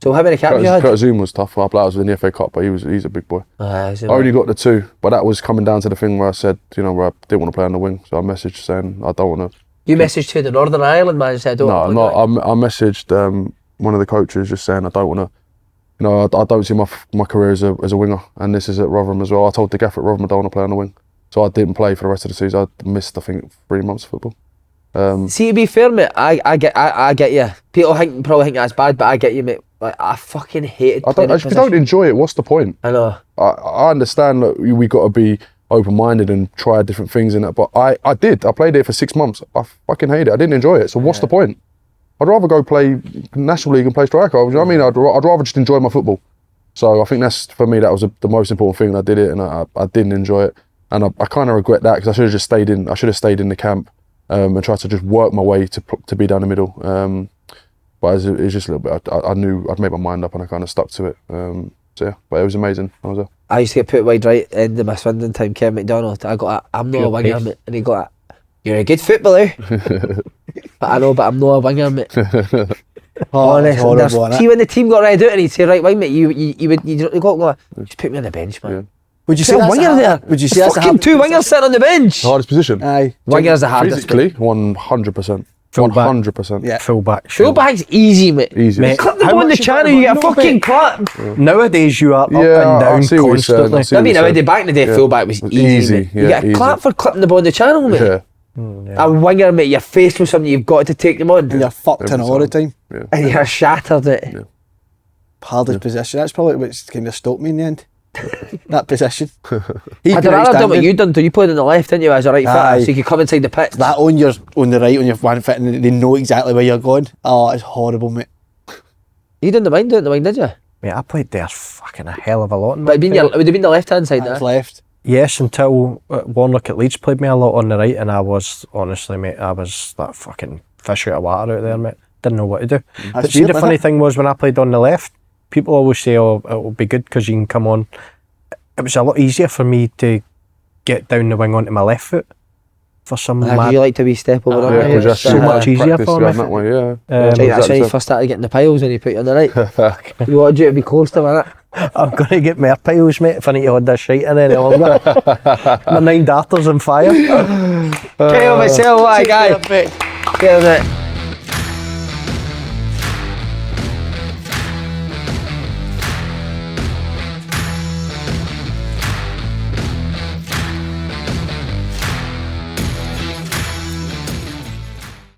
So how many caps you had? Curtis Zoom was tough. I was in the FA Cup, but he's a big boy. I I only got the 2, but that was coming down to the thing where I said, where I didn't want to play on the wing. So I messaged saying I don't want to. You messaged to the Northern Ireland man and said, I messaged one of the coaches just saying I don't want to. I don't see my career as a winger, and this is at Rotherham as well. I told the gaffer at Rotherham I don't want to play on the wing, so I didn't play for the rest of the season. I missed, I think, 3 months of football. See, to be fair, mate, I get you. People probably think that's bad, but I get you, mate. Like, I fucking hated playing if you don't enjoy it, what's the point? I know. I understand that we got to be open-minded and try different things in it, but I did. I played it for 6 months. I fucking hated it. I didn't enjoy it. So what's the point? I'd rather go play National League and play striker. You know what I mean? I'd rather just enjoy my football. So I think for me that was the most important thing. I did it and I didn't enjoy it, and I kind of regret that because I should have just stayed in. I should have stayed in the camp and tried to just work my way to be down the middle. But it's just a little bit. I knew I'd made my mind up and I kind of stuck to it. So yeah, but it was amazing. I used to get put wide right end of my Swindon time. Ken McDonald. I got I'm not a winger, mate, and he got you're a good footballer. But I'm not a winger, mate. Honestly, see when the team got ready out and he'd say, right wing, mate, you would go, just put me on the bench, man. Yeah. Would you say a winger there? Would you say that's fucking 2 wingers sitting on the bench? The hardest position. Aye. Winger's the hardest. Physically, 100%. 100%. Yeah. Fullback's easy, mate. Easy. Mate, clip the ball in the channel, you get a fucking clap. Yeah. Nowadays you are up and down constantly. I mean, nowadays, back in the day, fullback was easy, mate. You get a clap for clipping the ball in the channel, mate. Yeah. A winger, mate, you're faced with something, you've got to take them on. And you're fucked in all the time. Yeah. And you're shattered, mate. Yeah. Hardest position. That's probably what's kind of stopped me in the end. That position. I'd rather done what you done. You played on the left, didn't you, as a right footer, so you could come inside the pitch. That on the right, on your one foot, and they know exactly where you're going. Oh, it's horrible, mate. You didn't mind doing the wing, did you? Mate, I played there fucking a hell of a lot. But it would have been the left hand side. That's left. Yes, until Warnock at Leeds played me a lot on the right, and I was, honestly, mate, I was that fucking fish out of water out there, mate. Didn't know what to do. But see, the funny thing was when I played on the left, people always say, oh, it'll be good because you can come on. It was a lot easier for me to get down the wing onto my left foot for some mad... You like to be step over on it. It's so much easier for me. That way, yeah. That's when you first started getting the piles and you put you on the right. You wanted you to be close to that. I'm going to get more piles, mate, if I need to hold this shite in any longer. My 9 darters on fire. Okay, myself, what a guy. Get on it.